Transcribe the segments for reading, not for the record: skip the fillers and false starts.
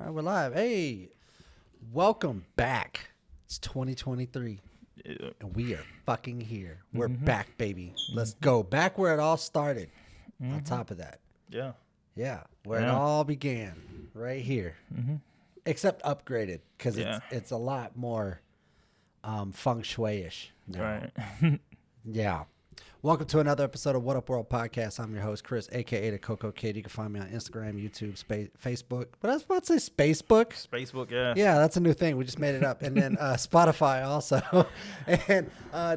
right, we're live. Hey, welcome back. It's 2023, and we are fucking here. We're back, baby. Let's go back where it all started. On top of that, yeah, where it all began, right here. Except upgraded because it's a lot more feng shui-ish now. right. Yeah. Welcome to another episode of What Up World Podcast. I'm your host, Chris, a.k.a. the Coco Kid. You can find me on Instagram, YouTube, Facebook. But I was about to say Spacebook. Facebook, yeah. Yeah, that's a new thing. We just made it up. And then Spotify also. And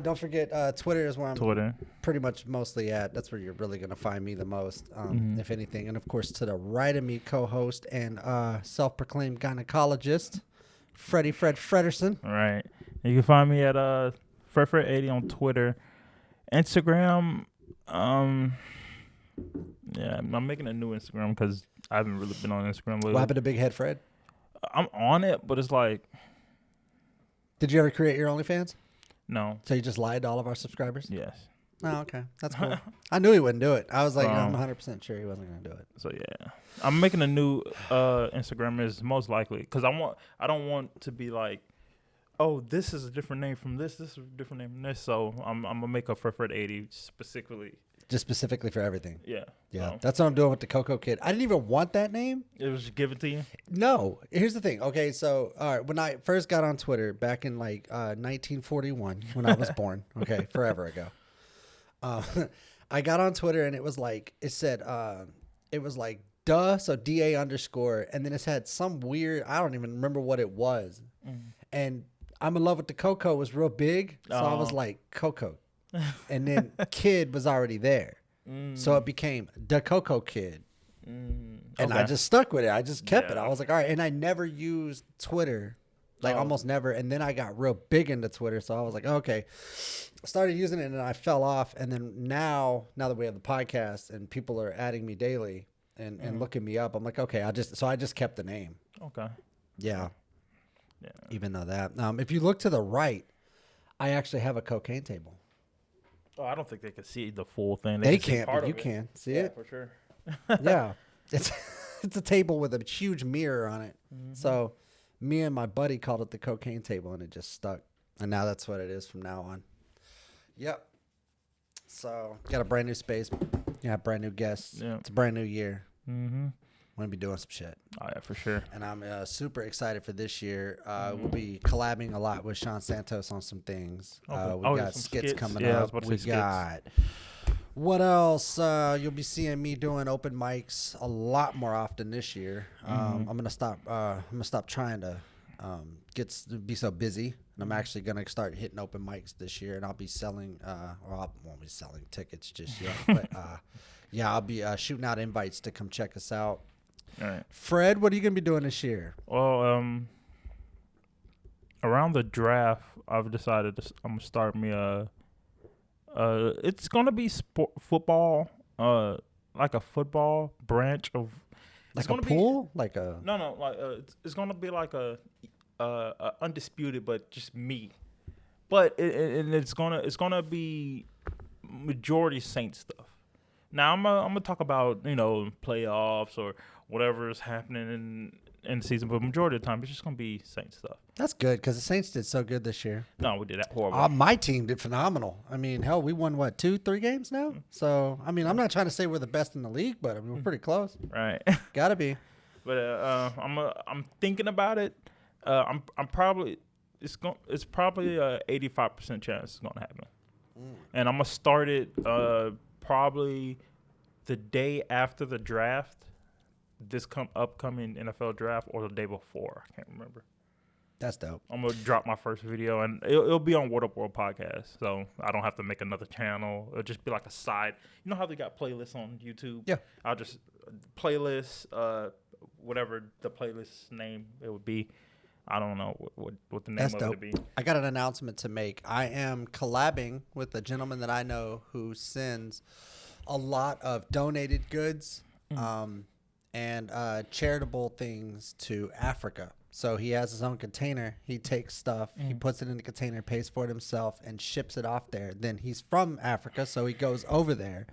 don't forget, Twitter is where I'm pretty much mostly at. That's where you're really going to find me the most, if anything. And, of course, to the right of me, co-host and self-proclaimed gynecologist, Fred Frederson. All right. You can find me at Fred80 on Twitter. Instagram, I'm making a new Instagram because I haven't really been on Instagram lately. What happened to Big Head Fred? I'm on it, but it's like... Did you ever create your OnlyFans? No. So you just lied to all of our subscribers? Yes. Oh, okay. That's cool. I knew he wouldn't do it. I was like, I'm 100% sure he wasn't going to do it. So, yeah. I'm making a new Instagram is most likely because I don't want to be like, oh, this is a different name from this. This is a different name from this. So I'm gonna make a Fred 80 specifically. Just specifically for everything. Yeah. Yeah. So. That's what I'm doing with the Coco Kid. I didn't even want that name. It was just given to you? No. Here's the thing. Okay, so all right, when I first got on Twitter back in like 1941 when I was born. Okay, forever ago. I got on Twitter and it was like it said it was like duh, so DA underscore, and then it had some weird, I don't even remember what it was. And I'm in love with the Coco was real big, so I was like Coco, and then Kid was already there, so it became the Coco Kid, and I just stuck with it. I just kept it. I was like, all right, and I never used Twitter, like almost never. And then I got real big into Twitter, so I was like, okay, I started using it, and I fell off. And then now that we have the podcast and people are adding me daily and looking me up, I'm like, okay, I just kept the name. Okay. Yeah. Yeah. Even though that, if you look to the right, I actually have a cocaine table. Oh, I don't think they can see the full thing. They can't, but you can see it for sure. Yeah, it's a table with a huge mirror on it. So, me and my buddy called it the cocaine table, and it just stuck. And now that's what it is from now on. Yep. So, got a brand new space. Yeah, brand new guests. Yeah. It's a brand new year. I'm going to be doing some shit. Oh, yeah, for sure. And I'm super excited for this year. We'll be collabing a lot with Sean Santos on some things. We got skits coming up. We got... What else? You'll be seeing me doing open mics a lot more often this year. I'm going to stop trying to be so busy. And I'm actually going to start hitting open mics this year. And I'll be selling... I won't be selling tickets just yet. But, I'll be shooting out invites to come check us out. All right. Fred, what are you going to be doing this year? Well, around the draft, I've decided I'm going to start me it's going to be football, like a football branch of... Like a pool? Like it's going to be like a undisputed, but just me. But it's going to be majority Saints stuff. Now, I'm gonna talk about, playoffs or whatever is happening in the season, but majority of the time, it's just going to be Saints stuff. That's good, because the Saints did so good this year. No, we did that horrible. My team did phenomenal. I mean, hell, we won, 2-3 games now? So, I mean, I'm not trying to say we're the best in the league, but I mean, we're pretty close. Right. Gotta be. But I'm thinking about it. I'm probably... It's probably a 85% chance it's going to happen. And I'm going to start it... probably the day after the draft, this upcoming NFL draft, or the day before. I can't remember. That's dope. I'm going to drop my first video, and it'll be on Whattup World Podcast, so I don't have to make another channel. It'll just be like a side. You know how they got playlists on YouTube? Yeah. I'll just playlist, whatever the playlist name it would be. I don't know what the name of it would be. I got an announcement to make. I am collabing with a gentleman that I know who sends a lot of donated goods and charitable things to Africa. So he has his own container. He takes stuff, he puts it in the container, pays for it himself, and ships it off there. Then he's from Africa, so he goes over there,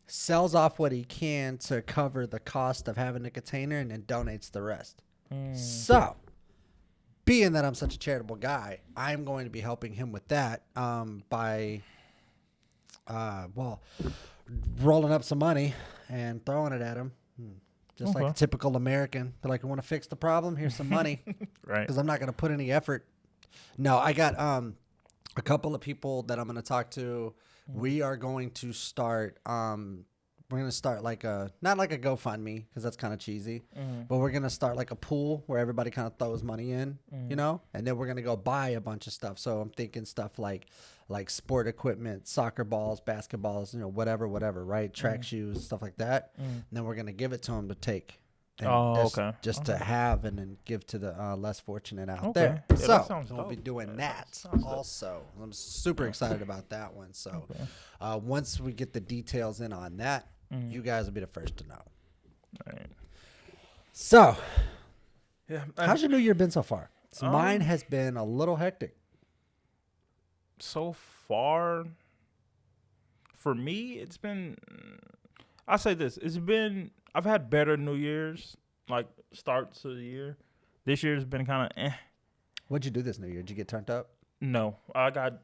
sells off what he can to cover the cost of having the container, and then donates the rest. So, being that I'm such a charitable guy, I'm going to be helping him with that by, rolling up some money and throwing it at him. Just like a typical American. They're like, I want to fix the problem. Here's some money. Right. Because I'm not going to put any effort. No, I got a couple of people that I'm going to talk to. We are going to start we're going to start like not like a GoFundMe because that's kind of cheesy, but we're going to start like a pool where everybody kind of throws money in, you know, and then we're going to go buy a bunch of stuff. So I'm thinking stuff like sport equipment, soccer balls, basketballs, you know, whatever, right? Track shoes, stuff like that. And then we're going to give it to them to take. And just to have and then give to the less fortunate out there. Yeah, so we'll be doing that also. I'm super excited about that one. So once we get the details in on that, you guys will be the first to know. Right. So, yeah, how's your new year been so far? So mine has been a little hectic. So far, for me, it's been. I say this: I've had better New Year's, like starts of the year. This year's been kind of. What'd you do this New Year? Did you get turned up? No, I didn't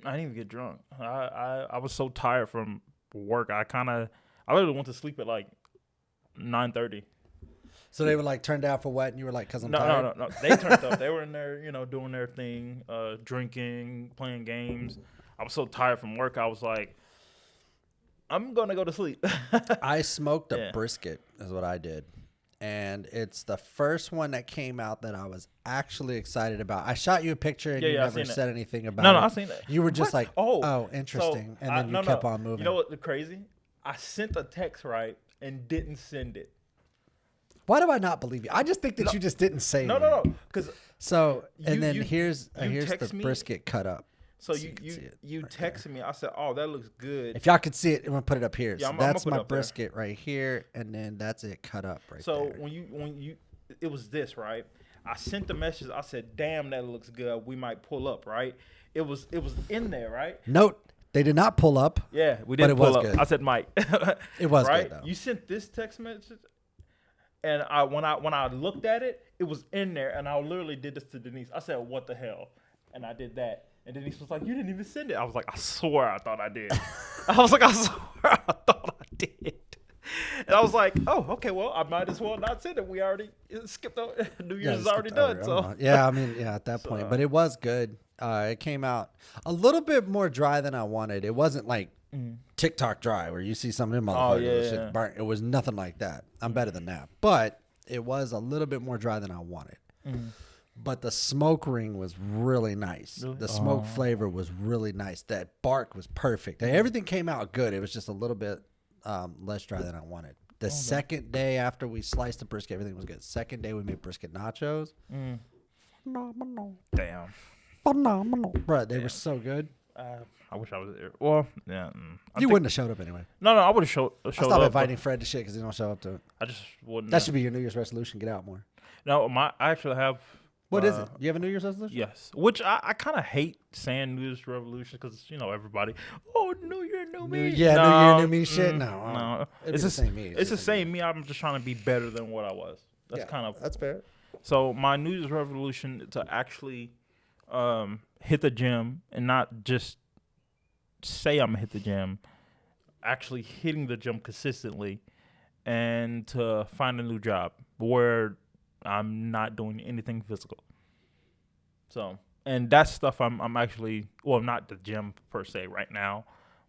even get drunk. I was so tired from work. I literally went to sleep at like 9:30. So they were like turned out for what? And you were like, because I'm tired? No. They turned up. They were in there, you know, doing their thing, drinking, playing games. I was so tired from work. I was like, I'm going to go to sleep. I smoked a brisket is what I did. And it's the first one that came out that I was actually excited about. I shot you a picture and you never said anything about it. No, I seen that. You were just like, oh, interesting. So, and then you kept on moving. You know what the crazy? I sent a text, right, and didn't send it. Why do I not believe you? I just think that you just didn't say it. No. Here's the brisket cut up. So you texted me. I said, "Oh, that looks good." If y'all could see it, I'm gonna put it up here. Yeah, so that's my brisket right here, and then that's it cut up right there. So when you it was this, right? I sent the message. I said, "Damn, that looks good. We might pull up, right?" It was in there, right? Note, they did not pull up. Yeah, we didn't pull up. Good. I said, "Mike." It was right. Good, though. You sent this text message. And when I looked at it, it was in there, and I literally did this to Denise. I said, "What the hell?" And I did that, and Denise was like, "You didn't even send it." I was like, "I swear, I thought I did." I was like, "I swear, I thought I did." And I was like, "Oh, okay, well, I might as well not send it. We already skipped over. New Year's is already done." So yeah, I mean, at that point, but it was good. It came out a little bit more dry than I wanted. It wasn't like TikTok dry where you see some of them motherfuckers shit burnt. It was nothing like that. I'm better than that, but it was a little bit more dry than I wanted. But the smoke ring was really nice. Really? The smoke flavor was really nice. That bark was perfect. Everything came out good. It was just a little bit less dry than I wanted. The second day after we sliced the brisket, everything was good. Second day we made brisket nachos. Phenomenal. Damn. Phenomenal. Bro, they were so good. I wish I was there. Well, yeah. You wouldn't have showed up anyway. No, I would have showed up. Stop inviting Fred to shit because he don't show up to it. I just wouldn't. That should be your New Year's resolution. Get out more. No, I actually have. What is it? You have a New Year's resolution? Yes. Which I kind of hate saying New Year's resolution because, you know, everybody, New Year, new me. Yeah, no, New Year, new me shit. No. It's the same me. It's the same me. I'm just trying to be better than what I was. That's fair. So my New Year's resolution to actually hit the gym and not just say I'm going to hit the gym, actually hitting the gym consistently, and to find a new job where I'm not doing anything physical. So, and that's stuff I'm actually, well, not the gym per se right now,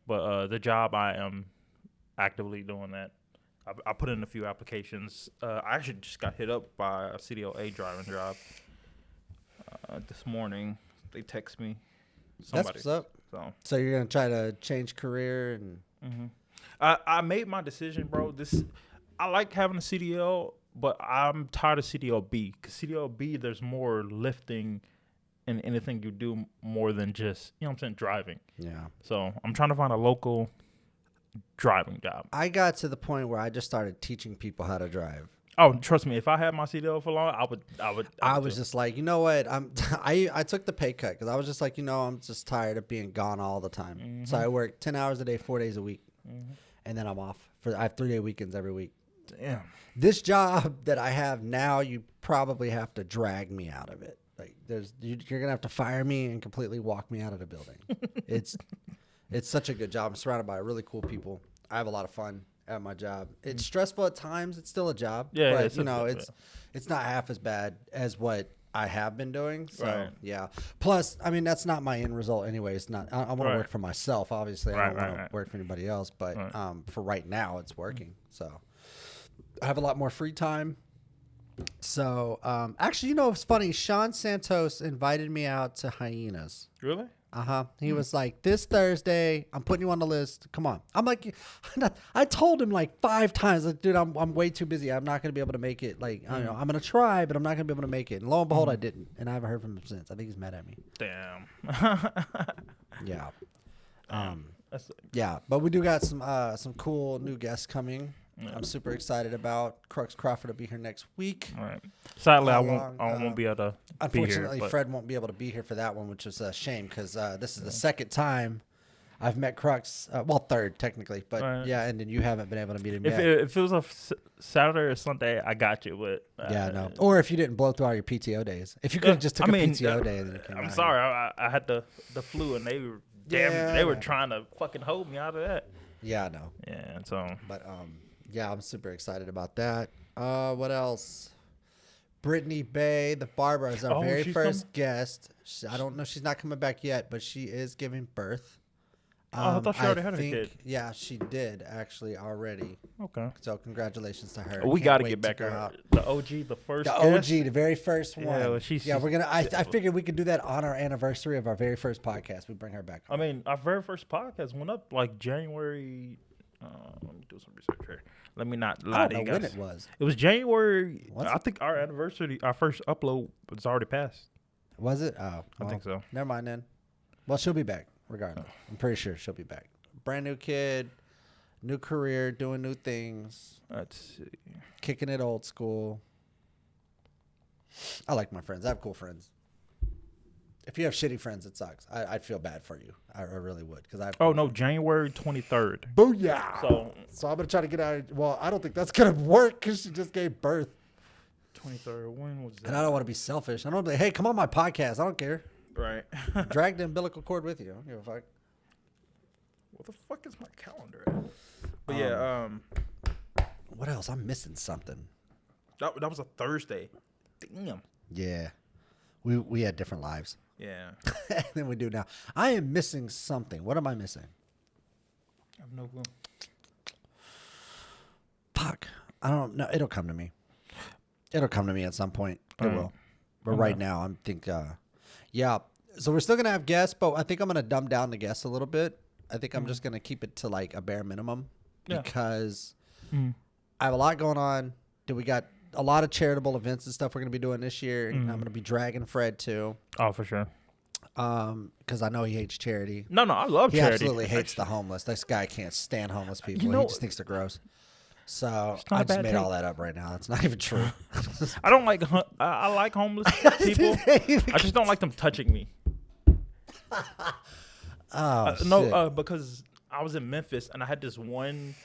but the job I am actively doing that. I put in a few applications. I actually just got hit up by a CDOA driving job this morning. They text me. Somebody. That's what's up. So you're gonna try to change career and. I made my decision, bro. I like having a CDL, but I'm tired of CDLB because CDLB there's more lifting in anything you do more than just, you know what I'm saying, driving. Yeah. So I'm trying to find a local driving job. I got to the point where I just started teaching people how to drive. Oh, trust me, if I had my CDL for long, I was just like, you know what? I took the pay cut because I was just like, I'm just tired of being gone all the time. Mm-hmm. So I work 10 hours a day, 4 days a week, and then I'm off. I have 3-day weekends every week. Damn. This job that I have now, you probably have to drag me out of it. Like you're gonna have to fire me and completely walk me out of the building. It's such a good job. I'm surrounded by really cool people. I have a lot of fun at my job. It's stressful at times. It's still a job. Yeah, but it's not half as bad as what I have been doing. So yeah. Plus, I mean, that's not my end result anyway. It's not. I want to work for myself. Obviously, I don't want to work for anybody else. But for right now, it's working. So I have a lot more free time. So actually, it's funny. Sean Santos invited me out to Hyenas. Really? He was like, this Thursday, I'm putting you on the list. Come on. I'm like, I told him like 5 times, like, dude, I'm way too busy. I'm not going to be able to make it. Like, I don't know. I'm going to try, but I'm not going to be able to make it. And lo and behold, I didn't. And I haven't heard from him since. I think he's mad at me. Damn. Yeah. Yeah. But we do got some cool new guests coming. Yeah. I'm super excited about. Crux Crawford will be here next week. All right. Sadly, I won't be able to. Unfortunately, be here, Fred won't be able to be here for that one, which is a shame because this is the second time I've met Crux. Well, third technically, but yeah, and then you haven't been able to meet him yet. If it was a Saturday or Sunday, I got you. But yeah, no. Or if you didn't blow through all your PTO days, if you could have just took a PTO day, then I'm sorry, I had the flu, and they were they were trying to fucking hold me out of that. Yeah, I know. Yeah, so yeah, I'm super excited about that. What else? Brittany Bay, the barber, is our very first guest. I don't know. She's not coming back yet, but she is giving birth. I thought she already had a kid. Yeah, she did actually already. Okay. So congratulations to her. We got to get back her. The OG, the first. The OG, the very first one. Yeah, we're gonna. I figured we could do that on our anniversary of our very first podcast. We bring her back on. I mean, our very first podcast went up like January. Let me do some research here. Let me not lie to you guys. When it was. It was January. I think our anniversary, our first upload was already passed. Was it? Oh, I think so. Never mind then. Well, she'll be back regardless. I'm pretty sure she'll be back. Brand new kid, new career, doing new things. Let's see. Kicking it old school. I like my friends. I have cool friends. If you have shitty friends, it sucks. I'd feel bad for you. I really would. January 23rd. Booyah! So I'm going to try to get out. Well, I don't think that's going to work because she just gave birth. 23rd. When was that? And I don't want to be selfish. I don't want to be like, hey, come on my podcast. I don't care. Right. Drag the umbilical cord with you. I don't give a fuck. What the fuck is my calendar at? But what else? I'm missing something. That was a Thursday. Damn. Yeah. We had different lives. Yeah. than we do now. I am missing something. What am I missing? I have no clue. Fuck. I don't know. It'll come to me. It'll come to me at some point. It will. But right now, I'm yeah. So we're still going to have guests, but I think I'm going to dumb down the guests a little bit. I think I'm just going to keep it to like a bare minimum because I have a lot going on. We got a lot of charitable events and stuff we're going to be doing this year. And I'm going to be dragging Fred too. Oh, for sure. Because I know he hates charity. No, I love charity. He absolutely hates the homeless. This guy can't stand homeless people. He just thinks they're gross. So I just made all that up right now. It's not even true. I don't like. I like homeless people. I just don't like them touching me. Because I was in Memphis and I had this one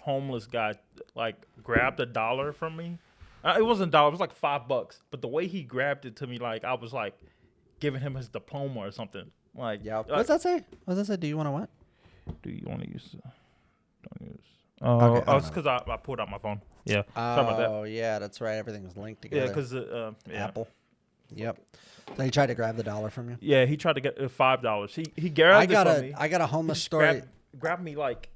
homeless guy like grabbed $1 from me. It wasn't $1. It was like $5. But the way he grabbed it to me, like I was like giving him his diploma or something. Like, yeah. What's that say? What's that say? Do you want to what? Do you want to use? Don't use. Okay, it's because I pulled out my phone. Yeah. Sorry about that. Oh, yeah, that's right. Everything was linked together. Yeah, because Apple. Yep. So he tried to grab the $1 from you? Yeah, he tried to get $5. He grabbed it from me. I got a homeless story. Grabbed me like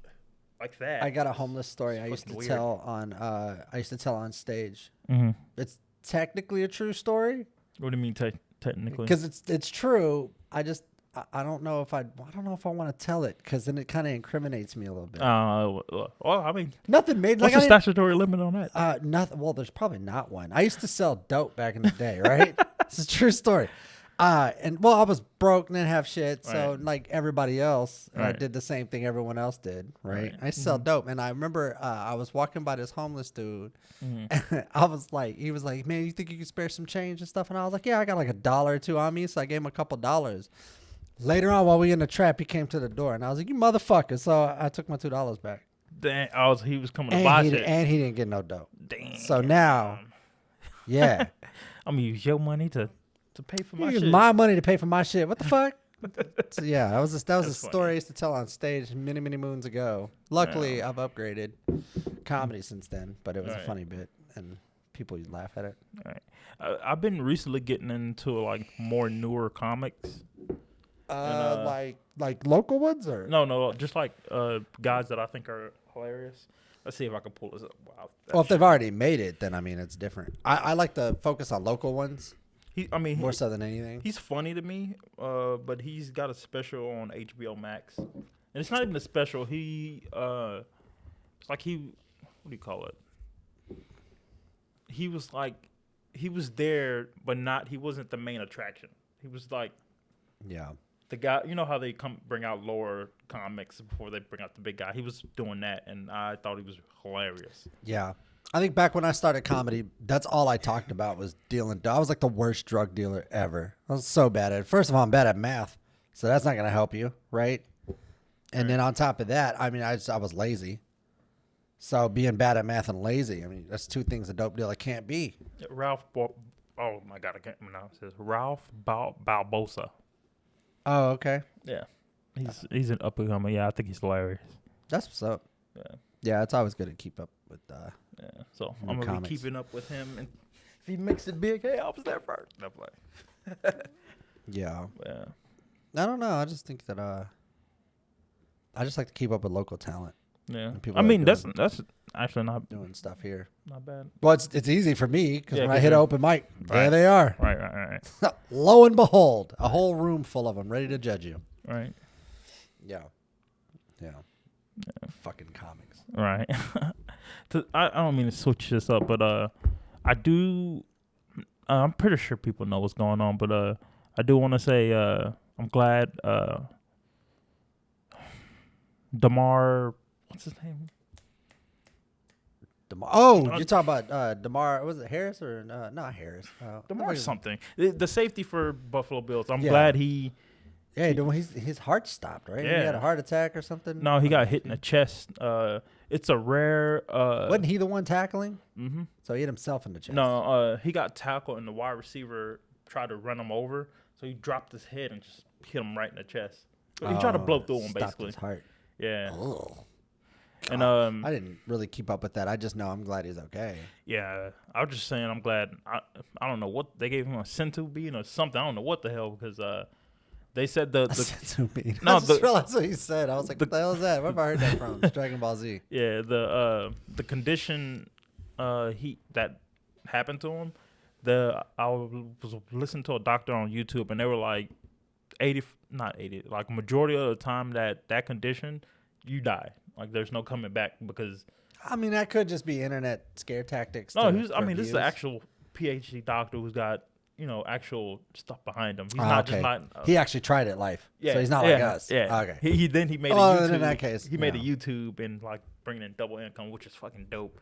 that. I got a homeless story I used to tell on stage. Mm-hmm. It's technically a true story. What do you mean technically? Because it's true. I don't know if I want to tell it because then it kind of incriminates me a little bit. Well, I mean, nothing made. What's the statutory limit on that? Nothing. Well, there's probably not one. I used to sell dope back in the day, right? It's a true story. And I was broke and didn't have shit, so like everybody else, I did the same thing everyone else did, right? I sell dope, and I remember I was walking by this homeless dude, and I was like, he was like, "Man, you think you can spare some change and stuff?" And I was like, "Yeah, I got like $1 or $2 on me," so I gave him a couple dollars. Later on, while we in the trap, he came to the door, and I was like, "You motherfucker!" So I took my $2 back. Dang, he was coming to buy shit. And he didn't get no dope. Damn. So now, yeah. I'm gonna use your money to pay for my Use shit. my money to pay for my shit. What the fuck? So yeah, that was a That's story funny. I used to tell on stage many moons ago. Luckily, I've upgraded comedy since then, but it was a Right. funny bit, and people would laugh at it. All right. I've been recently getting into like more newer comics. Like local ones or No, just like guys that I think are hilarious. Let's see if I can pull this up. Wow. well, if they've already made it, then I mean it's different. I like to focus on local ones more so than anything. He's funny to me, but he's got a special on HBO Max, and it's not even a special. It's like what do you call it? He was there, but he wasn't the main attraction. He was like Yeah. the guy. You know how they bring out lower comics before they bring out the big guy. He was doing that, and I thought he was hilarious. Yeah. I think back when I started comedy, that's all I talked about was dealing. I was like the worst drug dealer ever. I was so bad at it. First of all, I'm bad at math, so that's not going to help you, right? And then on top of that, I mean, I was lazy. So being bad at math and lazy, I mean, that's two things a dope dealer can't be. Oh my God, I can't pronounce this. Ralph Balbosa. Oh, okay. Yeah, he's an up and comer. Yeah, I think he's hilarious. That's what's up. Yeah. Yeah, it's always good to keep up with. Yeah, so New I'm gonna comics. be keeping up with him, and if he makes it big, hey, I was there first. No play. Yeah. Yeah, I don't know. I just think that I just like to keep up with local talent. yeah. people I like mean, doing- that's actually not Doing stuff here. bad. Well, it's easy for me because Yeah, when I 'cause hit an you're- open mic, there Right. they are. Right. Lo and behold, a whole room full of them ready to judge you. Right. Yeah. Fucking comics. Right. I don't mean to switch this up, but I do. I'm pretty sure people know what's going on, but I do want to say I'm glad Damar. What's his name? You're talking about DeMar? Was it Harris or not Harris? Damar something. The safety for Buffalo Bills. I'm Yeah. glad he. Yeah, his heart stopped, right? He Yeah. had a heart attack or something. No, he got hit in the chest. It's a rare. Wasn't he the one tackling? Mm-hmm. So he hit himself in the chest. No, he got tackled and the wide receiver tried to run him over, so he dropped his head and just hit him right in the chest. He tried to blow through him, stopped basically. His heart. Yeah. Ugh. And I didn't really keep up with that. I just know I'm glad he's okay. yeah, I was just saying I'm glad. I don't know what they gave him, a Sentu bean or something. I don't know what the hell, because they said the I just realized what he said. I was like, what the hell is that? Where have I heard that from? It's Dragon Ball Z. yeah the condition that happened to him. I was listening to a doctor on YouTube, and they were like 80, not 80, like majority of the time that condition, you die. Like there's no coming back because. I mean, that could just be internet scare tactics. No, for this is views. an actual PhD doctor who's got actual stuff behind him. He's Ah, not okay. just not. He actually tried it live. Yeah, So he's not like us. Yeah. Okay. He made a Oh, YouTube. then in that case, he made a yeah. YouTube and like bringing in double income, which is fucking dope.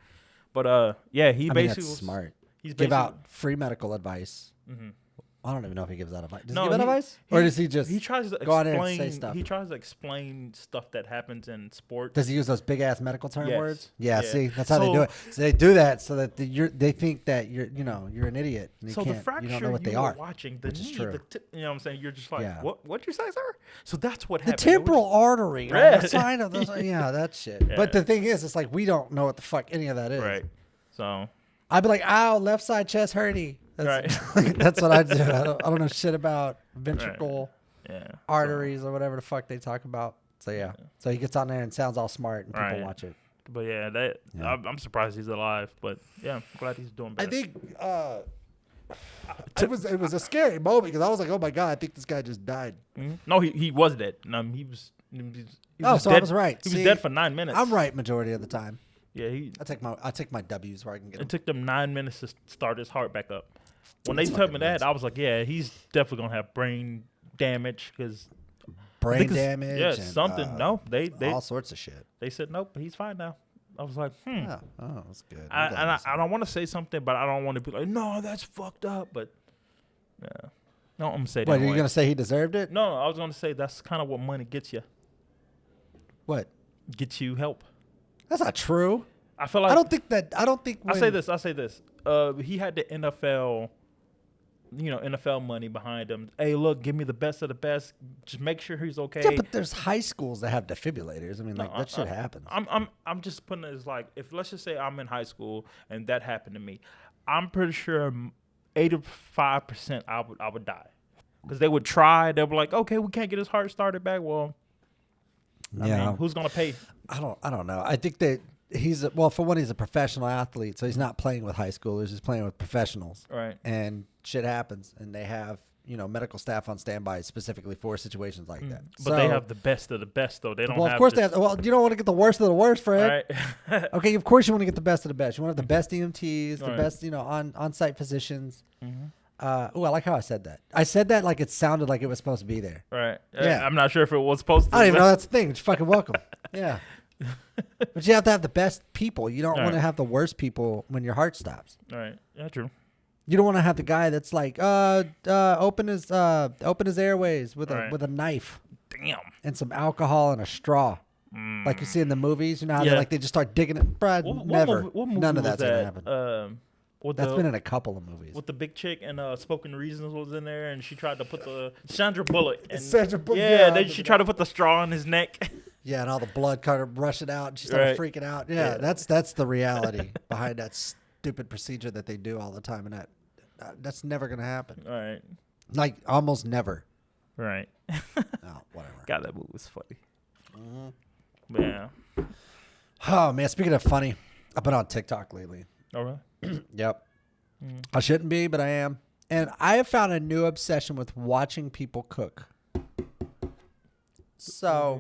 But yeah, he I mean, basically that's was smart. He's Give basically, out free medical advice. Mhm. I don't even know if he gives out advice. Does No, he give out advice? Or does he just he tries to go out there and explain say stuff? He tries to explain stuff that happens in sports. Does he use those big ass medical term Yes. words? Yeah, Yeah. see, that's how they So- do it. So they do that so that they think that you're an idiot. And you So the can't, fracture you don't know what they were are. watching, the which is knee, true. the tip, you know what I'm saying? You're just like, Yeah. what'd you say, sir? So that's what The happened. It was- temporal artery on Yeah. the side of those. Yeah, that shit. Yeah. But the thing is, it's like we don't know what the fuck any of that is. Right. So I'd be like, ow, left side chest hurty. That's, that's what I do. I don't know shit about ventricle yeah. arteries or whatever the fuck they talk about. So yeah. So he gets on there and sounds all smart and people Right. watch it. But yeah, I'm surprised he's alive. But yeah, I'm glad he's doing I better. think it was a scary moment because I was like, oh my god, I think this guy just died. Mhm. No, he was dead. He was. He Oh, was so dead. I was right. He See, was dead for 9 minutes. I'm right majority of the time. Yeah, I take my W's where I can get them. it took them 9 minutes to start his heart back up. When they That's told me fucking that, I was like, yeah, he's definitely gonna have brain damage because Brain damage. Yeah, and, something. No, they all sorts of shit. they said nope, he's fine now. I was like, Oh, that's good. I don't want to say something, but I don't want to be like, no, that's fucked up. But yeah, no, I'm gonna say that. What, are you anyway. gonna say he deserved it? No, I was gonna say that's kind of what money gets you. What? Gets you help. That's not true. I feel like I don't think. I say this. He had the NFL, NFL money behind him. Hey, look, give me the best of the best. Just make sure he's okay. Yeah, but there's high schools that have defibrillators. I mean, that shit happens. I'm just putting it as like, if let's just say I'm in high school and that happened to me, I'm pretty sure 85% I would die, because they would try. They were like, okay, we can't get his heart started back. Well, I mean, who's gonna pay? I don't know. I think that for one, he's a professional athlete, so he's not playing with high schoolers. He's playing with professionals. Right. And shit happens, and they have medical staff on standby specifically for situations like that. But they have the best of the best, though. They don't. Well, of course they have. Well, you don't want to get the worst of the worst, Fred. Right. Okay, of course you want to get the best of the best. You want to have the best EMTs, the best on-site physicians. Mm-hmm. I like how I said that. I said that like it sounded like it was supposed to be there. Right. Yeah. I'm not sure if it was supposed to. I don't even know that's the thing. You're fucking welcome. Yeah. But you have to have the best people. You don't want to have the worst people when your heart stops. Right. Yeah, true. You don't want to have the guy that's like, open his airways with a knife. Damn. And some alcohol and a straw. Like you see in the movies. You know how they just start digging it. Brad, never. What movie None of was that's going to happen. That's been in a couple of movies. With the big chick and Spoken Reasons was in there, and she tried to put Sandra Bullock. And Sandra Bullock. Yeah, she tried to put the straw in his neck. Yeah, and all the blood kind of rushing out, and she started freaking out. Yeah, that's the reality behind that stupid procedure that they do all the time, and that's never gonna happen. All right. Like almost never. Right. Oh, whatever. God, that movie was funny. Mm-hmm. Yeah. Oh man, speaking of funny, I've been on TikTok lately. All right. Yep. I shouldn't be, but I am. And I have found a new obsession with watching people cook. So,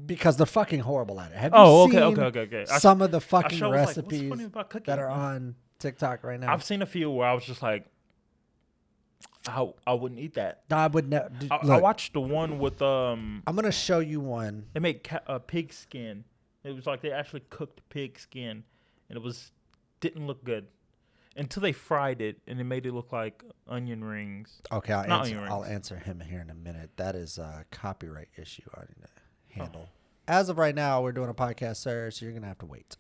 because they're fucking horrible at it. Have you seen okay. some of the fucking recipes like, that are on TikTok right now? I've seen a few where I was just like, I wouldn't eat that. No, I would never. I watched the one with I'm gonna show you one. They made pig skin. It was like they actually cooked pig skin, and didn't look good until they fried it, and it made it look like onion rings. Okay, I'll answer him here in a minute. That is a copyright issue I need to handle. As of right now, we're doing a podcast, sir, so you're gonna have to wait.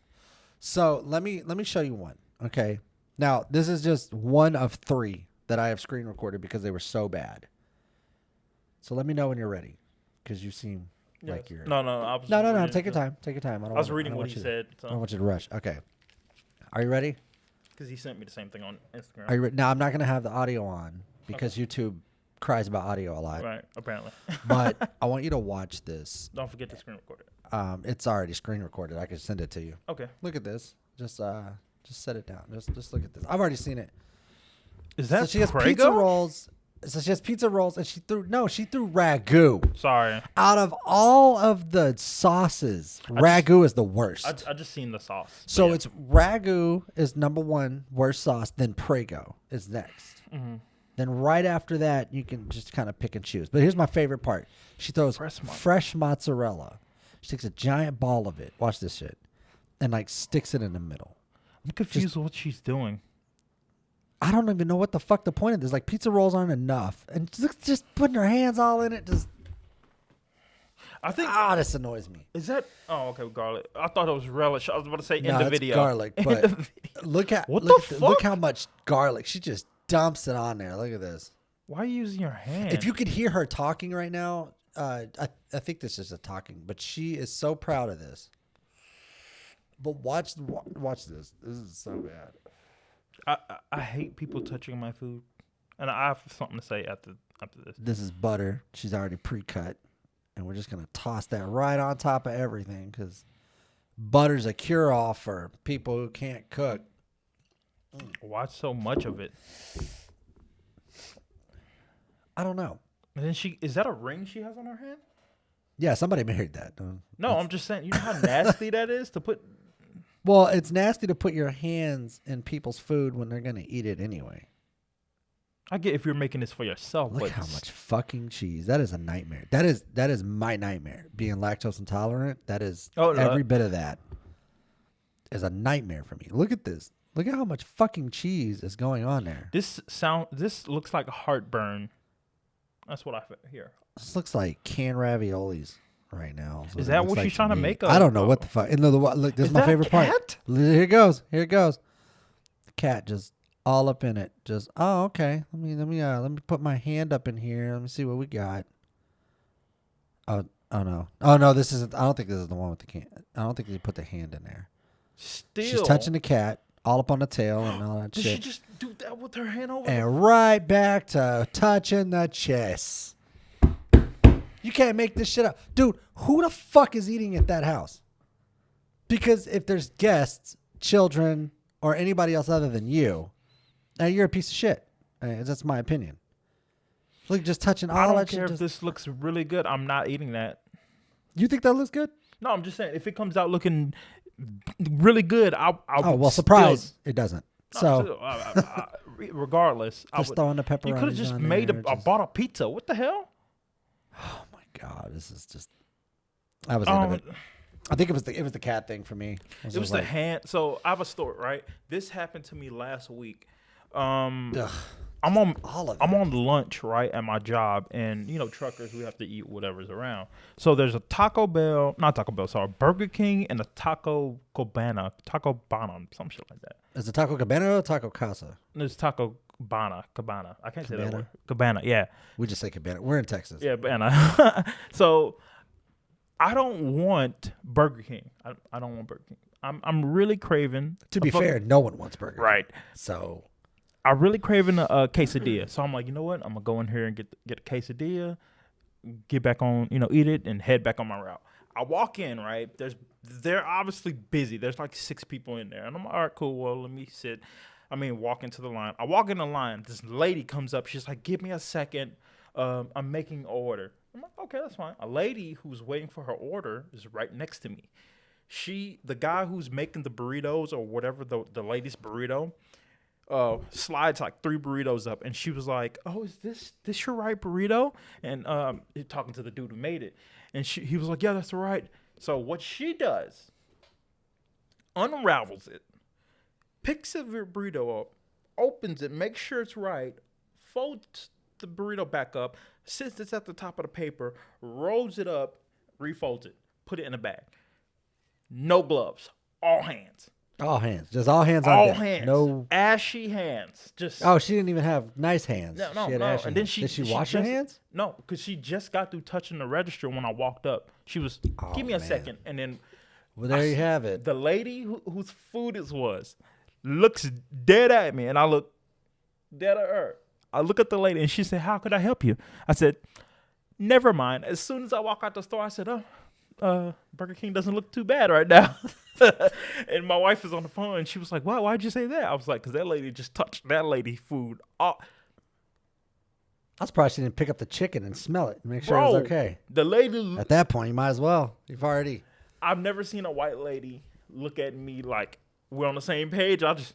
So let me show you one. Okay, now this is just one of 3 that I have screen recorded because they were so bad. So let me know when you're ready, because you seem like you're. No. No. Take your time. Take your time. I was reading what he said. I don't want you to rush. Okay. Are you ready? Because he sent me the same thing on Instagram. Are you now, I'm not going to have the audio on because YouTube cries about audio a lot. Right, apparently. But I want you to watch this. Don't forget to screen record it. It's already screen recorded. I can send it to you. Okay. Look at this. Just set it down. Just look at this. I've already seen it. Is that so she has pizza rolls. So she has pizza rolls, and she threw ragu. Sorry. Out of all of the sauces, ragu is the worst. I just seen the sauce. So it's ragu is number 1 worst sauce. Then Prego is next. Mm-hmm. Then right after that, you can just kind of pick and choose. But here's my favorite part. She throws fresh mozzarella. She takes a giant ball of it. Watch this shit, and like sticks it in the middle. I'm confused with what she's doing. I don't even know what the fuck the point of this. Like, pizza rolls aren't enough, and just putting her hands all in it just. I think this annoys me. Is that? Oh, okay, garlic. I thought it was relish. I was about to say in the video. Garlic, but look how much garlic she just dumps it on there. Look at this. Why are you using your hand? If you could hear her talking right now, I think this is a talking, but she is so proud of this. But watch this. This is so bad. I hate people touching my food, and I have something to say after this. This is butter. She's already pre-cut, and we're just gonna toss that right on top of everything because butter's a cure-all for people who can't cook. Why so much of it? I don't know. And then is that a ring she has on her hand? Yeah, somebody married that. No, I'm just saying. You know how nasty that is to put. Well, it's nasty to put your hands in people's food when they're going to eat it anyway. I get if you're making this for yourself. Look how much fucking cheese. That is a nightmare. That is my nightmare. Being lactose intolerant, that is every bit of that is a nightmare for me. Look at this. Look at how much fucking cheese is going on there. This looks like heartburn. That's what I hear. This looks like canned raviolis right now. Is that what she's trying to make? I don't know what the fuck. And look, this is my favorite part. Here it goes. Here it goes. The cat just all up in it. Just okay. Let me put my hand up in here. Let me see what we got. Oh no. This isn't. I don't think this is the one with the cat. I don't think they put the hand in there. Still, she's touching the cat, all up on the tail and all that shit. Did she just do that with her hand over? And right back to touching the chest. You can't make this shit up, dude. Who the fuck is eating at that house? Because if there's guests, children, or anybody else other than you, you're a piece of shit. That's my opinion. Look, just touching all that shit. I don't care if this looks really good. I'm not eating that. You think that looks good? No, I'm just saying if it comes out looking really good, I'll surprise! It doesn't. Regardless, just throwing the pepperoni. You could have just made bought a pizza. What the hell? Oh my god, this is just. I was into it. I think it was the cat thing for me. It was the hand. So I have a story, right? This happened to me last week. I'm on lunch, right, at my job, and truckers, we have to eat whatever's around. So there's a Burger King and a Taco Cabana, some shit like that. Is it Taco Cabana or Taco Casa? It's Taco Cabana. I can't say that word. Cabana, yeah. We just say Cabana. We're in Texas. Yeah, Cabana. So I don't want Burger King. I don't want Burger King. I'm really craving. To be fair, no one wants Burger King. Right. So I'm really craving a quesadilla. So I'm like, you know what? I'm going to go in here and get a quesadilla, get back on, eat it, and head back on my route. I walk in, right? They're obviously busy. There's like 6 people in there. And I'm like, all right, cool. Well, let me sit. Walk into the line. I walk in the line. This lady comes up. She's like, give me a second. I'm making an order. I'm like, okay, that's fine. A lady who's waiting for her order is right next to me. The guy who's making the burritos or whatever, the lady's burrito, slides like 3 burritos up, and she was like, "Oh, is this your right burrito?" And talking to the dude who made it, and he was like, "Yeah, that's right." So what she does, unravels it, picks the burrito up, opens it, makes sure it's right, folds the burrito back up, sits it at the top of the paper, rolls it up, refolds it, put it in a bag. No gloves, all hands. All hands. Just all hands on all deck. Hands. No ashy hands. Just she didn't even have nice hands. No. She had ashy and then did she wash her hands? No, because she just got through touching the register when I walked up. She was, give me a second. And then there you have it. The lady whose food it was looks dead at me, and I look dead at her. I look at the lady, and she said, "How could I help you?" I said, "Never mind." As soon as I walk out the store, I said, Burger King doesn't look too bad right now. And my wife is on the phone, and she was like, why'd you say that? I was like, because that lady just touched that lady food. I was surprised she didn't pick up the chicken and smell it and make sure it was okay. The lady, at that point, you might as well. I've never seen a white lady look at me like we're on the same page. And I was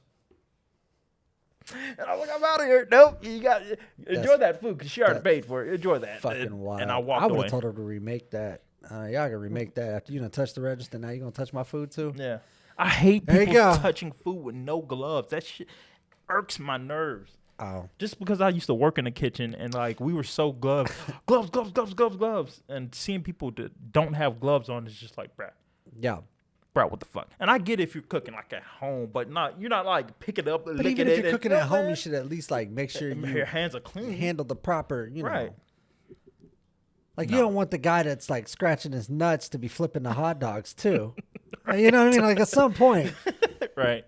like, I'm out of here. Nope, you got enjoy that food because she already paid for it. Enjoy that. Fucking wild. And I walked away. I would have told her to remake that. Y'all gotta remake that. After you done touch the register, now you gonna touch my food too? Yeah. I hate people touching food with no gloves. That shit irks my nerves. Oh. Just because I used to work in the kitchen and like we were so gloves, and seeing people that don't have gloves on is just like, bruh. Yeah. Bro, what the fuck? And I get if you're cooking like at home, but you're not like pick it up, but lick even it if you're cooking at home, you should at least like make sure your hands are clean, handle the proper, right. Like you don't want the guy that's like scratching his nuts to be flipping the hot dogs too. You know what I mean? Like at some point, right?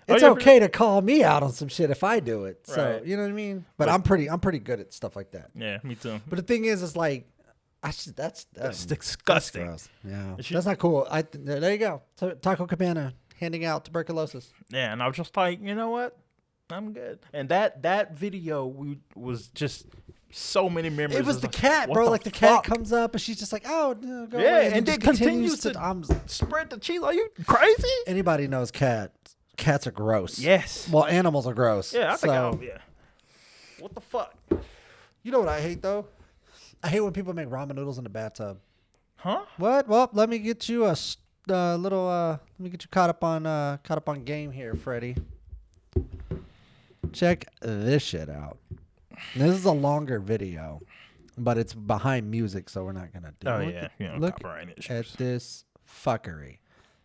It's okay to call me out on some shit if I do it. Right. So you know what I mean? But I'm pretty good at stuff like that. Yeah, me too. But the thing is like, that's disgusting. That's yeah, that's not cool. There you go. Taco Cabana handing out tuberculosis. Yeah, and I was just like, you know what? I'm good. And that video was just so many memories. It was the cat, bro. Like the cat comes up and she's just like, "Oh, no, go away." And then continues to spread the cheese. Are you crazy? Anybody knows cats? Cats are gross. Yes. Well, animals are gross. Yeah, I think. Yeah. What the fuck? You know what I hate though? I hate when people make ramen noodles in the bathtub. Huh? What? Well, let me get you a little. Let me get you caught up on game here, Freddie. Check this shit out. This is a longer video. but it's behind music, so we're not gonna do. Oh Look yeah, at, look copyright at issues. this fuckery.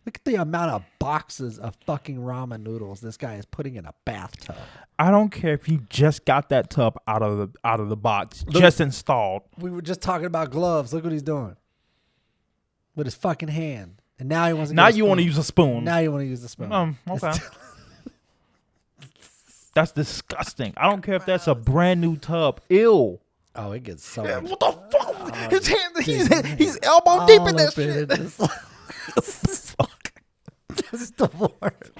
Look at the amount of boxes of fucking ramen noodles this guy is putting in a bathtub. I don't care if you just got that tub out of the box, just installed. We were just talking about gloves. Look what he's doing with his fucking hand, and now he wants to. Now you want to use a spoon. Now you want to use the spoon. Okay. That's disgusting. I don't care if that's a brand new tub. Ew. Oh, it gets so. Yeah, what the fuck? His hand, he's elbow deep in that shit. This is the worst.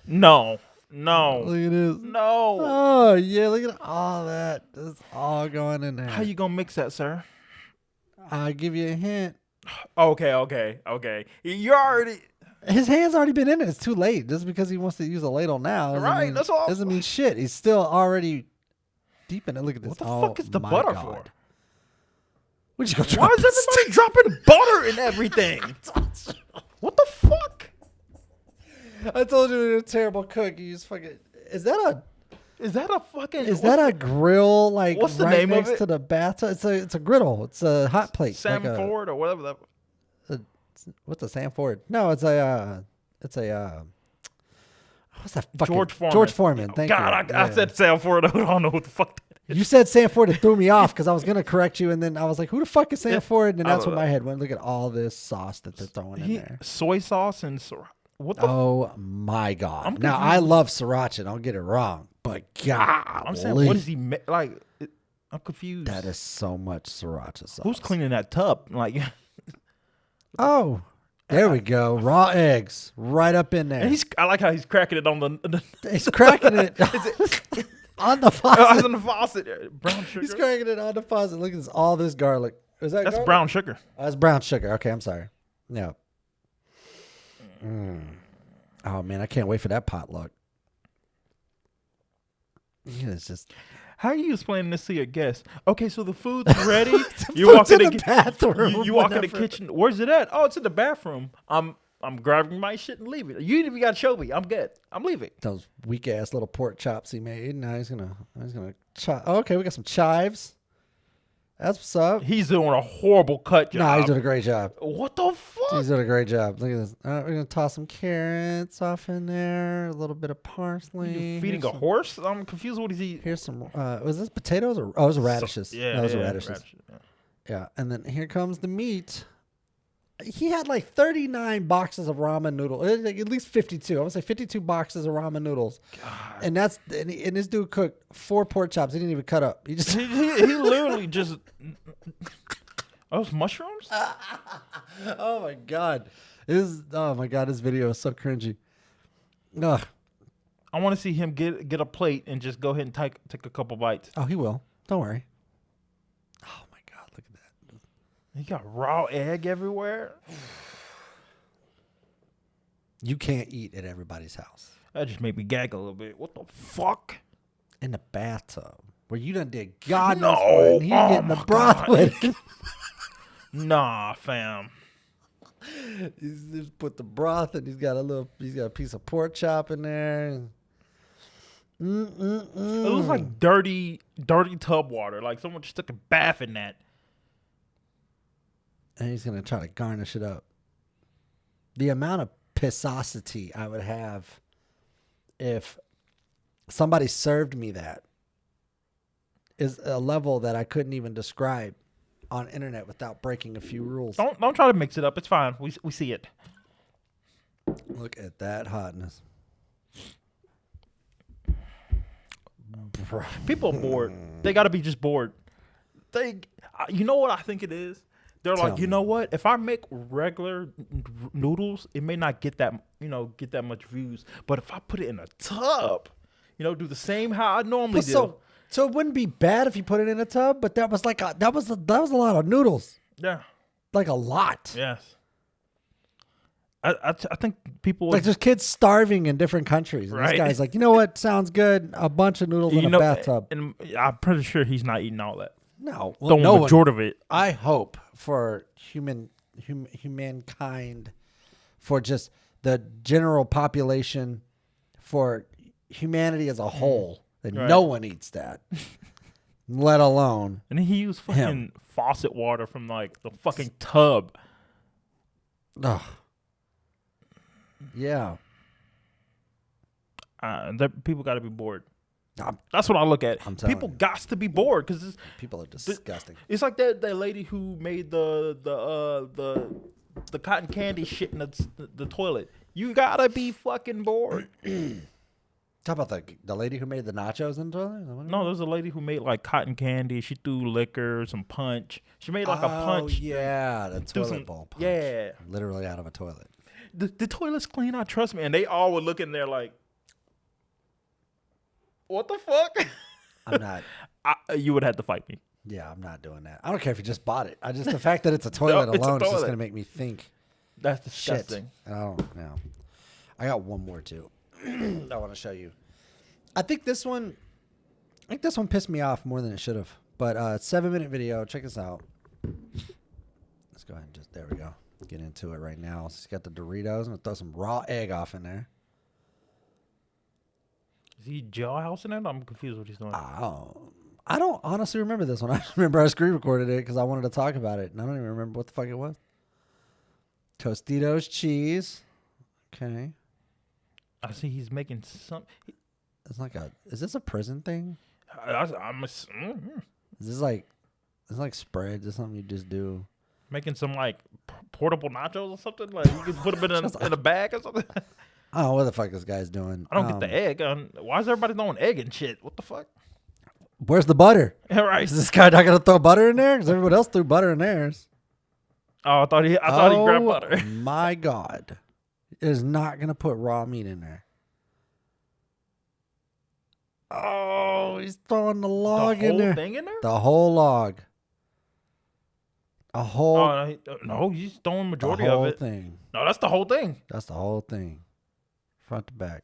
No. Look at this. No. Oh yeah, look at all that. It's all going in there. How you gonna mix that, sir? I'll give you a hint. Okay. You're already His hand's already been in it. It's too late. Just because he wants to use a ladle now, right. That's all. doesn't mean shit. He's still already deep in it. Look at this. What the fuck is the butter for? We just go. Why is everybody dropping butter in everything? What the fuck? I told you you're a terrible cook. You just fucking. Is that a fucking? Is that a grill? Like what's the right name next of it? to the bathtub? It's a griddle. It's a hot plate. Sam like Ford or whatever that. What's a Sam Ford? No, it's a. What's that fucking George Foreman. George Foreman. Thank you. God, I said Sam Ford. I don't know what the fuck that is. You said Sam Ford. It threw me off because I was gonna correct you, and then I was like, "Who the fuck is Sam Ford?" And that's when my head went. Look at all this sauce that they're throwing in there. Soy sauce and what the? Oh my god! Now I love sriracha. Don't get it wrong, but God, I'm saying, what is he like? I'm confused. That is so much sriracha sauce. Who's cleaning that tub? Like, oh, there we go. Raw eggs right up in there. And I like how he's cracking it on the he's cracking it on the faucet. on the faucet. Brown sugar. He's cracking it on the faucet. Look at this, all this garlic. Is that That's garlic? brown sugar. That's brown sugar. Okay, I'm sorry. No. Oh man, I can't wait for that potluck. Yeah, it's just. How are you explaining this to your guests? Okay, so the food's ready. You walk in the bathroom. You walk in the kitchen. Where's it at? Oh, it's in the bathroom. I'm grabbing my shit and leaving. You ain't even got to show me. I'm good. I'm leaving. Those weak ass little pork chops he made. Now he's gonna chop. Oh, okay, we got some chives. That's what's up. He's doing a horrible cut job. Nah, he's doing a great job. What the fuck? He's doing a great job. Look at this. All right, we're gonna toss some carrots off in there. A little bit of parsley. You feeding a horse? I'm confused. What is he? Here's some. Was this potatoes or it was radishes? Those are radishes. Radishes, Yeah, and then here comes the meat. He had like 39 boxes of ramen noodles. Like at least 52. I would say 52 boxes of ramen noodles. God. And this dude cooked 4 pork chops. He didn't even cut up. He just he literally just. Those mushrooms? Oh my god. This video is so cringy. Ugh. I want to see him get a plate and just go ahead and take a couple bites. Oh, he will. Don't worry. Oh my god, look at that. He got raw egg everywhere. You can't eat at everybody's house. That just made me gag a little bit. What the fuck? In the bathtub. Where you done did God No. knows what. He's getting the broth with it. Nah, fam. He's just put the broth and he's got a piece of pork chop in there. It looks like dirty tub water. Like someone just took a bath in that. And he's gonna try to garnish it up. The amount of pissosity I would have if somebody served me that is a level that I couldn't even describe on internet without breaking a few rules. Don't try to mix it up. It's fine. We see it. Look at that hotness. People are bored. They got to be just bored. You know what I think it is? They're like, you know what? If I make regular noodles, it may not get that much views. But if I put it in a tub, do the same how I normally do. So it wouldn't be bad if you put it in a tub, but that was a lot of noodles. Yeah, like a lot. Yes. I think people like there's kids starving in different countries. And this guy's like, you know what? Sounds good. A bunch of noodles in a bathtub. And I'm pretty sure he's not eating all that. No, the majority of it. I hope for humankind, for just the general population, for humanity as a whole, that no one eats that. let alone. And then he used fucking faucet water from like the fucking tub. Ugh. Yeah. People got to be bored. I'm That's what I look at. telling People you. got to be bored because People are disgusting. it's like that lady who made the cotton candy shit in the toilet. You gotta be fucking bored. Talk about the lady who made the nachos in the toilet? No, there's a lady who made like cotton candy. She threw liquor, some punch. She made like a punch. Yeah, the toilet bowl punch. Yeah. Literally out of a toilet. The toilet's clean, I trust me. And they all were looking there like, what the fuck? I'm not. You would have to fight me. Yeah, I'm not doing that. I don't care if you just bought it. The fact that it's a toilet alone is just going to make me think. That's disgusting. Shit. I don't know. I got one more too. I want to show you. I think this one pissed me off more than it should have. But 7-minute video. Check this out. Let's go ahead and there we go. Get into it right now. It's got the Doritos. I'm going to throw some raw egg off in there. Is he jailhousing it? I'm confused what he's doing. I don't honestly remember this one. I just remember I screen recorded it because I wanted to talk about it. And I don't even remember what the fuck it was. Tostitos cheese. Okay. I see he's making some. It's like is this a prison thing? Is this like spreads or something you just do? Making some like portable nachos or something? Like you can put them in a bag or something? I don't know what the fuck this guy's doing. I don't get the egg. Why is everybody throwing egg and shit? What the fuck? Where's the butter? All right. Is this guy not going to throw butter in there? Because everybody else threw butter in theirs. Oh, I thought he grabbed butter. My God. Is not going to put raw meat in there. Oh, he's throwing the log in there. The whole thing in there? The whole log. A whole. Oh, no, he's throwing majority of it. The whole thing. No, that's the whole thing. That's the whole thing. Front to back.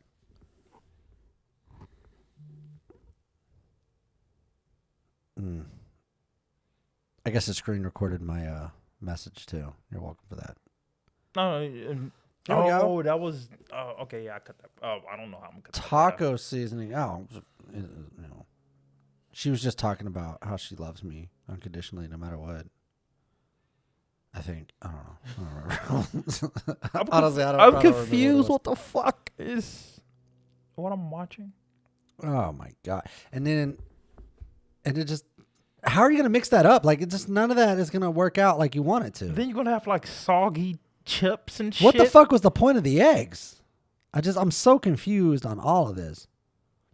I guess the screen recorded my message too. You're welcome for that. No, that was okay. Yeah, I cut that. Oh, I don't know how I'm gonna cut taco seasoning. Oh, you know, she was just talking about how she loves me unconditionally, no matter what. I think I don't know. Honestly, I don't. I'm confused. What the fuck is what I'm watching? Oh my God! And it just. How are you gonna mix that up? Like, it just none of that is gonna work out like you want it to. Then you're gonna have like soggy chips and shit. What the fuck was the point of the eggs? I'm so confused on all of this.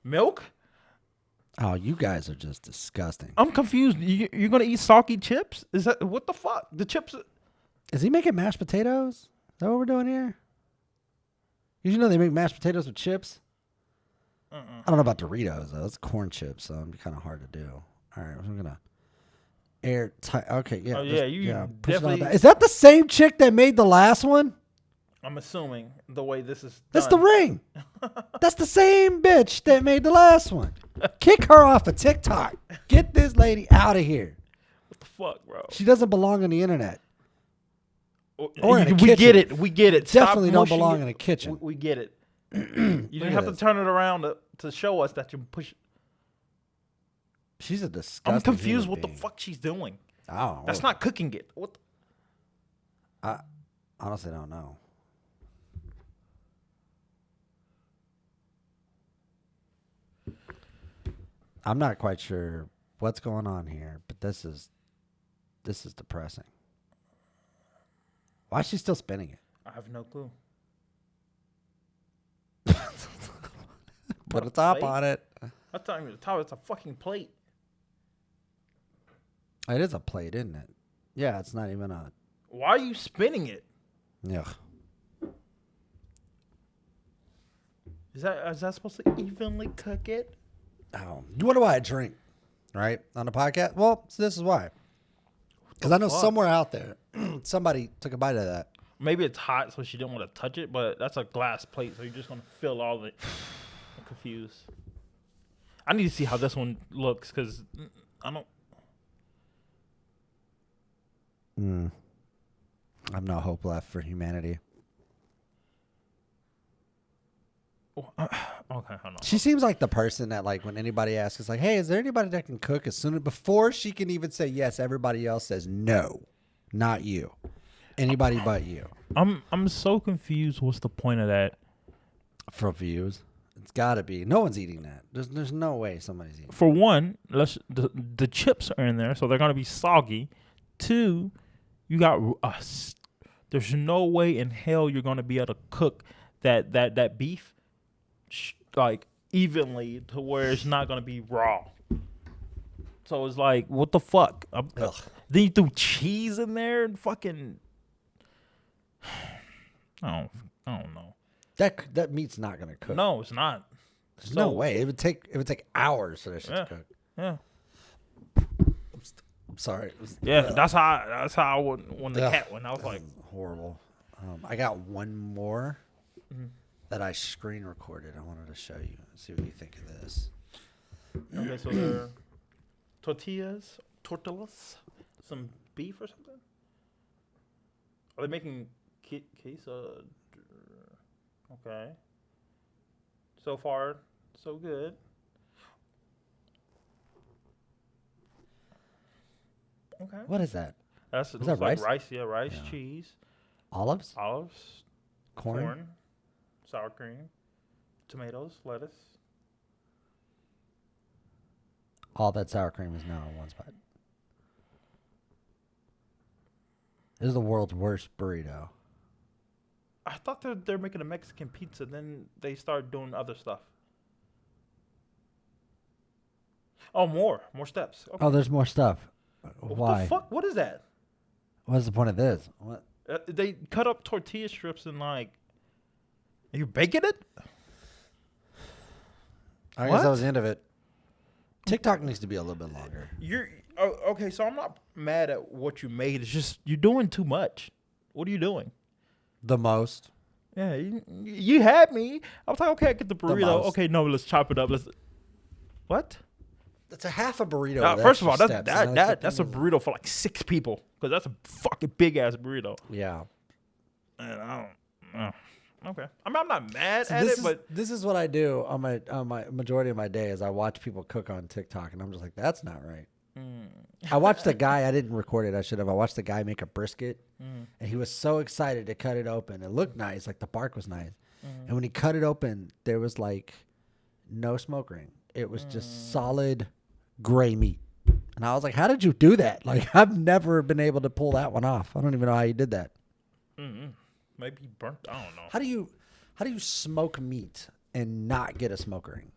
Milk? Oh, you guys are just disgusting. I'm confused. You're gonna eat soggy chips? Is that what the fuck? The chips? Is he making mashed potatoes? Is that what we're doing here? You know they make mashed potatoes with chips. I don't know about Doritos though. That's corn chips, so it'd be kind of hard to do. All right, I'm gonna airtight. Okay, yeah. Oh yeah, definitely. Is that the same chick that made the last one? I'm assuming the way this is. That's the ring. That's the same bitch that made the last one. Kick her off of TikTok. Get this lady out of here. What the fuck, bro? She doesn't belong in the internet. Or in a kitchen. We get it. Definitely don't belong in a kitchen. We get it. You didn't have to turn it around to show us that you push. She's a disgusting. I'm confused what the fuck she's doing. Oh, that's not cooking it. What? I honestly don't know. I'm not quite sure what's going on here, but this is depressing. Why is she still spinning it? I have no clue. Put a top on it. I'm telling you, the top. It's a fucking plate. It is a plate, isn't it? Yeah, it's not even a. Why are you spinning it? Yeah. Is that supposed to evenly cook it? Oh, you wonder why I drink, right? On the podcast? Well, so this is why. Because I know somewhere out there, somebody took a bite of that. Maybe it's hot, so she didn't want to touch it, but that's a glass plate, so you're just going to fill all of it. I'm confused. I need to see how this one looks, because I don't... I have no hope left for humanity. Okay, hold on. She seems like the person that, like, when anybody asks, it's like, hey, is there anybody that can cook? As soon as before she can even say yes, everybody else says no, not you. Anybody but you. I'm so confused. What's the point of that? For views, it's got to be. No one's eating that. There's no way somebody's eating. For one, the chips are in there, so they're gonna be soggy. Two, you got there's no way in hell you're gonna be able to cook that beef like evenly to where it's not gonna be raw. So it's like, what the fuck? Then you threw cheese in there and fucking. I don't know. That meat's not gonna cook. No, it's not. There's no way. It would take hours for that shit to cook. Yeah. I'm sorry. That's how I went when the cat went. I was like, horrible. I got one more that I screen recorded. I wanted to show you. See what you think of this. okay, so they're tortillas, some beef or something. Are they making queso? Okay. So far, so good. Okay. What is that? Is that like rice? rice, yeah, rice, cheese, Olives? corn, sour cream, tomatoes, lettuce. All that sour cream is now in one spot. This is the world's worst burrito. I thought they're making a Mexican pizza, then they start doing other stuff. Oh, more steps. Okay. Oh, there's more stuff. What Why? the fuck? What is that? What's the point of this? What? They cut up tortilla strips and like, are you baking it? I guess that was the end of it. TikTok needs to be a little bit longer. Okay. So I'm not mad at what you made. It's just you're doing too much. What are you doing? The most. Yeah, you had me. I was like, okay, I get the burrito. Okay, no, let's chop it up. What? That's a half a burrito. First of all, that's a burrito for like 6 people because that's a fucking big ass burrito. Yeah. And I don't. Okay. I mean, I'm not mad at it, but this is what I do on my majority of my day is I watch people cook on TikTok, and I'm just like, that's not right. I watched a guy. I didn't record it. I should have. I watched the guy make a brisket, and he was so excited to cut it open. It looked nice, like the bark was nice, and when he cut it open, there was like no smoke ring. It was just solid gray meat, and I was like, "How did you do that?" Like, I've never been able to pull that one off. I don't even know how you did that. maybe burnt. I don't know. How do you smoke meat and not get a smoke ring?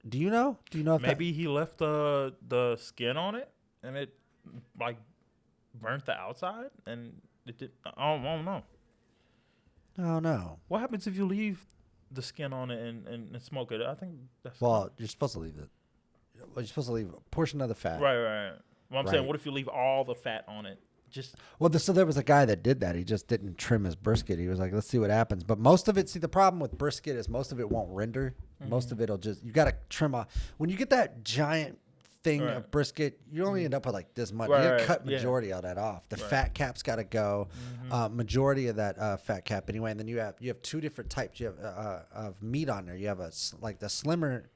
Do you know? Do you know if maybe he left the skin on it and it like burnt the outside and it did. I don't know. Oh no. What happens if you leave the skin on it and smoke it? I think that's you're supposed to leave it. Well, you're supposed to leave a portion of the fat. Right. Well, I'm saying, what if you leave all the fat on it? So there was a guy that did that. He just didn't trim his brisket. He was like, let's see what happens. But most of it, the problem with brisket is most of it won't render. Most of it'll just, you got to trim off. When you get that giant thing of brisket, you only end up with like this much. You got to cut majority of that off. The fat cap's got to go. Majority of that fat cap anyway. And then you have 2 different types. You have of meat on there. You have like the slimmer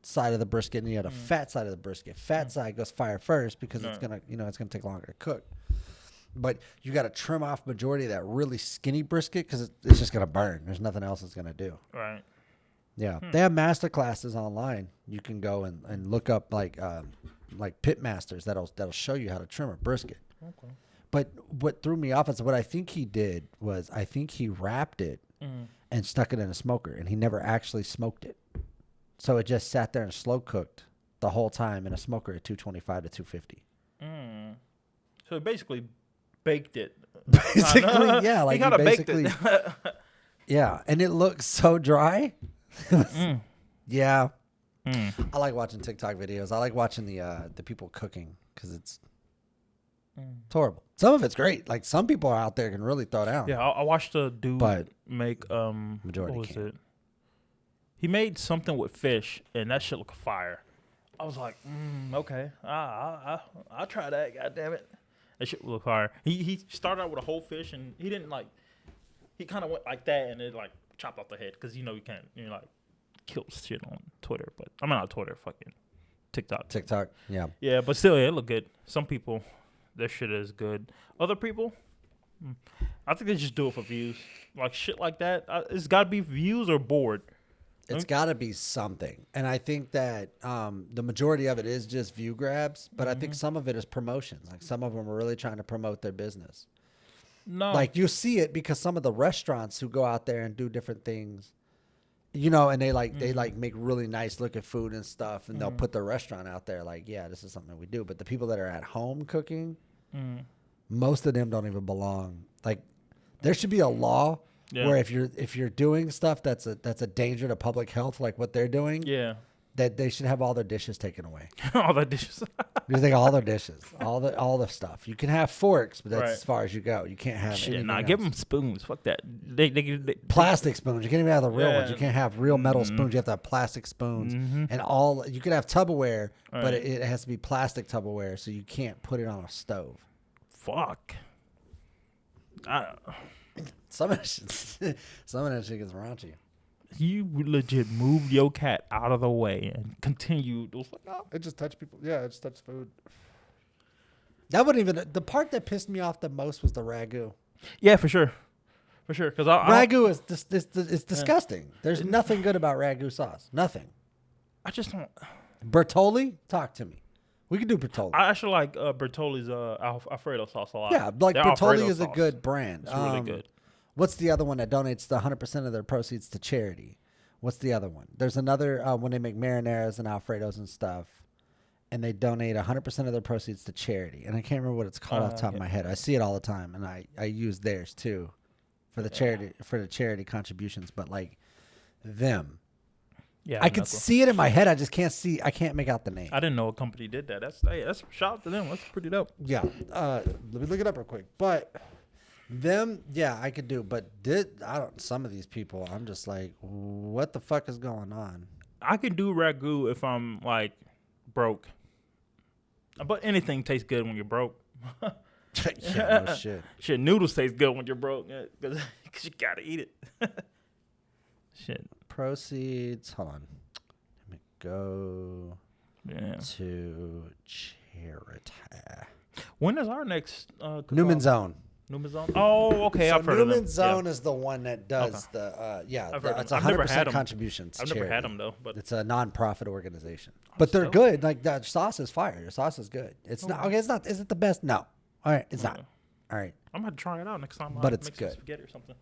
side of the brisket, and you have the fat side of the brisket. Fat side goes fire first because it's gonna take longer to cook. But you got to trim off majority of that really skinny brisket because it's just gonna burn. There's nothing else it's gonna do. Right. Yeah, they have master classes online. You can go and look up like pit masters that'll show you how to trim a brisket. Okay. But what threw me off is what I think he did was he wrapped it and stuck it in a smoker, and he never actually smoked it. So it just sat there and slow cooked the whole time in a smoker at 225 to 250. So basically baked it. Basically, yeah. Like he kind of baked it. Yeah, and it looks so dry. Yeah. I like watching TikTok videos. I like watching the people cooking because it's horrible. Some of it's great. Like some people out there can really throw down. Yeah, I watched a dude make majority what was it? He made something with fish, and that shit looked fire. I was like, okay, I'll try that. God damn it, that shit looked fire. He started out with a whole fish, and he didn't like. He kind of went like that, and it like chopped off the head because you can't like kill shit on Twitter, but I mean not Twitter, fucking TikTok. Yeah, but still, it look good. Some people, their shit is good. Other people, I think they just do it for views, like shit like that. It's got to be views or bored. It's got to be something, and I think that the majority of it is just view grabs, but I think some of it is promotions. Like some of them are really trying to promote their business. No, like you see it because some of the restaurants who go out there and do different things, and they make really nice looking food and stuff, and they'll put their restaurant out there like, yeah, this is something we do. But the people that are at home cooking, most of them don't even belong. Like there should be a law where if you're doing stuff that's a danger to public health, like what they're doing, that they should have all their dishes taken away. All the dishes. You take all their dishes, all the stuff. You can have forks, but that's as far as you go. You can't have anything else. Give them spoons. Fuck that. They plastic spoons. You can't even have the real ones. You can't have real metal spoons. You have to have plastic spoons. And you could have Tupperware, but it has to be plastic Tupperware, so you can't put it on a stove. Fuck. Some of that shit gets raunchy. You legit moved your cat out of the way and continued. It was like, oh. It just touched people. Yeah, it just touched food. That wouldn't even. The part that pissed me off the most was the ragu. Yeah, for sure. Because ragu is disgusting. There's nothing good about ragu sauce. Nothing. I just don't. Bertolli, talk to me. We can do Bertolli. I actually like Bertolli's Alfredo sauce a lot. Yeah, like Their Bertolli Alfredo is a sauce. good brand. It's really good. What's the other one that donates the 100% of their proceeds to charity? What's the other one? There's another when they make marineras and Alfredos and stuff, and they donate 100% of their proceeds to charity. And I can't remember what it's called off the top of my head. I see it all the time, and I use theirs too for the charity contributions. But like them, I could see it in my head. I just can't see. I can't make out the name. I didn't know a company did that. That's shout out to them. That's pretty dope. Yeah. Let me look it up real quick. But them, yeah, I could do. But some of these people, I'm just like, what the fuck is going on? I can do ragu if I'm like broke. But anything tastes good when you're broke. Yeah, no shit. Shit, noodles taste good when you're broke because you gotta eat it. Shit. Proceeds. Hold on. Let me go to charity. When is our next Newman Zone? Newman Zone? Oh, okay. So I've heard of them. Newman Zone is the one that does it's 100% contributions. I've never had them though, but it's a non-profit organization. But they're good. Like that sauce is fire. Your sauce is good. It's not okay. It's not. Is it the best? No. All right. It's not. All right. I'm gonna try it out next time. But it's make good. Some spaghetti or something.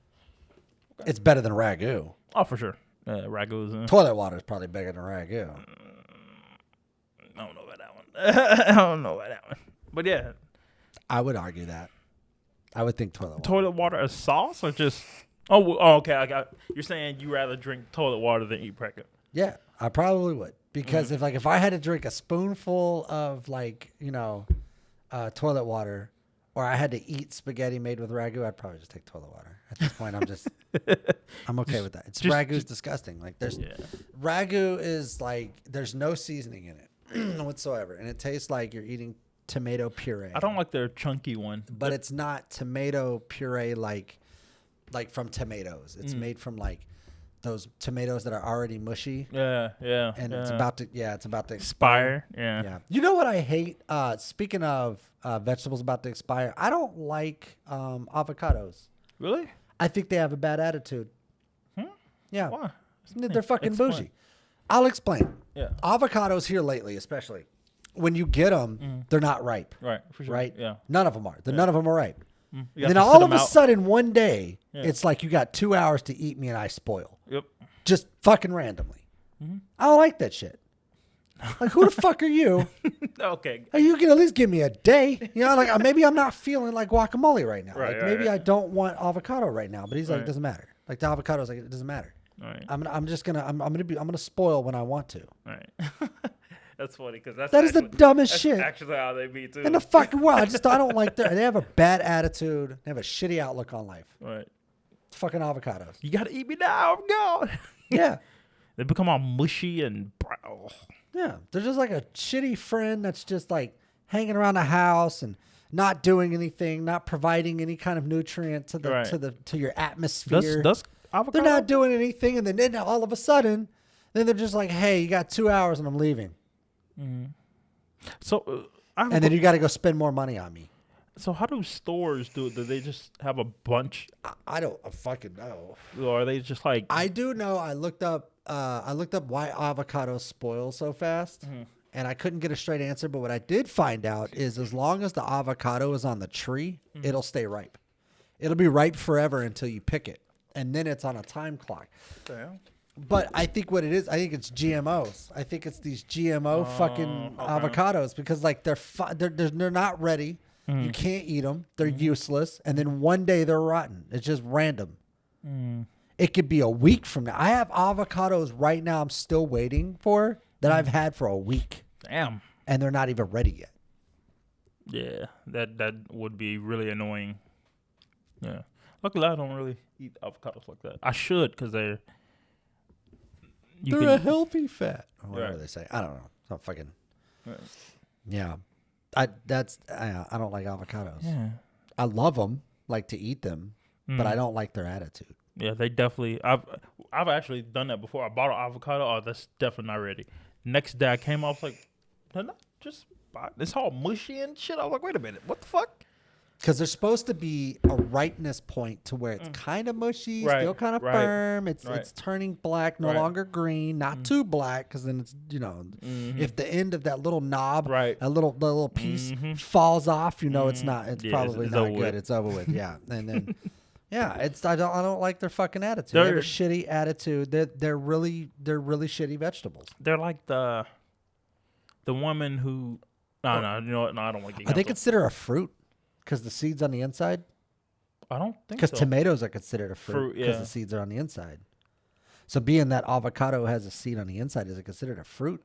Okay. It's better than ragu. Oh, for sure. Ragu's toilet water is probably better than ragu. I don't know about that one. But yeah, I would argue that. I would think toilet water. Toilet water as sauce or just? Oh, okay. I got. You're saying you rather drink toilet water than eat cracker? Yeah, I probably would because if I had to drink a spoonful of toilet water, or I had to eat spaghetti made with ragu, I'd probably just take toilet water. At this point, I'm okay with that. Ragu's disgusting. Like ragu is like there's no seasoning in it whatsoever, and it tastes like you're eating tomato puree. I don't like their chunky one, but it's not tomato puree like from tomatoes. It's made from like those tomatoes that are already mushy. Yeah. And it's about to expire. Yeah. You know what I hate? Speaking of vegetables about to expire, I don't like avocados. Really? I think they have a bad attitude. Yeah. Why? They're fucking bougie. I'll explain. Yeah. Avocados here lately, especially, when you get them, they're not ripe. Right. For sure. Right? Yeah. None of them are. None of them are ripe. Then all of a sudden, one day, it's like you got 2 hours to eat me and I spoil. Yep. Just fucking randomly. I don't like that shit. Like, who the fuck are you? Okay. You can at least give me a day. Like maybe I'm not feeling like guacamole right now. Right, like maybe I don't want avocado right now. But he's like, it doesn't matter. Like the avocado's like, it doesn't matter. Right. I'm gonna spoil when I want to. Right. That's funny because that is the dumbest shit. Actually, how they be too. In the fucking world, I don't like that. They have a bad attitude. They have a shitty outlook on life. Right. Fucking avocados. You gotta eat me now. I'm gone. Yeah. They become all mushy and. Yeah, they're just like a shitty friend that's just like hanging around the house and not doing anything, not providing any kind of nutrient to your atmosphere. avocado. They're not doing anything, and then all of a sudden, then they're just like, "Hey, you got 2 hours, and I'm leaving." So, And then you got to go spend more money on me. So how do stores do it? Do they just have a bunch, I don't fucking know. or are they just like? I do know. I looked up why avocados spoil so fast, and I couldn't get a straight answer. But what I did find out is, as long as the avocado is on the tree, it'll stay ripe. It'll be ripe forever until you pick it, and then it's on a time clock. Damn. But I think what it is, I think it's GMOs. I think it's these GMO fucking avocados, because like they're not ready. You can't eat them. They're useless. And then one day they're rotten. It's just random. It could be a week from now. I have avocados right now I'm still waiting for that I've had for a week. Damn. And they're not even ready yet. Yeah, that would be really annoying. Yeah. Luckily, I don't really eat avocados like that. I should, because they're a healthy fat. Or whatever Right. they say. I don't know. It's not fucking. Right. Yeah. I don't like avocados. Yeah. I love them, like to eat them, but I don't like their attitude. Yeah, they definitely. I've actually done that before. I bought an avocado. Oh, that's definitely not ready. Next day I came off like, they're not just. It's all mushy and shit. I was like, wait a minute, what the fuck? Because there's supposed to be a ripeness point to where it's kind of mushy, still kind of firm. It's turning black, no longer green, not too black, because then it's, if the end of that little knob, a little piece falls off, it's not. It's probably it's not over good. with. It's over with. Yeah, and then I don't like their fucking attitude. They have a shitty attitude. They're really shitty vegetables. They're like the woman who. No, you know what? No, I don't want to get. Are they considered a fruit? Because the seeds on the inside? I don't think so. Because so. tomatoes are considered a fruit because yeah. the seeds are on the inside. So being that avocado has a seed on the inside, is it considered a fruit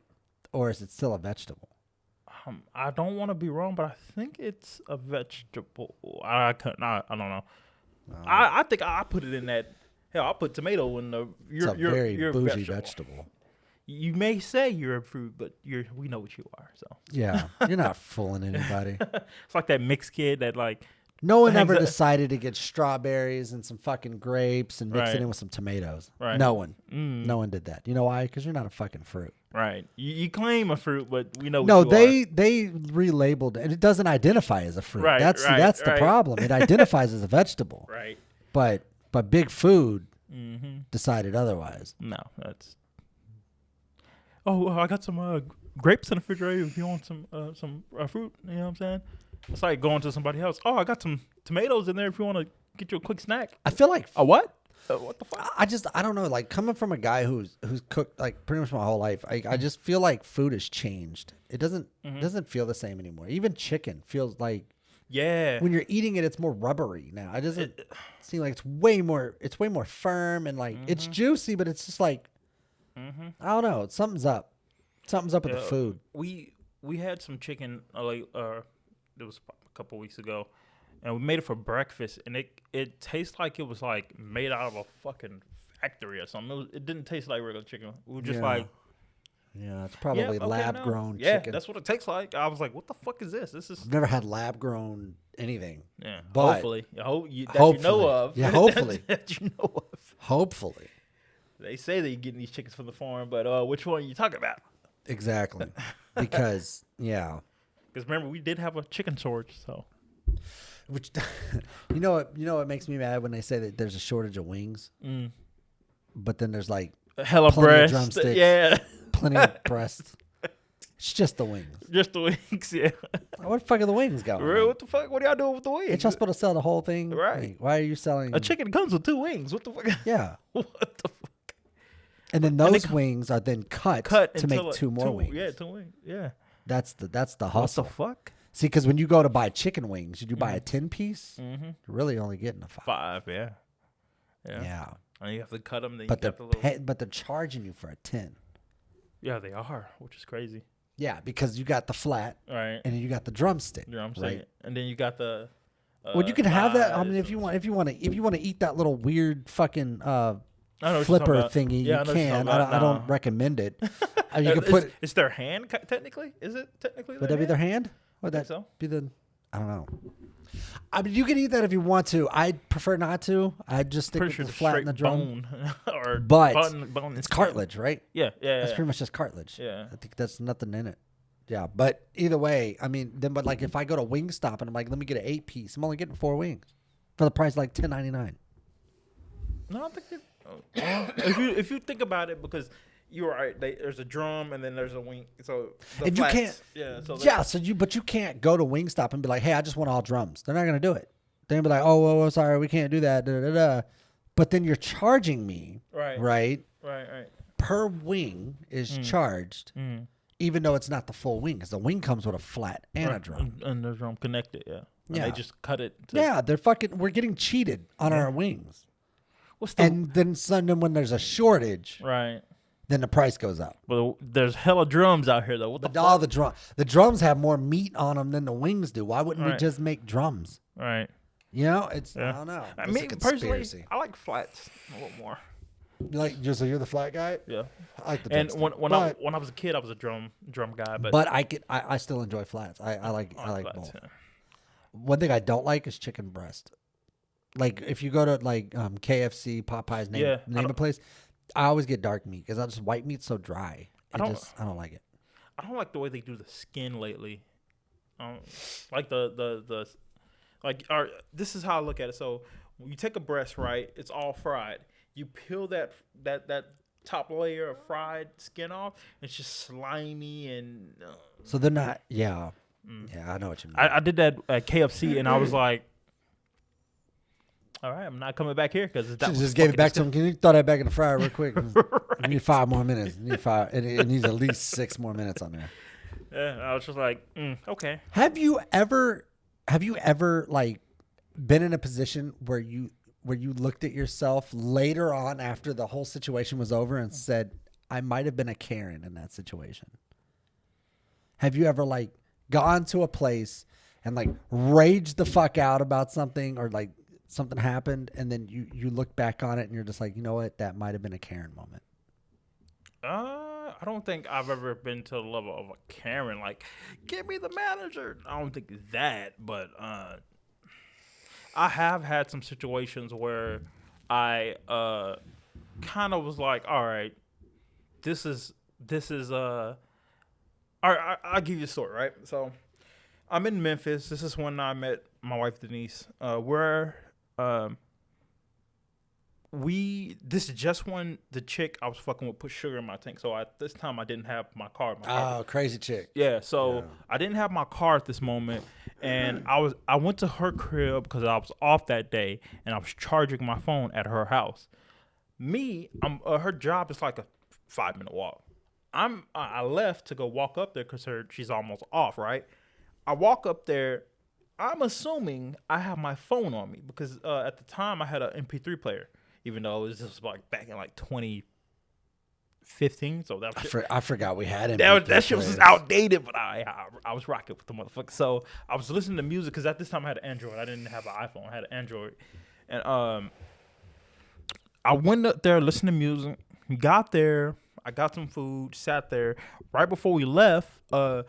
or is it still a vegetable? I don't want to be wrong, but I think it's a vegetable. I don't know. I think I put it in that. Hell, I'll put tomato in the. It's a very bougie vegetable. You may say you're a fruit, but we know what you are. So yeah, you're not fooling anybody. It's like that mixed kid that like. No one ever decided to get strawberries and some fucking grapes and mix it in with some tomatoes. Right. No one. No one did that. You know why? Because you're not a fucking fruit. Right. You claim a fruit, but we know what no, you are. they relabeled it. And it doesn't identify as a fruit. Right, That's the problem. It identifies as a vegetable. Right. But Big Food decided otherwise. No, that's. Oh, I got some grapes in the refrigerator if you want some fruit. You know what I'm saying? It's like going to somebody else. Oh, I got some tomatoes in there if you want to get you a quick snack. I feel like a what? What the fuck? I don't know. Like coming from a guy who's cooked like pretty much my whole life, I just feel like food has changed. It doesn't feel the same anymore. Even chicken feels like when you're eating it, it's more rubbery now. It doesn't seem like it's way more firm and like it's juicy, but it's just like. I don't know. Something's up. Something's up with the food. We had some chicken it was a couple weeks ago, and we made it for breakfast, and it tastes like it was like made out of a fucking factory or something. It didn't taste like regular chicken. We were just like, it's probably lab grown chicken. Yeah, that's what it tastes like. I was like, what the fuck is this? I've never had lab grown anything. Yeah, but hopefully, you know of. Yeah, hopefully that you know of. Hopefully. They say they're getting these chickens from the farm, but which one are you talking about? Exactly. Because, Because remember, we did have a chicken shortage, so. Which, you know what makes me mad when they say that there's a shortage of wings? But then there's like hella breast. Drumsticks. Yeah. Plenty of breasts. It's just the wings. Just the wings, yeah. Where the fuck are the wings going? What the fuck? What are y'all doing with the wings? Ain't y'all supposed to sell the whole thing? Right. Like, why are you selling? A chicken comes with 2 wings. What the fuck? Yeah. What the fuck? And then those wings are then cut to make 2 more wings. Yeah, 2 wings. Yeah. That's the hustle. What the fuck? See, because when you go to buy chicken wings, you buy a 10-piece. You're really only getting a 5. 5, yeah. Yeah. And you have to cut them. Then but they're charging you for a 10. Yeah, they are, which is crazy. Yeah, because you got the flat, right, and then you got the drumstick, right, and then you got the. Well, you can have that. I mean, if you want to eat that little weird fucking flipper thingy, you can. I don't recommend it. You can put. It's their hand technically. Is it technically? Would that be their hand? Would that so? be the? I don't know. I mean, you can eat that if you want to. I prefer not to. I just stick Pretty with sure the it's flat straight in the drum. bone or But bone and it's skin. cartilage, right? Yeah, yeah, That's yeah. pretty much just cartilage. Yeah. I think that's nothing in it. Yeah, but either way, I mean, then but like if I go to Wingstop and I'm like, let me get an 8-piece, I'm only getting 4 wings for the price of like $10.99. No, I think if you think about it, because you're right. There's a drum and then there's a wing. So the And flats, you can't. Yeah. So Yeah, but you can't go to Wingstop and be like, hey, I just want all drums. They're not gonna do it. They're gonna be like, oh, well, sorry, we can't do that. Da, da, da. But then you're charging me, Right. Right. Per wing is charged, even though it's not the full wing, because the wing comes with a flat and a drum. And the drum connected. Yeah. And Yeah. they just cut it. Yeah, we're getting cheated on our wings. What's the And then when there's a shortage, right? then the price goes up. Well, there's hella drums out here though. What But the all fuck? the drums have more meat on them than the wings do. Why wouldn't we Right. just make drums? Right. You know, I Yeah. don't know. I It's a mean, personally, conspiracy. I like flats a little more. So you're the flat guy. Yeah. I like the And drumstick. when But I was a kid, I was a drum guy. But But I still enjoy flats. I like flats, both. yeah. One thing I don't like is chicken breast. Like if you go to like KFC, Popeyes, Yeah, name a place, I always get dark meat because just white meat's so dry. I don't- don't like it. I don't like the way they do the skin lately. Like the like. This is how I look at it. So when you take a breast, right, it's all fried. You peel that top layer of fried skin off. It's just slimy and. So they're not. Yeah, yeah. I know what you mean. I did that at KFC and I was like, all right, I'm not coming back here because that was just gave it fucking back to him. Can you throw that back in the fryer real quick? I need 5 more minutes. It needs at least 6 more minutes on there. Yeah, I was just like, okay. Have you ever like been in a position where you looked at yourself later on after the whole situation was over and said, I might have been a Karen in that situation? Have you ever like gone to a place and like raged the fuck out about something or like something happened and then you look back on it and you're just like, you know what, that might have been a Karen moment? I don't think I've ever been to the level of a Karen, like, give me the manager. I don't think that, but I have had some situations where I kind of was like, all right, this is all right, I'll give you a story, right? So I'm in Memphis. This is when I met my wife Denise. This is just when the chick I was fucking with put sugar in my tank. So at this time I didn't have my car. Oh, crazy chick. Yeah, so I didn't have my car at this moment, and I went to her crib because I was off that day, and I was charging my phone at her house. Her job is like a 5-minute walk. I left to go walk up there because she's almost off, right? I walk up there. I'm assuming I have my phone on me because at the time I had an MP3 player, even though it was just like back in like 2015. So I forgot we had him. that shit was just outdated, but I was rocking with the motherfucker. So I was listening to music because at this time I had an Android. I didn't have an iPhone. I had an Android, and I went up there, listened to music. Got there. I got some food. Sat there. Right before we left. One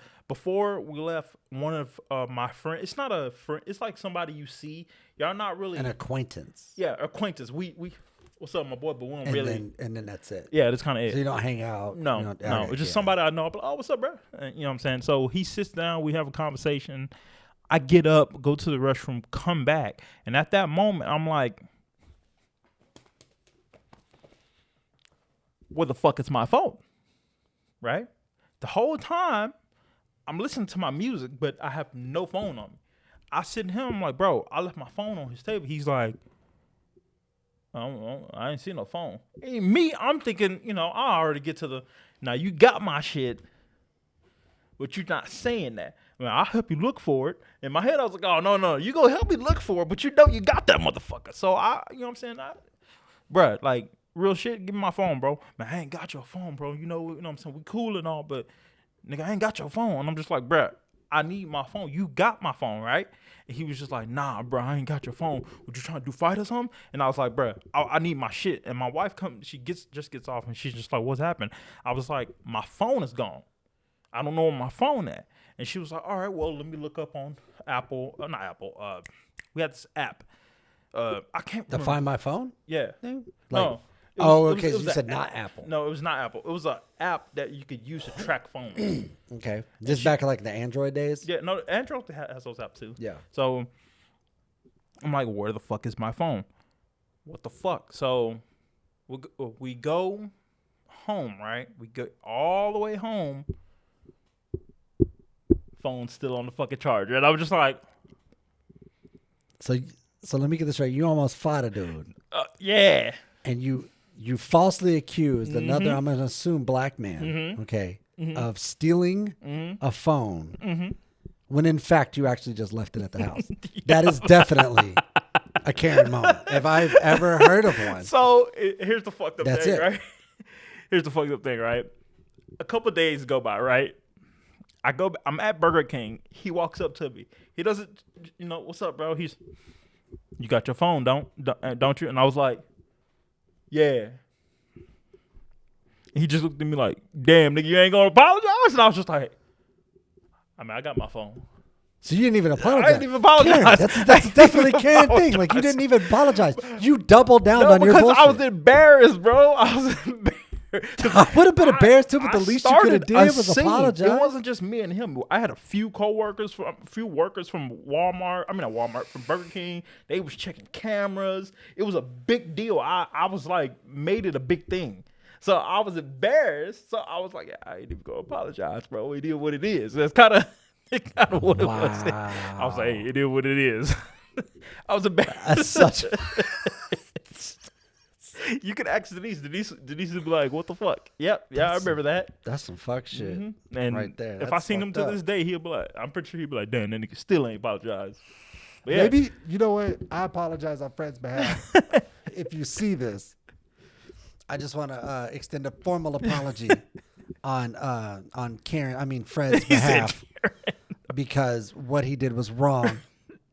of my friends. It's not a friend. It's like somebody you see. Y'all not really an acquaintance. Yeah, acquaintance. We what's up, my boy? But we don't really. And then that's it. Yeah, that's kind of it. So you don't hang out. No, it's just somebody I know. But oh, what's up, bro? And, you know what I'm saying? So he sits down. We have a conversation. I get up, go to the restroom, come back, and at that moment, I'm like, where the fuck is my phone? Right? The whole time, I'm listening to my music, but I have no phone on me. I sit him, I'm like, bro, I left my phone on his table. He's like, I ain't seen no phone. And me, I'm thinking, I already get to now you got my shit, but you're not saying that. I mean, I'll help you look for it. In my head, I was like, oh, no, you gonna help me look for it, but you got that motherfucker. So you know what I'm saying? Bruh, like, real shit, give me my phone, bro. Man, I ain't got your phone, bro. You know what I'm saying? We cool and all, but nigga, I ain't got your phone. And I'm just like, bruh, I need my phone. You got my phone, right? And he was just like, nah, bro, I ain't got your phone. Would you trying to do fight or something? And I was like, bruh, I need my shit. And my wife just gets off and she's just like, what's happened? I was like, my phone is gone. I don't know where my phone at. And she was like, all right, well, let me look up on Apple. Not Apple. We had this app. I can't remember. To find my phone? Yeah. Like, No. okay. It was You said a- not Apple. No, it was not Apple. It was an app that you could use to track phones. Okay. Just back in like the Android days? Yeah, no, Android has those apps too. Yeah. So I'm like, where the fuck is my phone? What the fuck? So we go home, right? We go all the way home. Phone's still on the fucking charger. And I was just like, So let me get this right. You almost fought a dude. yeah. And you falsely accused another, I'm going to assume, black man, okay, of stealing a phone when in fact you actually just left it at the house. That is definitely a Karen moment, if I've ever heard of one. So here's the fucked up That's thing, it. right? Here's the fucked up thing, right? A couple days go by, right? I'm at Burger King. He walks up to me. He doesn't, what's up, bro? You got your phone, don't you? And I was like, yeah. He just looked at me like, damn, nigga, you ain't gonna apologize? And I was just like, I got my phone. So you didn't even apologize. I didn't even apologize. Karen, that's definitely a Karen thing. Like, you didn't even apologize. You doubled down on your because bullshit. I was embarrassed, bro. I was embarrassed. I would have been embarrassed too, but the least you could have did was scene. apologize. It wasn't just me and him. I had a few workers from Walmart. Not Walmart, from Burger King. They was checking cameras. It was a big deal. I was like, made it a big thing. So I was embarrassed. So I was like, I ain't even gonna apologize, bro. It is what it is. That's kind of what it was. I was like, hey, it is what it is. I was embarrassed. That's such. You could ask Denise. Denise would be like, what the fuck? Yep. Yeah, I remember that. That's some fuck shit. And right there. if I That's seen him to fucked this up. day, he'll be like, I'm pretty sure he'll be like, damn, that nigga still ain't apologize. But yeah. Maybe, you know what? I apologize on Fred's behalf. If you see this, I just want to extend a formal apology on Fred's He said behalf because what he did was wrong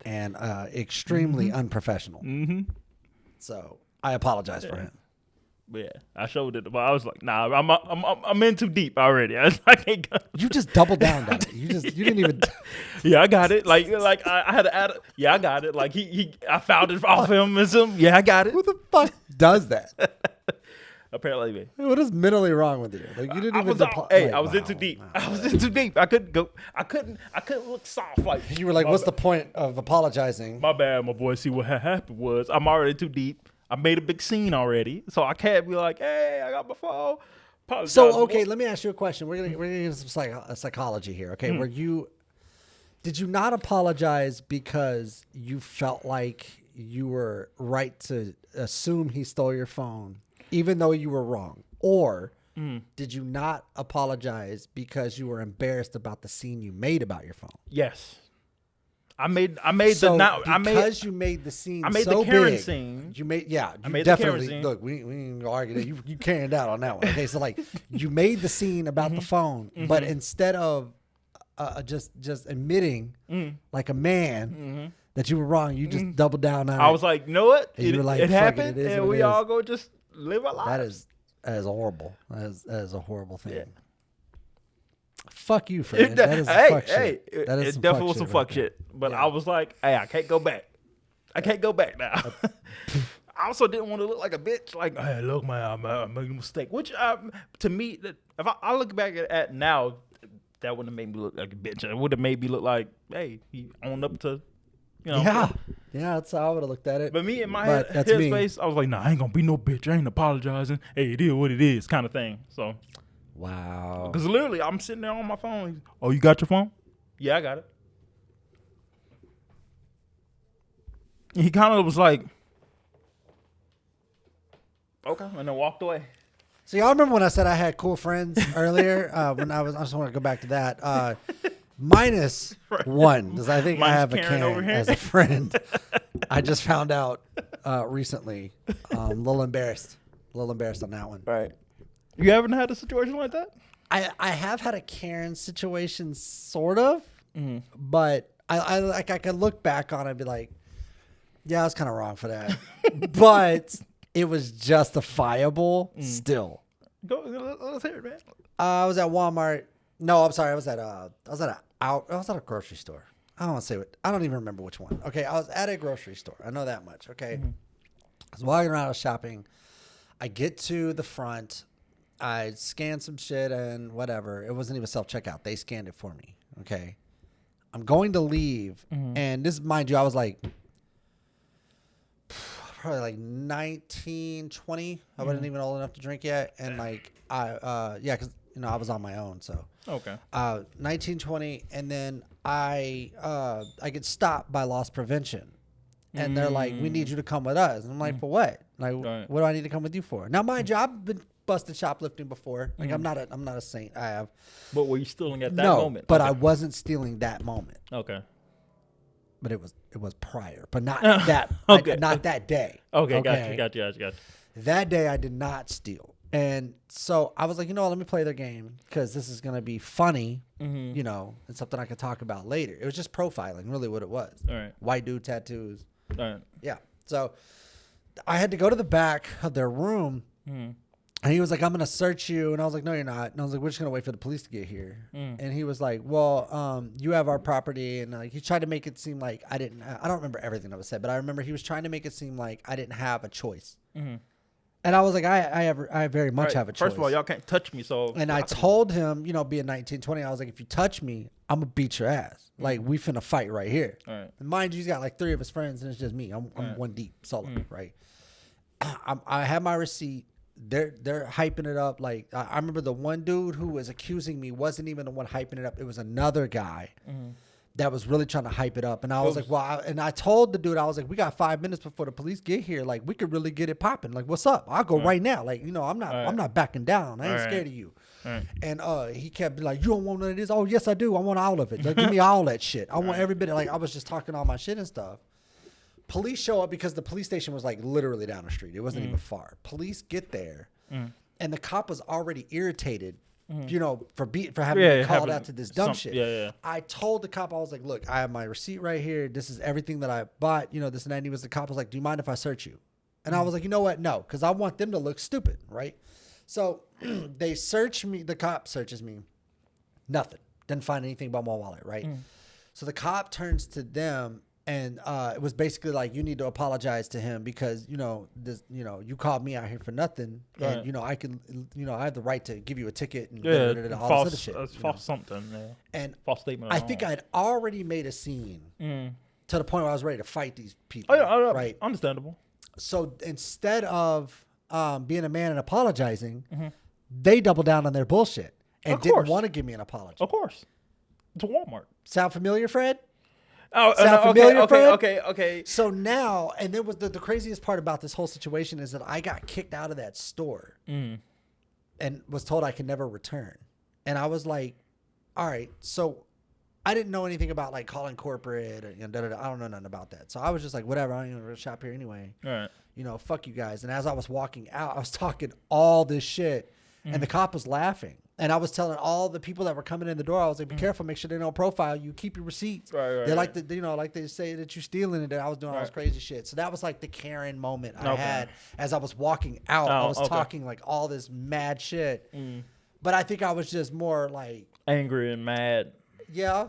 and extremely unprofessional. So I apologize for him. But yeah, I showed it. But I was like, nah, I'm in too deep already. I can't go. You just doubled down on it. You didn't even. Yeah, I got it. Like I had to add it. Yeah, I got it. Like I found it off him and some. Yeah, I got it. Who the fuck does that? Apparently, me. What is mentally wrong with you? Like, you didn't I even. was in too deep. I was in too deep. I couldn't go. I couldn't look soft. Like You were like, "What's the point of apologizing?" My bad, my boy. See, what happened was I'm already too deep. I made a big scene already, so I can't be like, "Hey, I got my phone." Apologize, So okay, boy. let me ask you a question. We're gonna get into some psychology here. Okay, did you not apologize because you felt like you were right to assume he stole your phone, even though you were wrong, or did you not apologize because you were embarrassed about the scene you made about your phone? Yes, I made So because you made the scene. I made so the Karen big, scene. You made you made the Karen definitely scene. look. We ain't gonna argue that you carried out on that one. Okay, so like you made the scene about the phone, but instead of just admitting like a man that you were wrong, you just doubled down on it. I was like, you know what? And you were like, it fuck it, happened, it is and what we it is. all go just live our lives. That is horrible. That is a horrible thing. Yeah. Fuck you, Fred. That is hey, fuck hey, shit. That is it some definitely was some right fuck there. shit. But Yeah. I was like, hey, I can't go back. I can't go back now. I also didn't want to look like a bitch. Like, hey, look, man, I made a mistake. Which, to me, if I look back at now, that wouldn't have made me look like a bitch. It would have made me look like, hey, he owned up to, Yeah, that's how I would have looked at it. But me in my But that's me. headspace, I was like, nah, I ain't gonna be no bitch. I ain't apologizing. Hey, it is what it is, kind of thing. So, Wow. because literally, I'm sitting there on my phone. Oh, you got your phone? Yeah, I got it. He kind of was like, okay, and then walked away. So y'all remember when I said I had cool friends earlier? I just want to go back to that. Minus one, because I think I Minus have a Karen over Karen here. as a friend. I just found out recently. A little embarrassed on that one. Right. You haven't had a situation like that? I have had a Karen situation, sort of, but I could look back on it and be like, yeah, I was kind of wrong for that, but it was justifiable still. Go, let's hear it, man. I was at Walmart No, I'm sorry. I was at a grocery store. I don't want to say what. I don't even remember which one. Okay, I was at a grocery store. I know that much. Okay, I was walking around, I was shopping. I get to the front. I scanned some shit and whatever. It wasn't even self-checkout. They scanned it for me. Okay. I'm going to leave. And this, mind you, I was like, probably like 19, 20. I wasn't even old enough to drink yet. And like, because, I was on my own. So, Okay. 19, 20. And then I get stopped by loss prevention. And they're like, we need you to come with us. And I'm like, for what? Like, what do I need to come with you for? Now, mind you, I've been busted shoplifting before. Like, I'm not a saint. I have. But were you stealing at that No, moment? but I wasn't stealing that moment. Okay. But it was prior, but not that not that day. Okay, got you. That day I did not steal. And so I was like, let me play their game because this is going to be funny, and something I could talk about later. It was just profiling, really what it was. All right. White dude tattoos. All right. Yeah. So I had to go to the back of their room, and he was like, I'm going to search you. And I was like, no, you're not. And I was like, we're just going to wait for the police to get here. And he was like, well, you have our property. And he tried to make it seem like I don't remember everything that was said, but I remember he was trying to make it seem like I didn't have a choice. And I was like, I very much have a choice. First of all, y'all can't touch me. So, and I told him, being 19, 20, I was like, if you touch me, I'm going to beat your ass. Like, we finna fight right here. All right. And mind you, he's got like 3 of his friends, and it's just me. I'm one deep, solo, right? I have my receipt. They're hyping it up. Like, I remember the one dude who was accusing me wasn't even the one hyping it up. It was another guy that was really trying to hype it up. And I was like, well, and I told the dude, I was like, we got 5 minutes before the police get here. Like, we could really get it popping. Like, what's up? I'll go right now. Like, I'm not backing down. I ain't scared of you. And he kept like, you don't want none of this? Oh, yes, I do. I want all of it. Like, give me all that shit. I want every bit of, like, I was just talking all my shit and stuff. Police show up because the police station was like literally down the street. It wasn't even far. Police get there, and the cop was already irritated, for having been called out to this dumb shit. Yeah. I told the cop, I was like, look, I have my receipt right here. This is everything that I bought. This and that. And he was the cop was like, do you mind if I search you? And I was like, you know what? No, because I want them to look stupid, right? So they search me. The cop searches me. Nothing. Didn't find anything but my wallet, right? So the cop turns to them. And it was basically like, you need to apologize to him because, you called me out here for nothing. Right. And, I can, I have the right to give you a ticket and all false, this other shit. False something. Yeah. And false statement. I think I'd already made a scene to the point where I was ready to fight these people. Right. Understandable. So instead of being a man and apologizing, they doubled down on their bullshit and didn't want to give me an apology. Of course. It's a Walmart. Sound familiar, Fred? Oh, Sound familiar, Fred? Okay. So now, and there was the craziest part about this whole situation is that I got kicked out of that store and was told I could never return. And I was like, all right, so I didn't know anything about like calling corporate and I don't know nothing about that. So I was just like, whatever, I ain't gonna shop here anyway. All right. Fuck you guys. And as I was walking out, I was talking all this shit and the cop was laughing. And I was telling all the people that were coming in the door, I was like, be careful, make sure they don't profile you, keep your receipts. Right, they like to, like they say that you're stealing and that I was doing all this crazy shit. So that was like the Karen moment I had as I was walking out. I was talking like all this mad shit. But I think I was just more like angry and mad. Yeah.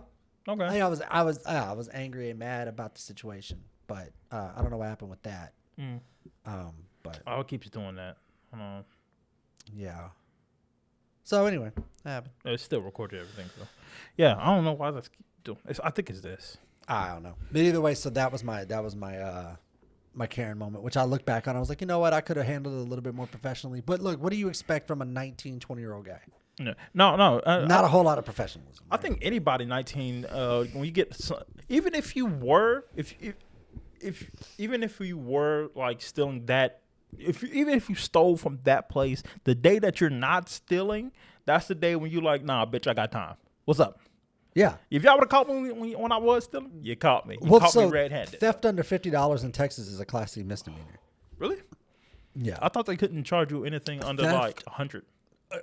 Okay. I think I was angry and mad about the situation, but I don't know what happened with that. But I'll keep you doing that. Yeah. So anyway, that happened. It's still recorded everything. So yeah, I don't know why that's doing. I think it's this. I don't know. But either way, so that was my my Karen moment, which I look back on. I was like, you know what? I could have handled it a little bit more professionally. But look, what do you expect from a 19, 20-year-old guy? No. Not a whole lot of professionalism. I think anybody 19, when you get, even if you were like stealing that. Even if you stole from that place, the day that you're not stealing, that's the day when you like, nah, bitch, I got time. What's up? Yeah. If y'all would have caught me when I was stealing, you caught me. You caught me red-handed. Theft under $50 in Texas is a Class C misdemeanor. Really? Yeah. I thought they couldn't charge you anything under like 100.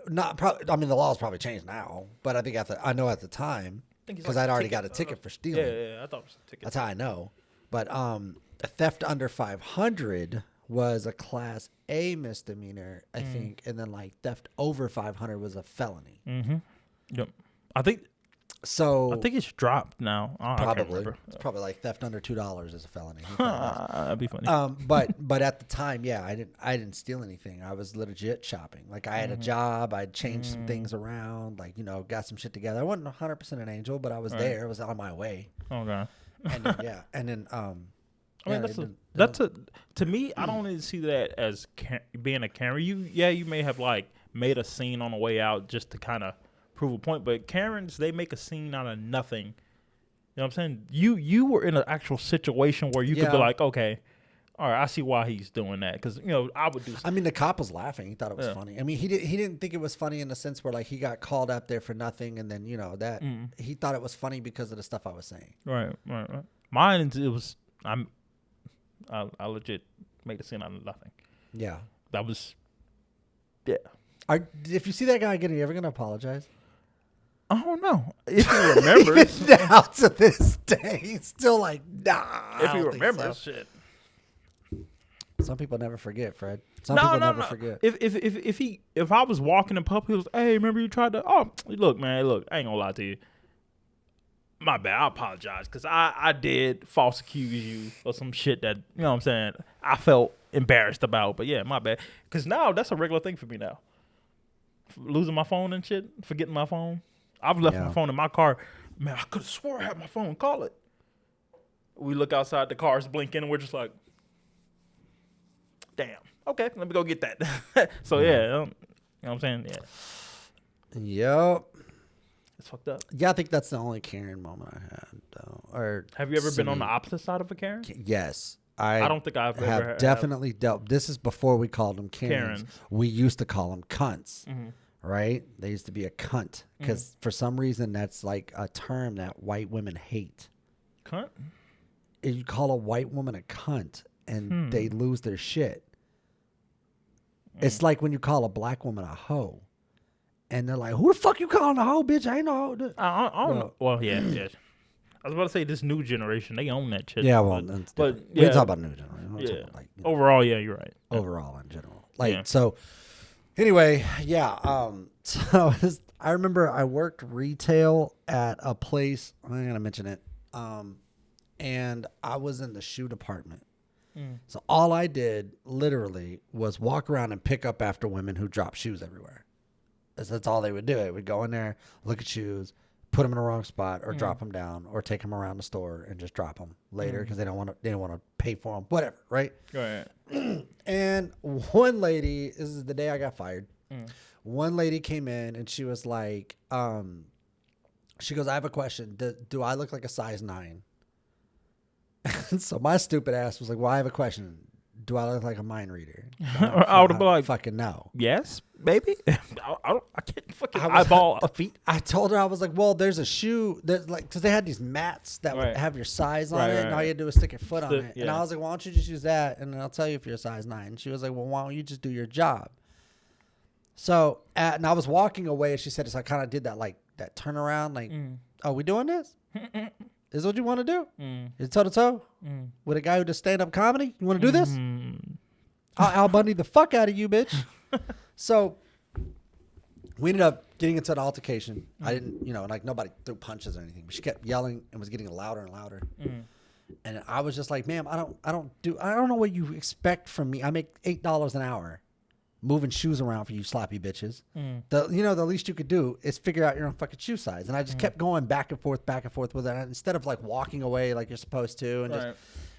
Not probably. I mean, the law's probably changed now, but I think I know at the time because I'd already got a ticket for stealing. Yeah, I thought it was a ticket. That's how I know. But a theft under 500 was a Class A misdemeanor, I think, and then like theft over 500 was a felony. Mm-hmm. Yep. I think So it's dropped now. I can't probably remember. it's probably like theft under $2 is a felony. That'd be funny. But at the time, yeah, I didn't steal anything. I was legit shopping. Like I had a job. I'd changed some things around. Like got some shit together. I wasn't 100% an angel, but I was there. I was on my way. Okay. And then, and then I mean, to me, I don't even see that as being a Karen. You may have like made a scene on the way out just to kind of prove a point, but Karens, they make a scene out of nothing. You know what I'm saying? You were in an actual situation where you could be like, okay, all right, I see why he's doing that, because I would do. I mean, the cop was laughing. He thought it was funny. I mean, he didn't think it was funny in the sense where like he got called up there for nothing, and then that he thought it was funny because of the stuff I was saying. Right. Mine, it was I legit made a scene out of nothing. Yeah. That was. Yeah. If you see that guy again, are you ever gonna apologize? I don't know if he remembers. Even now to this day, he's still like, nah. If he remembers, shit. Some people never forget, Fred. Some people never forget. If I was walking in public, he was, hey, remember you tried to? Oh, look, man, I ain't gonna lie to you. My bad. I apologize because I did false accuse you of some shit that what I'm saying, I felt embarrassed about. But yeah, my bad. Because now that's a regular thing for me now. Losing my phone and shit, forgetting my phone. I've left my phone in my car. Man, I could have swore I had my phone. Call it. We look outside, the car's blinking, and we're just like, damn. Okay, let me go get that. So, yeah, you know what I'm saying? Yeah. Yep. It's fucked up. Yeah, I think that's the only Karen moment I had, though. Or have you ever been on the opposite side of a Karen? Yes. I don't think I've ever definitely dealt. This is before we called them Karens. We used to call them cunts. Mm-hmm. Right? They used to be a cunt because for some reason that's like a term that white women hate. Cunt? If you call a white woman a cunt and they lose their shit. It's like when you call a black woman a hoe. And they're like, who the fuck you calling a hoe, bitch? I ain't no hoe. I don't know. Well, yeah. I was about to say this new generation, they own that shit. Yeah, well, but we talk about new generation. Yeah. Like, overall, yeah, you're right. Overall, in general. Like, so... Anyway, yeah. So I remember I worked retail at a place. I'm not gonna mention it. And I was in the shoe department. So all I did literally was walk around and pick up after women who drop shoes everywhere. That's all they would do. They would go in there, look at shoes, put them in the wrong spot, or drop them down, or take them around the store and just drop them later because they don't want to pay for them. Whatever, right? Right. And one lady, this is the day I got fired. One lady came in and she was like, she goes, I have a question. Do I look like a size 9? So my stupid ass was like, well, I have a question. Do I look like a mind reader? I would be like, fucking no. Yes, maybe. I can't fucking eyeball a feet. I told her, I was like, well, there's a shoe. There's like, because they had these mats that would have your size on it, and all you had to do was stick your foot on it. Yeah. And I was like, why don't you just use that, and I'll tell you if you're a size 9. And she was like, well, why don't you just do your job? So, and I was walking away, and she said, so I kind of did that, like, that turnaround, like, oh, we doing this? Is what you want to do? Is toe to toe with a guy who does stand up comedy? You want to do this? I'll Al Bundy the fuck out of you, bitch. So we ended up getting into an altercation. I didn't, like nobody threw punches or anything, but she kept yelling and was getting louder and louder. And I was just like, ma'am, I don't know what you expect from me. I make $8 an hour moving shoes around for you sloppy bitches. The least you could do is figure out your own fucking shoe size. And I just kept going back and forth with it. And instead of like walking away like you're supposed to and just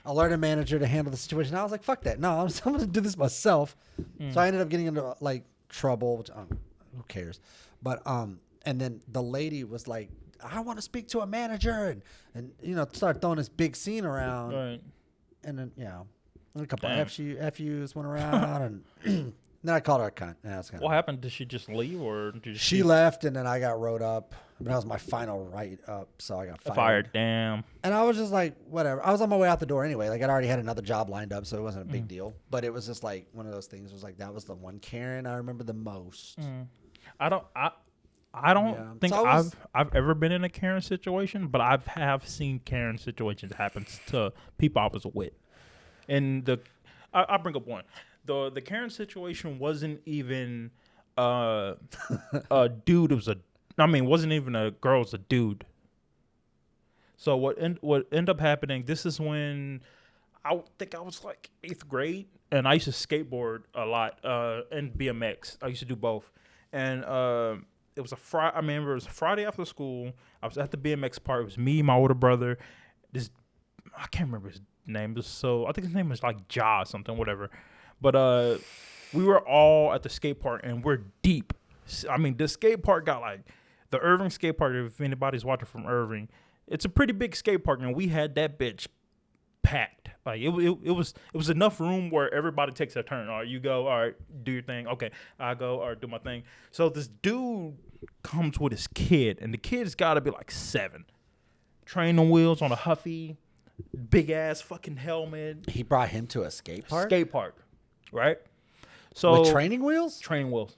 alert a manager to handle the situation, I was like, fuck that. No, I'm going to do this myself. So I ended up getting into like trouble, which who cares? But and then the lady was like, I want to speak to a manager and start throwing this big scene around. Right. And then a couple of FUs went around and then I called her a cunt. What happened? Did she just leave or did she left and then I got wrote up. But that was my final write up, so I got fired. Damn. And I was just like, whatever. I was on my way out the door anyway. Like I'd already had another job lined up, so it wasn't a big deal. But it was just like one of those things. It was like that was the one Karen I remember the most. I don't think I've ever been in a Karen situation, but I have seen Karen situations happen to people I was with. And I'll bring up one. The Karen situation wasn't even a dude. It was I mean, it wasn't even a girl, it was a dude. So what ended up happening, this is when I think I was like 8th grade, and I used to skateboard a lot and BMX. I used to do both. And it was I remember it was a Friday after school. I was at the BMX park. It was me, my older brother. I can't remember his name. I think his name was like Ja or something, whatever. But we were all at the skate park, and we're deep. I mean, the skate park got like the Irving skate park. If anybody's watching from Irving, it's a pretty big skate park, and we had that bitch packed. Like it was enough room where everybody takes their turn. All right, you go. All right, do your thing. Okay, I go. All right, do my thing. So this dude comes with his kid, and the kid's got to be like 7. Training wheels on a Huffy, big ass fucking helmet. He brought him to a skate park. Right? So With training wheels. Training wheels.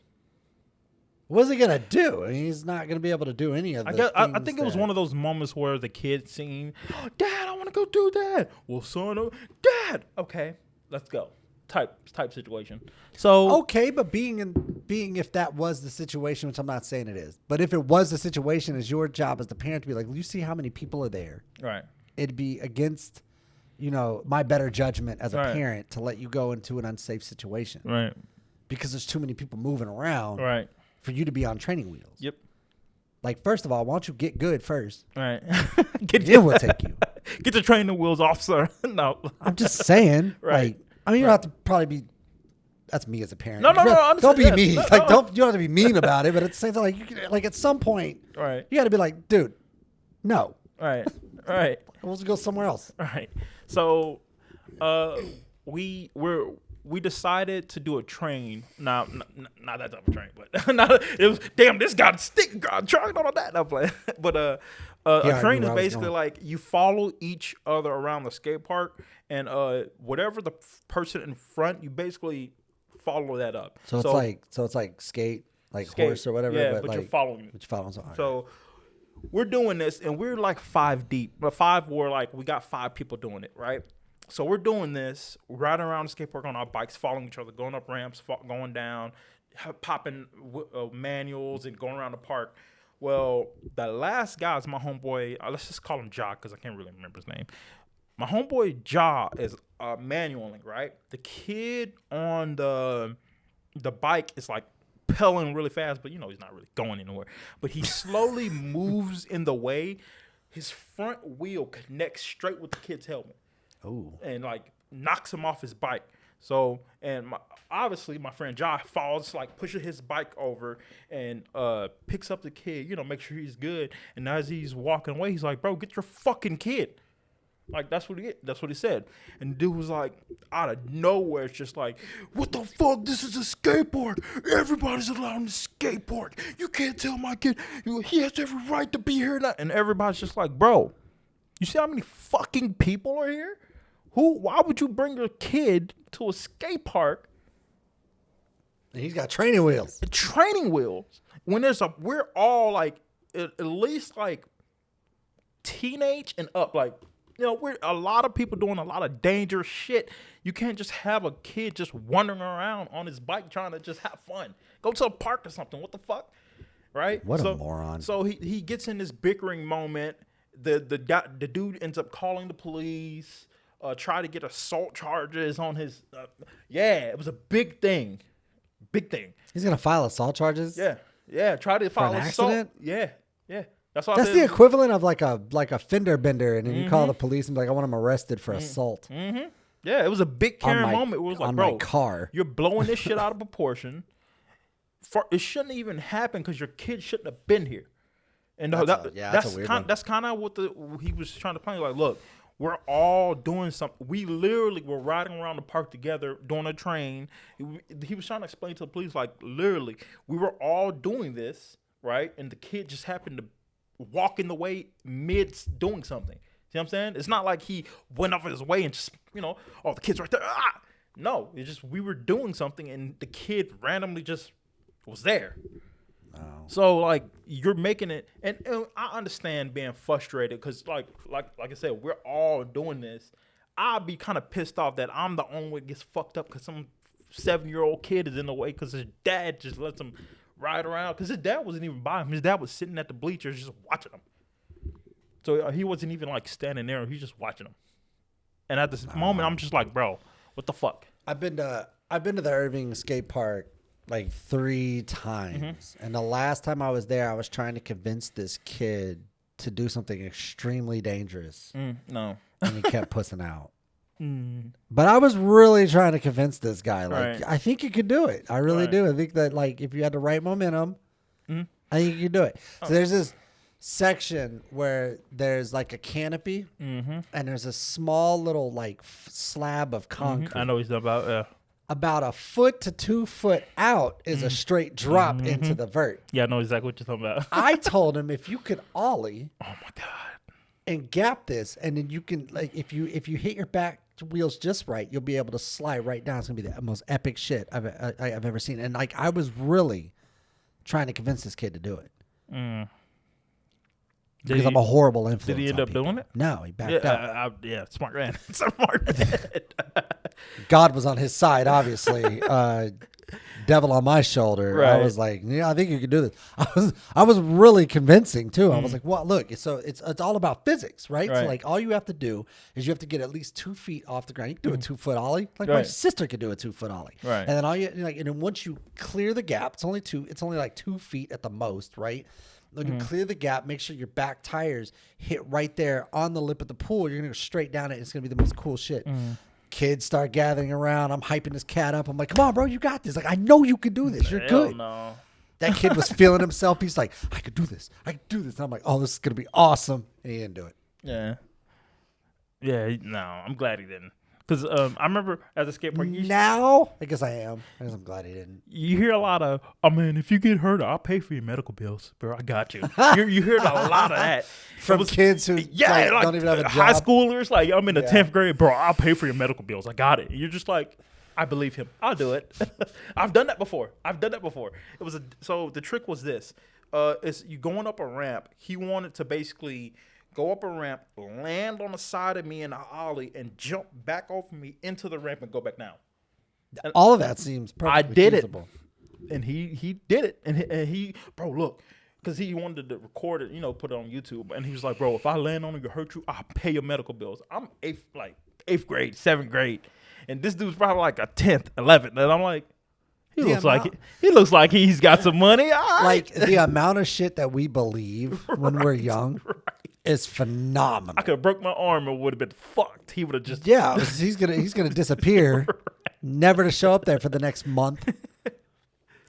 What's he gonna do? I mean, he's not gonna be able to do any of the I think it was one of those moments where the kid seen, oh, Dad, I want to go do that. Well, son, Dad, okay, let's go. Type situation. So okay, but being if that was the situation, which I'm not saying it is, but if it was the situation, it's your job as the parent to be like, you see how many people are there. Right. It'd be against, my better judgment as a parent to let you go into an unsafe situation. Right. Because there's too many people moving around. Right. For you to be on training wheels. Yep. Like, first of all, why don't you get good first? Right. Then we'll take you. Get the training wheels off, sir. No. I'm just saying. Right. Like, I mean, you don't have to probably be. That's me as a parent. No. Don't be mean. No, Like, no. you don't have to be mean about it, but at the same time, like, like at some point, Right. you got to be like, dude, no. Right. Right. We'll just go somewhere else. Right. So, we decided to do a train. Not that type of train, but it was damn. This got stick. God, trying on that. I'm playing. But a train is basically like you follow each other around the skate park, and whatever the person in front, you basically follow that up. So it's like skate, horse or whatever. Yeah, but but like, you're following. But you're following. So we're doing this, and we're like 5 deep. But 5 were like we got 5 people doing it, right? So we're doing this, riding around the skate park on our bikes, following each other, going up ramps, going down, popping manuals, and going around the park. Well, the last guy is my homeboy. Let's just call him Ja because I can't really remember his name. My homeboy Ja is manualing, right? The kid on the bike is like pedaling really fast, but he's not really going anywhere. But he slowly moves in the way. His front wheel connects straight with the kid's helmet. Oh. And like knocks him off his bike. So, and obviously my friend Josh falls, like pushes his bike over and picks up the kid, make sure he's good. And as he's walking away, he's like, bro, get your fucking kid. Like, that's what he said. And the dude was like, out of nowhere, it's just like, what the fuck? This is a skate park. Everybody's allowed in the skate park. You can't tell my kid, he has every right to be here. And everybody's just like, bro, you see how many fucking people are here? Why would you bring your kid to a skate park? And he's got training wheels. Training wheels. When we're all like, at least like teenage and up. Like, we're a lot of people doing a lot of dangerous shit. You can't just have a kid just wandering around on his bike trying to just have fun. Go to a park or something. What the fuck? Right? What a moron. So he gets in this bickering moment. The dude ends up calling the police. Try to get assault charges on his. It was a big thing. Big thing. He's gonna file assault charges. Yeah. Try to file an assault. accident. Yeah. That's the equivalent of like a fender bender, and then you call the police and be like, I want him arrested for assault. Mm-hmm. Yeah, it was a big Karen moment. It was like, bro, my car. You're blowing this shit out of proportion. It shouldn't even happen because your kid shouldn't have been here. And that's a weird one. That's kind of what he was trying to play. Like, look. We're all doing something. We literally were riding around the park together doing a train. He was trying to explain to the police, like, literally, we were all doing this, right? And the kid just happened to walk in the way mid doing something. See what I'm saying? It's not like he went off his way and just, the kid's right there. Ah! No, it's just we were doing something and the kid randomly just was there. Oh. So like you're making it, and I understand being frustrated because like I said, we're all doing this. I'd be kind of pissed off that I'm the only one that gets fucked up because some 7-year-old kid is in the way because his dad just lets him ride around because his dad wasn't even by him. His dad was sitting at the bleachers just watching him. So he wasn't even like standing there. He was just watching him. And at this moment, I'm just like, bro, what the fuck? I've been to the Irving skate park like 3 times, and the last time I was there, I was trying to convince this kid to do something extremely dangerous. No, and he kept pussing out. But I was really trying to convince this guy, like, I think you could do it. I really do. I think that, like, if you had the right momentum, I think you could do it. So there's this section where there's like a canopy, and there's a small little like slab of concrete. I know what he's about. About a foot to 2 foot out is a straight drop into the vert. Yeah, I know exactly what you're talking about. I told him if you could ollie, oh my god, and gap this, and then you can, like, if you hit your back wheels just right, you'll be able to slide right down. It's gonna be the most epic shit I've ever seen. And like, I was really trying to convince this kid to do it. Because I'm a horrible influence. Did he end up doing it? No, he backed out. Yeah, smart man. Smart man. God was on his side, obviously. Devil on my shoulder. Right. I was like, yeah, I think you can do this. I was really convincing too. I was like, well, look, so it's all about physics, right? So like, all you have to do is you have to get at least 2 feet off the ground. You can do a 2 foot ollie. Like my sister could do a 2 foot ollie. Right. And then and then once you clear the gap, it's only like 2 feet at the most, right? When you clear the gap, make sure your back tires hit right there on the lip of the pool. You're gonna go straight down it. It's gonna be the most cool shit. Kids start gathering around. I'm hyping this cat up. I'm like, come on, bro, you got this. Like, I know you can do this. You're good. No. That kid was feeling himself. He's like, I could do this. I could do this. And I'm like, oh, this is gonna be awesome. And he didn't do it. Yeah. Yeah. No, I'm glad he didn't. Because I remember as a skateboarder. Now, I guess I am. I guess I'm glad he didn't. You hear a lot of, oh man, if you get hurt, I'll pay for your medical bills, bro. I got you. you hear a lot of that from kids who don't even have a job. High schoolers, like, I'm in the 10th grade, bro. I'll pay for your medical bills. I got it. And you're just like, I believe him. I'll do it. I've done that before. It was so the trick was this: is you going up a ramp. He wanted to basically go up a ramp, land on the side of me in the ollie, and jump back off of me into the ramp and go back down. And all of that seems perfectly I did feasible. It, and he did it, and he bro, look, because he wanted to record it, put it on YouTube, and he was like, bro, if I land on you, hurt you, I'll pay your medical bills. I'm eighth grade, 7th grade, and this dude's probably like a 10th, 11th, and I'm like, he looks like he's got some money. Like the amount of shit that we believe when we're young. Is phenomenal. I could have broke my arm and would have been fucked. He would have just he's gonna disappear, never to show up there for the next month.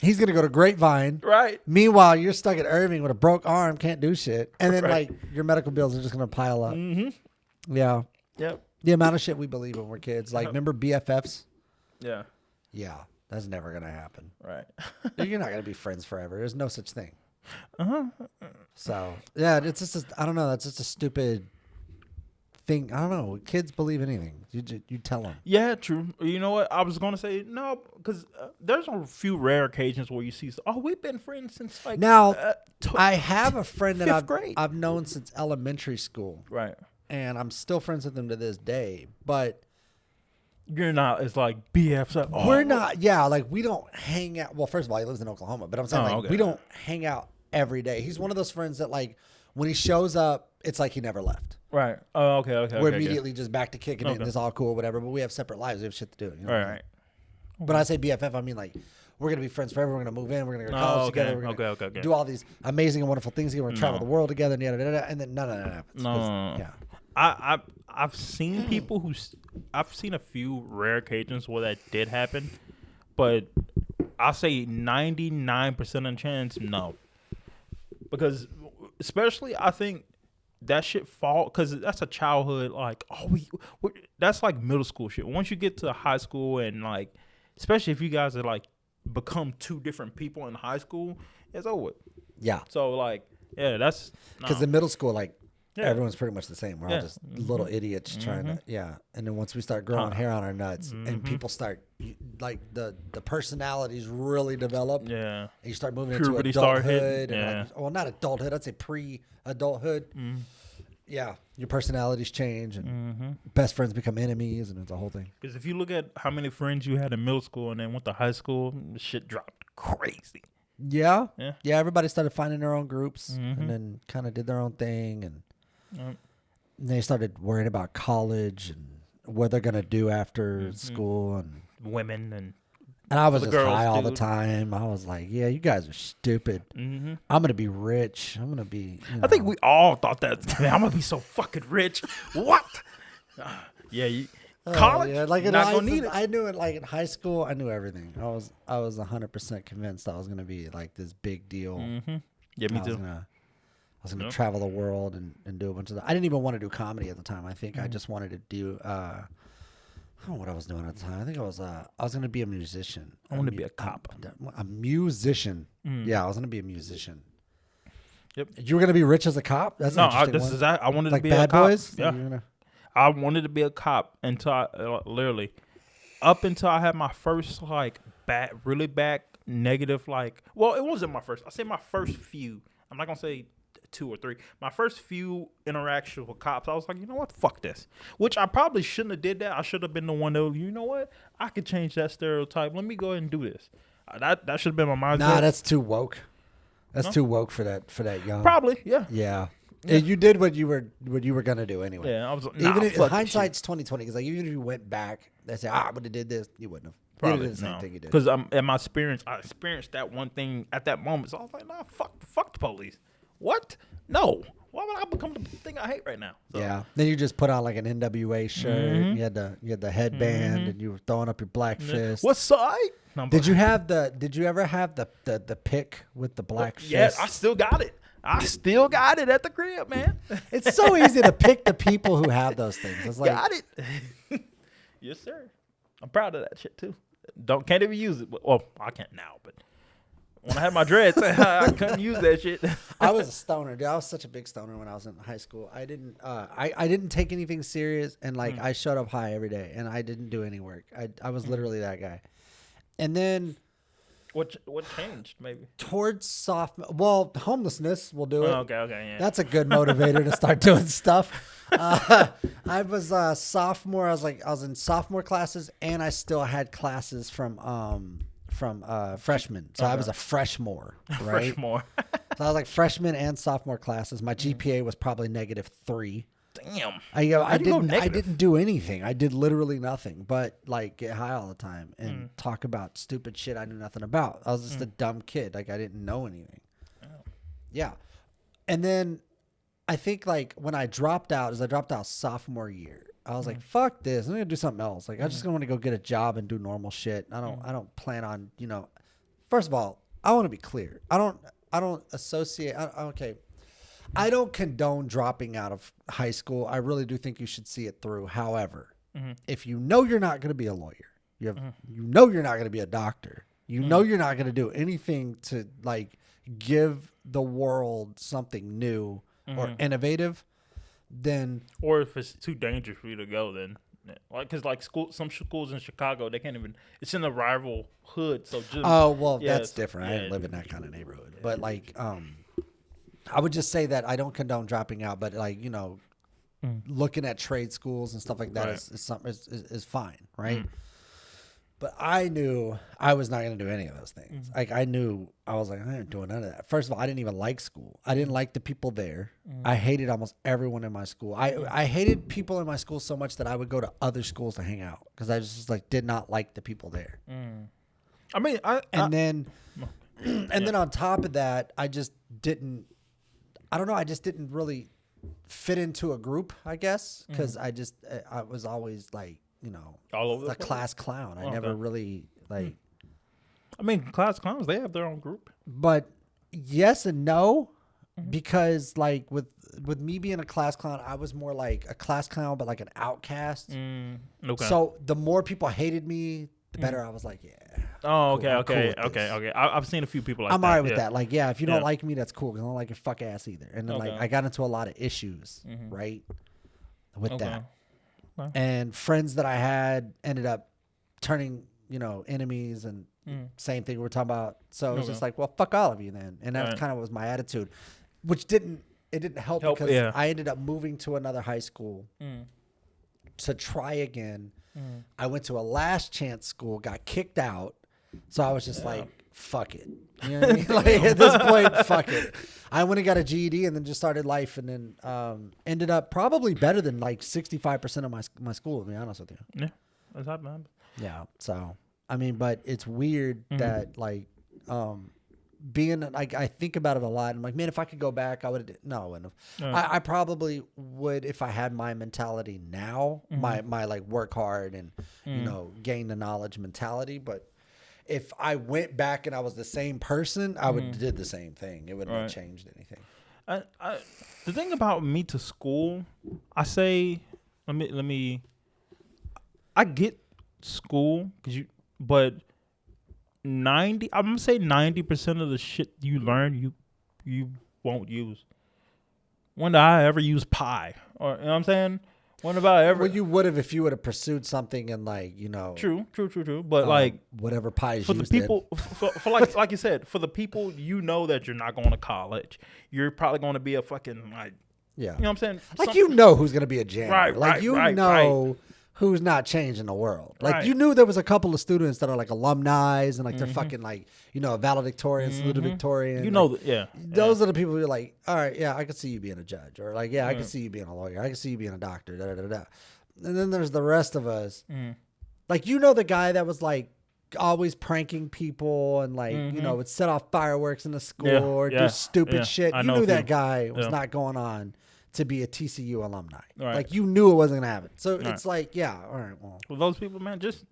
He's gonna go to Grapevine. Right. Meanwhile, you're stuck at Irving with a broke arm, can't do shit, and then like your medical bills are just gonna pile up. Yeah. Yep. The amount of shit we believe when we're kids. Like, remember BFFs? Yeah. Yeah, that's never gonna happen. Right. You're not gonna be friends forever. There's no such thing. So yeah, it's just I don't know. That's just a stupid thing. I don't know. Kids believe anything. You tell them. Yeah, true. You know what? I was gonna say no because there's a few rare occasions where you see. Oh, we've been friends since like. Now I have a friend that I've known since elementary school. Right. And I'm still friends with him to this day. But you're not. It's like BFs. Like, we're not. Yeah, like we don't hang out. Well, first of all, he lives in Oklahoma, but I'm saying we don't hang out every day. He's one of those friends that like when he shows up, it's like he never left. Right. Oh, okay. We're immediately just back to kicking it and it's all cool, whatever. But we have separate lives. We have shit to do. Right. But I say BFF, I mean like we're gonna be friends forever. We're gonna move in. We're gonna go to college together. We're gonna do all these amazing and wonderful things. We're gonna travel the world together. And then none of that happens. No. Yeah. I've seen people I've seen a few rare occasions where that did happen, but I'll say 99% of the chance no. Because especially I think that shit fall because that's a childhood like that's like middle school shit. Once you get to high school and like especially if you guys are like become two different people in high school, it's over. Yeah. So like that's because in middle school like everyone's pretty much the same. We're all just little idiots trying to and then once we start growing hair on our nuts and people start like the personalities really develop. Yeah. And you start moving Puberty into adulthood. Yeah. Like, well, not adulthood. I'd say pre-adulthood. Yeah. Your personalities change and best friends become enemies and it's a whole thing. Because if you look at how many friends you had in middle school and then went to high school, the shit dropped crazy. Yeah. Yeah. Yeah. Everybody started finding their own groups Mhm. and then kind of did their own thing. And Yep. they started worrying about college and what they're going to do after school. And Women and I was the just girls, high all the dude. time. I was like, yeah, you guys are stupid. mm-hmm. I'm going to be rich. I'm going to be. I think we all thought that. Man, I'm gonna be so fucking rich. What? Yeah, college. Yeah, like You're in not high, gonna need it. I knew it. Like in high school, I knew everything. I was 100% convinced I was gonna be like this big deal. Mm-hmm. Yeah, me I too. was gonna Yep. travel the world and do a bunch of. I didn't even want to do comedy at the time. I think I just wanted to do. I don't know what I was doing at the time. I think I was gonna be a musician. I wanted to be a cop. A musician. Mm. Yeah, I was gonna be a musician. Yep. You were gonna be rich as a cop. That's No, an interesting one. I wanted Like to be Bad a cop. Boys. Yeah, You were gonna- I wanted to be a cop until I literally up until I had my first like really bad negative like. Well, it wasn't my first. I say my first few. I'm not gonna say 2 or 3. My first few interactions with cops, I was like, you know what, fuck this. Which I probably shouldn't have did that. I should have been the one that, you know what, I could change that stereotype. Let me go ahead and do this. That should have been my mindset. Nah, that's too woke. That's No? too woke for that young. Probably, yeah. Yeah. You did what you were gonna do anyway. Yeah, I was like, nah, Even if fuck this hindsight's 2020, because like even if you went back, they say, I would have did this, you wouldn't have. shit. Probably You did the same thing you did. Because in my experience, I experienced that one thing at that moment. So I was like, nah, fuck the police. What? No. Why would I become the thing I hate right now? So, Yeah. Then you just put on like an NWA shirt. Mhm. You had the headband, and you were throwing up your black fist. What side? No, Did you ever have the pick with the black fist? Yes, I still got it. I still got it at the crib, man. It's so easy to pick the people who have those things. It's like Got it. Yes, sir. I'm proud of that shit too. Can't even use it. Well, I can't now, but when I had my dreads, I couldn't use that shit. I was a stoner, dude. I was such a big stoner when I was in high school. I didn't take anything serious, and like I showed up high every day, and I didn't do any work. I was literally that guy. And then What changed? Maybe. towards homelessness will do it. Oh, okay, yeah. That's a good motivator to start doing stuff. I was a sophomore. I was in sophomore classes, and I still had classes from freshmen. So I was a freshmore, right? Fresh more. So I was like freshman and sophomore classes. My GPA was probably -3. Damn. I How'd you go negative? didn't do anything. I did literally nothing but like get high all the time and talk about stupid shit I knew nothing about. I was just a dumb kid. Like I didn't know anything. Oh. Yeah. And then I think like when I dropped out sophomore year, I was like, fuck this. I'm gonna do something else. Like I just want to go get a job and do normal shit. I don't plan on, first of all, I want to be clear. I don't associate okay. I don't condone dropping out of high school. I really do think you should see it through. However, if you know you're not going to be a lawyer, you know you're not going to be a doctor, you know you're not going to do anything to like give the world something new or innovative, then Or if it's too dangerous for you to go, then because some schools in Chicago, they can't even. It's in a rival hood, so just, that's different. I didn't live in that kind of neighborhood, but like I would just say that I don't condone dropping out, but like looking at trade schools and stuff like that is fine, right? But I knew I was not going to do any of those things. Like I was like, I ain't doing none of that. First of all, I didn't even like school. I didn't like the people there. I hated almost everyone in my school. I hated people in my school so much that I would go to other schools to hang out because I just like did not like the people there. I mean, Then on top of that, I just didn't. I don't know. I just didn't really fit into a group, I guess, because I was always like, all over the a place? class clown. I never really like. I mean, class clowns, they have their own group. But yes and no, because like with me being a class clown, I was more like a class clown, but like an outcast. Okay. So the more people hated me, the better I was like, yeah. Oh, okay, I'm cool okay, with okay, this. okay. I've seen a few people like I'm that. all right with yeah. that. Like, yeah, if you don't Yeah. like me, that's cool. Because I don't like your fuck ass either. And then, like, Okay. I got into a lot of issues, right, with Okay. that. Well. And friends that I had ended up turning, enemies. And same thing we were talking about. So it was just like, well, fuck all of you then. And that Right. kind of was my attitude, which didn't help because yeah. I ended up moving to another high school to try again. I went to a last chance school, got kicked out. So I was just like, fuck it. You know what I mean? Like at this point, fuck it. I went and got a GED and then just started life, and then ended up probably better than like 65% of my school, to be honest with you. Yeah, that's happened. Yeah. So I mean, but it's weird that like being like, I think about it a lot. I'm like, man, if I could go back, I would. No, I wouldn't have. I probably would if I had my mentality now, my like work hard and you know gain the knowledge mentality. But if I went back and I was the same person, I would have did the same thing. It wouldn't have changed anything. The thing about me to school, I say, let me. I get school but I'm gonna say 90% of the shit you learn you won't use. When did I ever use pi? Or you know what I'm saying? When about ever? Well, you would have if you would have pursued something and like you know. True. But like whatever pi for the people, for like you said, for the people you know that you're not going to college, you're probably going to be a fucking like. Yeah. You know what I'm saying? Like you know who's gonna be a janitor. Right. Like you know. Who's not changing the world. Like you knew there was a couple of students that are like alumni and like they're fucking like, you know, valedictorian, salutatorian. You know, like, those are the people who are like, all right, yeah, I could see you being a judge. Or like, yeah, I could see you being a lawyer. I could see you being a doctor. Da, da, da, da. And then there's the rest of us. Like, you know, the guy that was like always pranking people and like, you know, would set off fireworks in the school or do stupid shit. You knew that guy was not going on to be a TCU alumni. Like you knew it wasn't gonna happen. So it's like, yeah, all right, well. Well, those people, man, just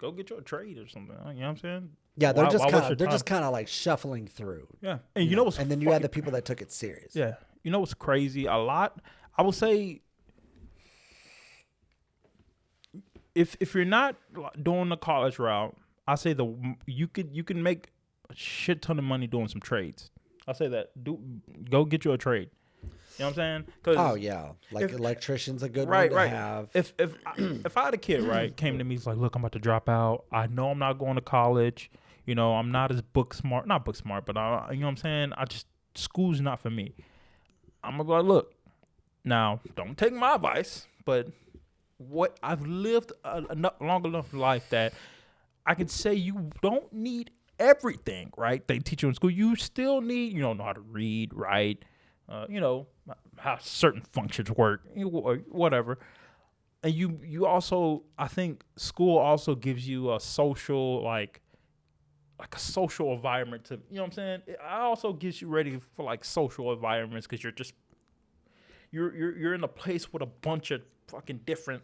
go get you a trade or something. You know what I'm saying? Yeah, they're just kind of like shuffling through. Yeah. And you know what's and then you had the people that took it serious. Yeah. You know what's crazy? A lot, I would say, if you're not doing the college route, I say you can make a shit ton of money doing some trades. I say that. Go get you a trade. You know what I'm saying? Oh yeah, like electrician's a good one to have. If I had a kid, right, came to me, he's like, look, I'm about to drop out. I know I'm not going to college. You know, I'm not as not book smart, but you know what I'm saying? School's not for me. I'm gonna be like, look, now don't take my advice, but what I've lived a long enough life that I can say you don't need everything, right? They teach you in school. You still need, you know how to read, write. You know, how certain functions work, or whatever. And you also, I think school also gives you a social, like a social environment to, you know what I'm saying? It also gets you ready for like social environments because you're in a place with a bunch of fucking different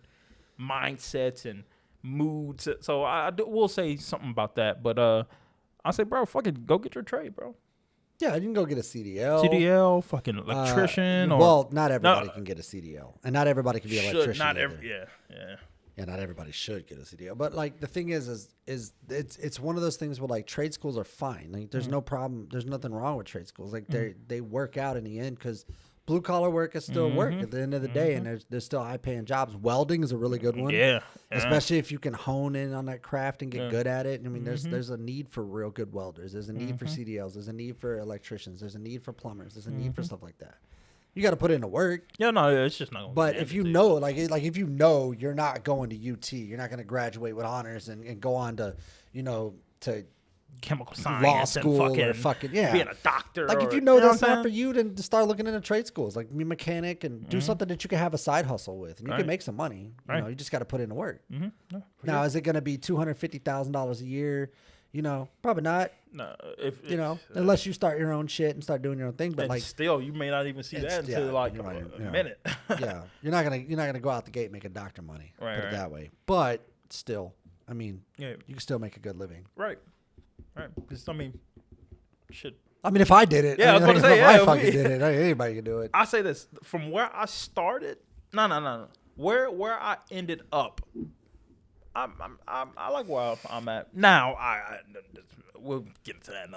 mindsets and moods. So will say something about that, but I say, bro, fucking go get your trade, bro. Yeah, you can go get a CDL. Fucking electrician. Not everybody can get a CDL. And not everybody can be an electrician. Yeah, not everybody should get a CDL. But like the thing is it's one of those things where like trade schools are fine. Like there's no problem. There's nothing wrong with trade schools. Like they work out in the end because blue collar work is still work at the end of the day, and there's still high paying jobs. Welding is a really good one. Yeah. Especially if you can hone in on that craft and get good at it. I mean, there's a need for real good welders. There's a need for CDLs. There's a need for electricians. There's a need for plumbers. There's a need for stuff like that. You got to put in the work. Yeah, no, it's just not going to But if you know, like if you know you're not going to UT, you're not going to graduate with honors and go on to, you know, to chemical science, law school, and or fucking being a doctor. Like if you know that's not for you, then to start looking into trade schools, like be a mechanic and do something that you can have a side hustle with, and you can make some money. You know, you just got to put in the work. Now, is it going to be $250,000 a year? You know, probably not. No, unless you start your own shit and start doing your own thing. But like, still, you may not even see that until like a minute. Yeah, you're not gonna go out the gate making doctor money. Put it that way. But still, I mean, you can still make a good living. Right. Because I mean, shit. I mean, if I did it, I was going to say, if I fucking did it, anybody can do it. I say this from where I started. No. Where I ended up. I like where I'm at now. We'll get into that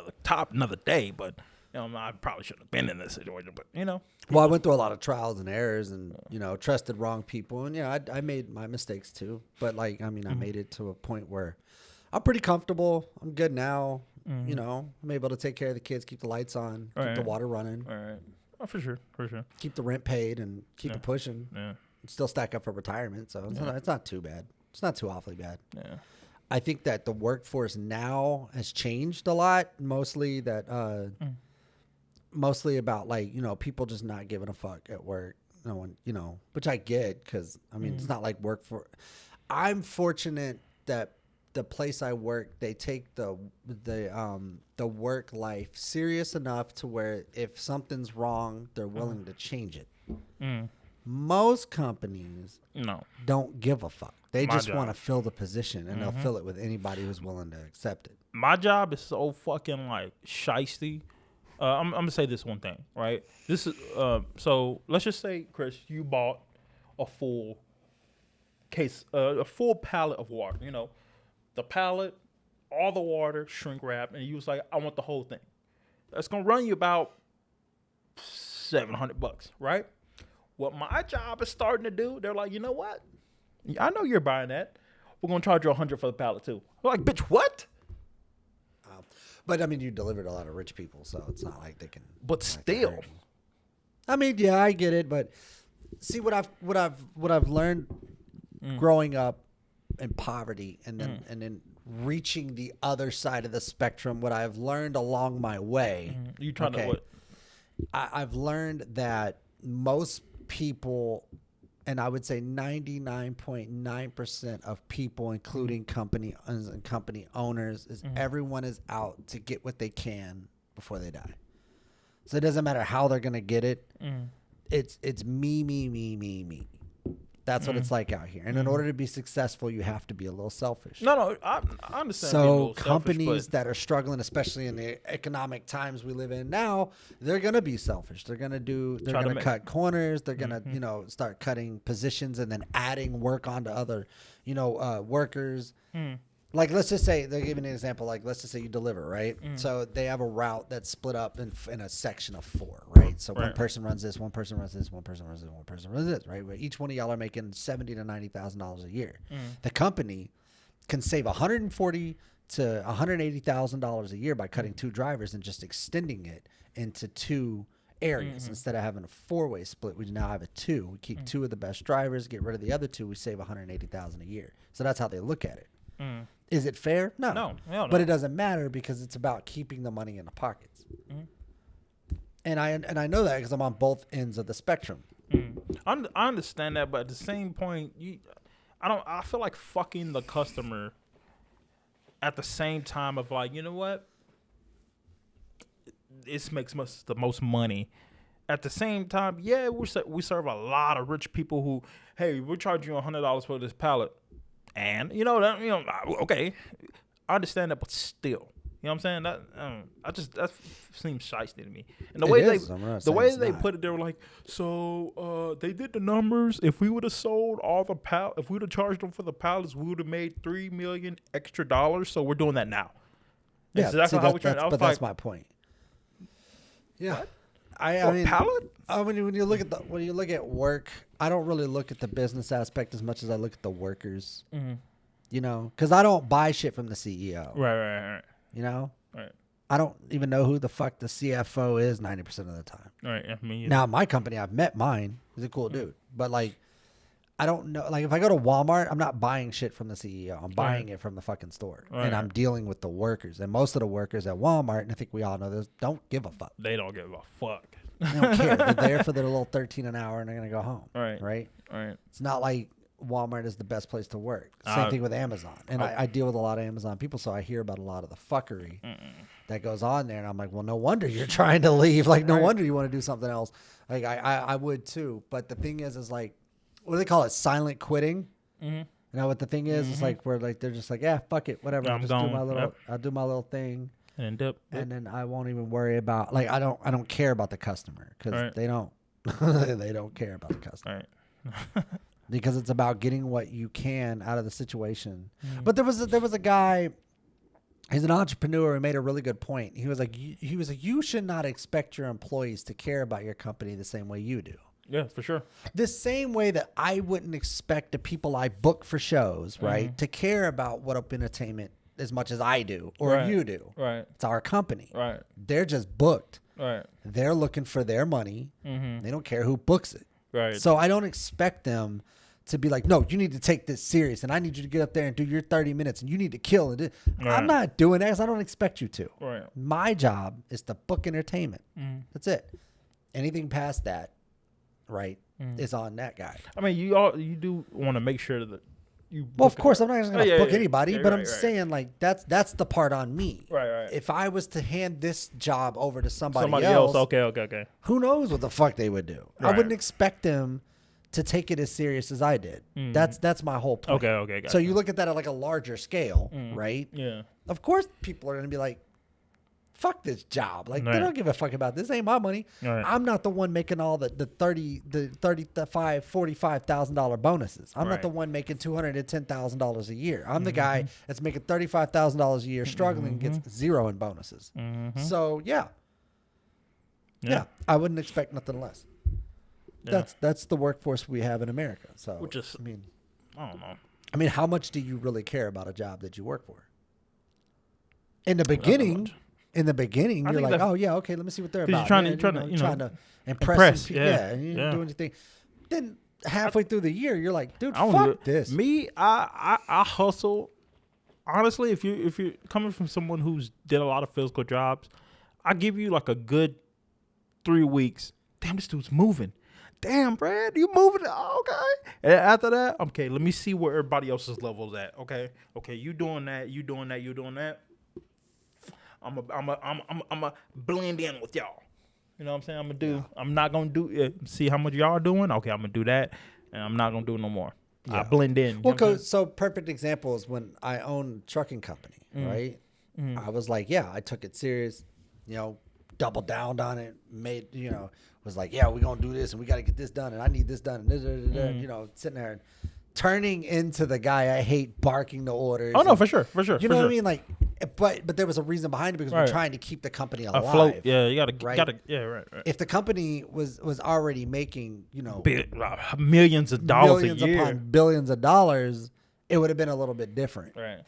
another day. But you know, I probably shouldn't have been in this situation. But you know, well, I went through a lot of trials and errors, and you know, trusted wrong people, and I made my mistakes too. But like, I mean, I made it to a point where I'm pretty comfortable. I'm good now. You know, I'm able to take care of the kids, keep the lights on, keep the water running. All right. Oh, for sure. Keep the rent paid and keep it pushing. Yeah. Still stack up for retirement, so it's not too bad. It's not too awfully bad. Yeah. I think that the workforce now has changed a lot. Mostly about like, you know, people just not giving a fuck at work. No one, you know, which I get because I mean, it's not like I'm fortunate that the place I work, they take the work life serious enough to where if something's wrong, they're willing to change it. Most companies don't give a fuck. They just want to fill the position, and they'll fill it with anybody who's willing to accept it. My job is so fucking like shiesty. I'm gonna say this one thing, right? This is so let's just say, Chris, you bought a full case, a full pallet of water. You know, the pallet, all the water, shrink wrap, and you was like, I want the whole thing. That's gonna run you about $700, right? What my job is starting to do, they're like, you know what? I know you're buying that. We're gonna charge you $100 for the pallet too. We're like, bitch, what? But I mean, you delivered a lot of rich people, so it's not like they can. But still, I mean, yeah, I get it. But see, what I've learned growing up in poverty, and then reaching the other side of the spectrum, what I've learned along my way. You trying to what? I've learned that most people, and I would say 99.9% of people, including company owners, is everyone is out to get what they can before they die. So it doesn't matter how they're gonna get it. It's me. That's what it's like out here. And in order to be successful, you have to be a little selfish. No, I understand. So companies that are struggling, especially in the economic times we live in now, they're going to be selfish. They're going to cut corners. They're going to, you know, start cutting positions and then adding work onto other, you know, workers. Like, let's just say, they'll give you an example. Like, let's just say you deliver, right? So they have a route that's split up in a section of 4, right? So one person runs this, one person runs this, one person runs this, one person runs this, right? But each one of y'all are making $70,000 to $90,000 a year. The company can save $140,000 to $180,000 a year by cutting 2 drivers and just extending it into 2 areas. Instead of having a 4-way split, we now have a 2. We keep 2 of the best drivers, get rid of the other 2. We save $180,000 a year. So that's how they look at it. Is it fair? No. But it doesn't matter because it's about keeping the money in the pockets. And I know that because I'm on both ends of the spectrum. I understand that, but at the same point, I feel like fucking the customer at the same time of like, you know what? This makes us the most money. At the same time, yeah, we serve a lot of rich people who, hey, we're charging you $100 for this pallet. And okay, I understand that, but still, you know what I'm saying? That that seems shiesty to me. And the way they put it, they were like, so they did the numbers. If we would have sold all the if we would have charged them for the pallets, we would have made $3 million extra. So we're doing that now. Yeah, that's my point. Yeah. What? I mean, pallet? When you look at work, I don't really look at the business aspect as much as I look at the workers. You know, because I don't buy shit from the CEO. Right. You know, right. I don't even know who the fuck the CFO is 90% of the time. Right. Yeah, now, my company, I've met mine. He's a cool dude, but like, I don't know. Like, if I go to Walmart, I'm not buying shit from the CEO. I'm buying it from the fucking store, and I'm dealing with the workers. And most of the workers at Walmart, and I think we all know this, don't give a fuck. They don't give a fuck. They don't care. They're there for their little $13 an hour, and they're gonna go home. Right. It's not like Walmart is the best place to work. Same thing with Amazon. And I deal with a lot of Amazon people, so I hear about a lot of the fuckery that goes on there. And I'm like, well, no wonder you're trying to leave. Like, no wonder you want to do something else. Like, I would too. But the thing is like, what do they call it? Silent quitting. You know what the thing is? It's like where like they're just like, yeah, fuck it, whatever. I'll do my little thing, and then I won't even worry about like I don't care about the customer because they don't they don't care about the customer. Because it's about getting what you can out of the situation. But there was a guy. He's an entrepreneur who made a really good point. He was like, you should not expect your employees to care about your company the same way you do. Yeah, for sure. The same way that I wouldn't expect the people I book for shows, right, to care about Whattup Entertainment as much as I do or you do. Right. It's our company. Right. They're just booked. Right. They're looking for their money. They don't care who books it. Right. So I don't expect them to be like, no, you need to take this serious, and I need you to get up there and do your 30 minutes, and you need to kill it. Right. I'm not doing that because I don't expect you to. Right. My job is to book entertainment. That's it. Anything past that, right, is on that guy. I mean, you do want to make sure that you. Well, of course, I'm not just going to book anybody, Yeah, but right, I'm saying like that's the part on me. Right. If I was to hand this job over to somebody else, else, okay. who knows what the fuck they would do? Right. I wouldn't expect them to take it as serious as I did. That's my whole point. Okay. So you look at that at like a larger scale, right? Yeah. Of course, people are going to be like, fuck this job. Like, they Right. don't give a fuck about this. This ain't my money. Right. I'm not the one making all the $45,000 bonuses. I'm not Right. the one making $210,000 a year. I'm the guy that's making $35,000 a year, struggling and gets zero in bonuses. So yeah, I wouldn't expect nothing less. Yeah. That's the workforce we have in America. So Which is, I don't know. I mean, how much do you really care about a job that you work for? In the beginning, I you're think like, that's- oh yeah, okay, let me see what they're 'Cause you're about. trying to- man. you're trying to, trying to impress, impress, some people. yeah, and you're yeah. doing your thing. Then halfway through the year, you're like, dude, I don't fuck do- this. Me, I hustle. Honestly, if you're coming from someone who's did a lot of physical jobs, I give you like a good 3 weeks. Damn, this dude's moving. Damn, Brad, you moving? Okay. And after that, okay, let me see where everybody else's level's at. Okay, you doing that, you doing that, you doing that. I'm a blend in with y'all. You know what I'm saying? I'm not gonna do. See how much y'all are doing. Okay, I'm gonna do that, and I'm not gonna do no more. I blend in. You know what I'm saying? So perfect example is when I owned a trucking company, right? I was like, yeah, I took it serious, doubled down on it, was like, yeah, we're going to do this and we got to get this done and I need this done and sitting there and turning into the guy I hate, barking the orders. Oh no, for sure. You know what I mean? Like, but there was a reason behind it because we're trying to keep the company alive. Afloat. Yeah, you right? right. If the company was already making, millions of dollars millions a year, upon billions of dollars, it would have been a little bit different. right?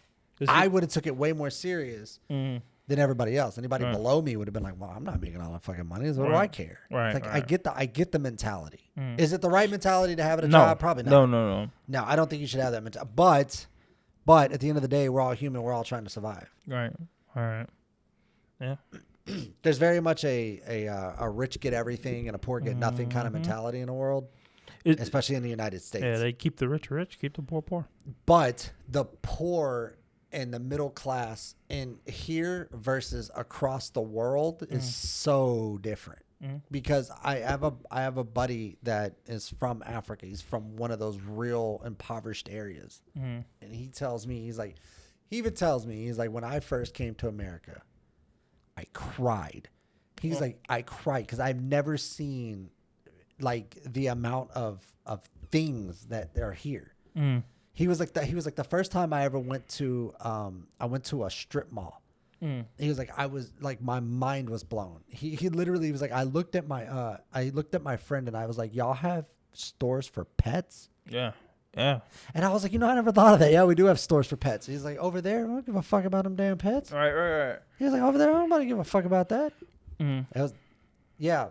I would have took it way more serious than everybody else. Anybody below me would have been like, "Well, I'm not making all that fucking money. So what do I care?" Right, Like right. I get the mentality. Is it the right mentality to have at a No, job? Probably not. No. No, I don't think you should have that mentality. But at the end of the day, we're all human. We're all trying to survive. Right. All right. Yeah. There's very much a rich get everything and a poor get nothing kind of mentality in the world, especially in the United States. Yeah, they keep the rich rich, keep the poor poor. But the poor and the middle class in here versus across the world is so different. Because I have a buddy that is from Africa. He's from one of those real impoverished areas. And he tells me, he's like, when I first came to America, I cried. He's like, I cried because I've never seen like the amount of things that are here. He was like the first time I ever went to a strip mall. He was like, I was like, my mind was blown. He literally was like, I looked at my friend and I was like, y'all have stores for pets? Yeah. Yeah. And I was like, I never thought of that. Yeah, we do have stores for pets. He's like, over there, I don't give a fuck about them damn pets. Right. He was like, over there, I don't give a fuck about that. It was, yeah.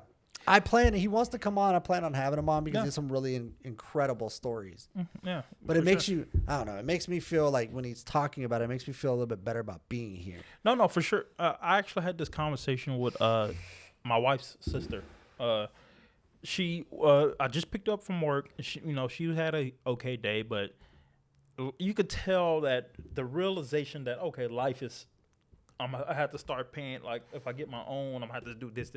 He wants to come on. I plan on having him on because there's some really incredible stories. Yeah. But it makes you, I don't know, it makes me feel like when he's talking about it, it makes me feel a little bit better about being here. No, for sure. I actually had this conversation with my wife's sister. She I just picked up from work. She had a okay day, but you could tell that the realization that life is. I have to start paying, like, if I get my own, I'm going to have to do this.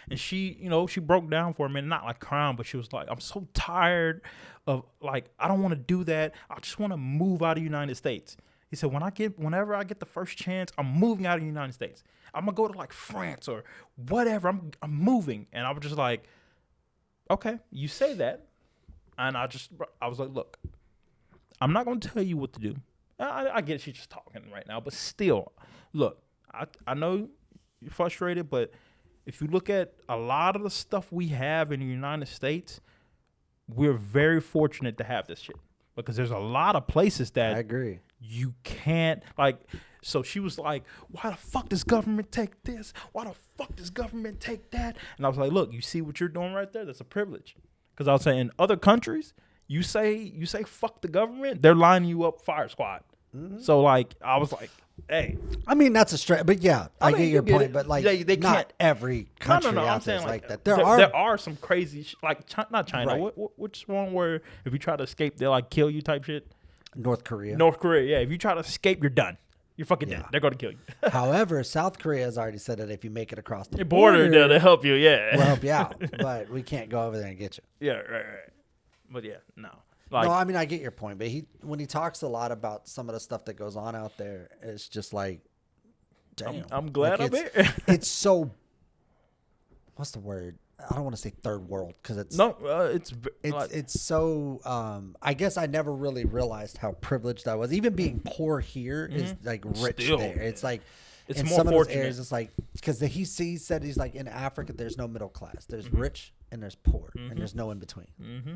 And she, she broke down for a minute, not like crying, but she was like, I'm so tired of, like, I don't want to do that. I just want to move out of the United States. He said, whenever I get the first chance, I'm moving out of the United States. I'm going to go to, like, France or whatever. I'm moving. And I was just like, okay, you say that. And I was like, look, I'm not going to tell you what to do. I get she's just talking right now, but still, look, I know you're frustrated, but if you look at a lot of the stuff we have in the United States, we're very fortunate to have this shit because there's a lot of places that I agree. You can't, like, so she was like, why the fuck does government take this? Why the fuck does government take that? And I was like, look, you see what you're doing right there? That's a privilege. Because I was saying in other countries, You say fuck the government, they're lining you up fire squad. So like I was like, hey, I mean that's a stretch, but yeah, I mean, get your you get point. it. But like, They not can't- every country no, out I'm there saying is like like that. There are some crazy like not China. Right. Which one where if you try to escape they like kill you type shit? North Korea. North Korea, yeah. If you try to escape, you're done. You're fucking Yeah. dead. They're gonna kill you. However, South Korea has already said that if you make it across the Border, they'll help you. Yeah. we'll help you out, but we can't go over there and get you. Yeah, right. But yeah, no. Like, No, I mean I get your point, but when he talks a lot about some of the stuff that goes on out there, it's just like, damn. I'm glad Like, I'm here. It's so. What's the word? I don't want to say third world because it's No, it's so. I guess I never really realized how privileged I was. Even being poor here is like rich Still, there. It's like it's in more some of those fortunate. areas. It's like because he said he's like in Africa. There's no middle class. There's rich and there's poor and there's no in between. Mm-hmm.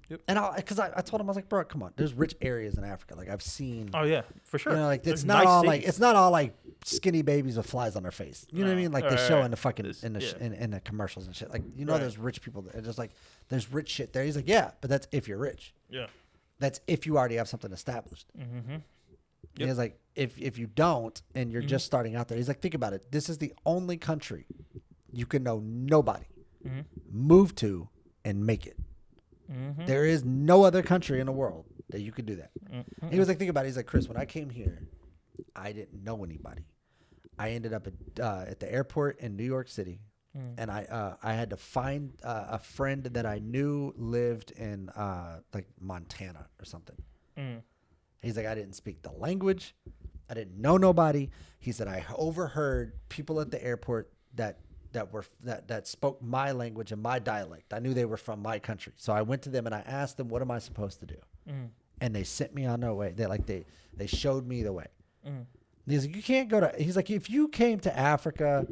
Yep. And I told him I was like, bro, come on. There's rich areas in Africa. Like I've seen. Oh yeah, for sure. You know, like There's it's not nice all cities. like it's not all like skinny babies with flies on their face. You know what I mean? Like they show in the fucking This- in the yeah. in the commercials and shit. Like Right. there's rich people that are just like there's rich shit there. He's like, yeah, but that's if you're rich. Yeah. That's if you already have something established. Mm-hmm. And Yep. he's like, if you don't and you're just starting out there, he's like, think about it. This is the only country you can know nobody, move to, and make it. There is no other country in the world that you could do that. He was like, think about it. He's like, Chris, when I came here, I didn't know anybody. I ended up at the airport in New York City, and I had to find a friend that I knew lived in like Montana or something. He's like, I didn't speak the language. I didn't know nobody. He said, I overheard people at the airport that spoke my language and my dialect. I knew they were from my country. So I went to them and I asked them, what am I supposed to do? And they sent me on their way. They showed me the way. He's like, you can't go to, he's like, if you came to Africa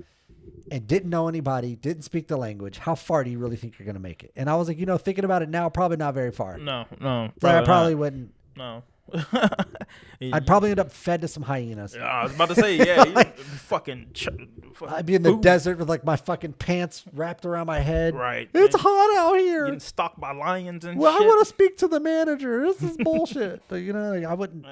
and didn't know anybody, didn't speak the language, how far do you really think you're going to make it? And I was like, Mm-hmm. thinking about it now, probably not very far. No. I probably wouldn't. No. I'd probably end up fed to some hyenas. I was about to say, yeah, you fucking. I'd be in the desert with like my fucking pants wrapped around my head. Right. It's hot out here. Getting stalked by lions and Well, shit. I want to speak to the manager. This is bullshit. Like, I wouldn't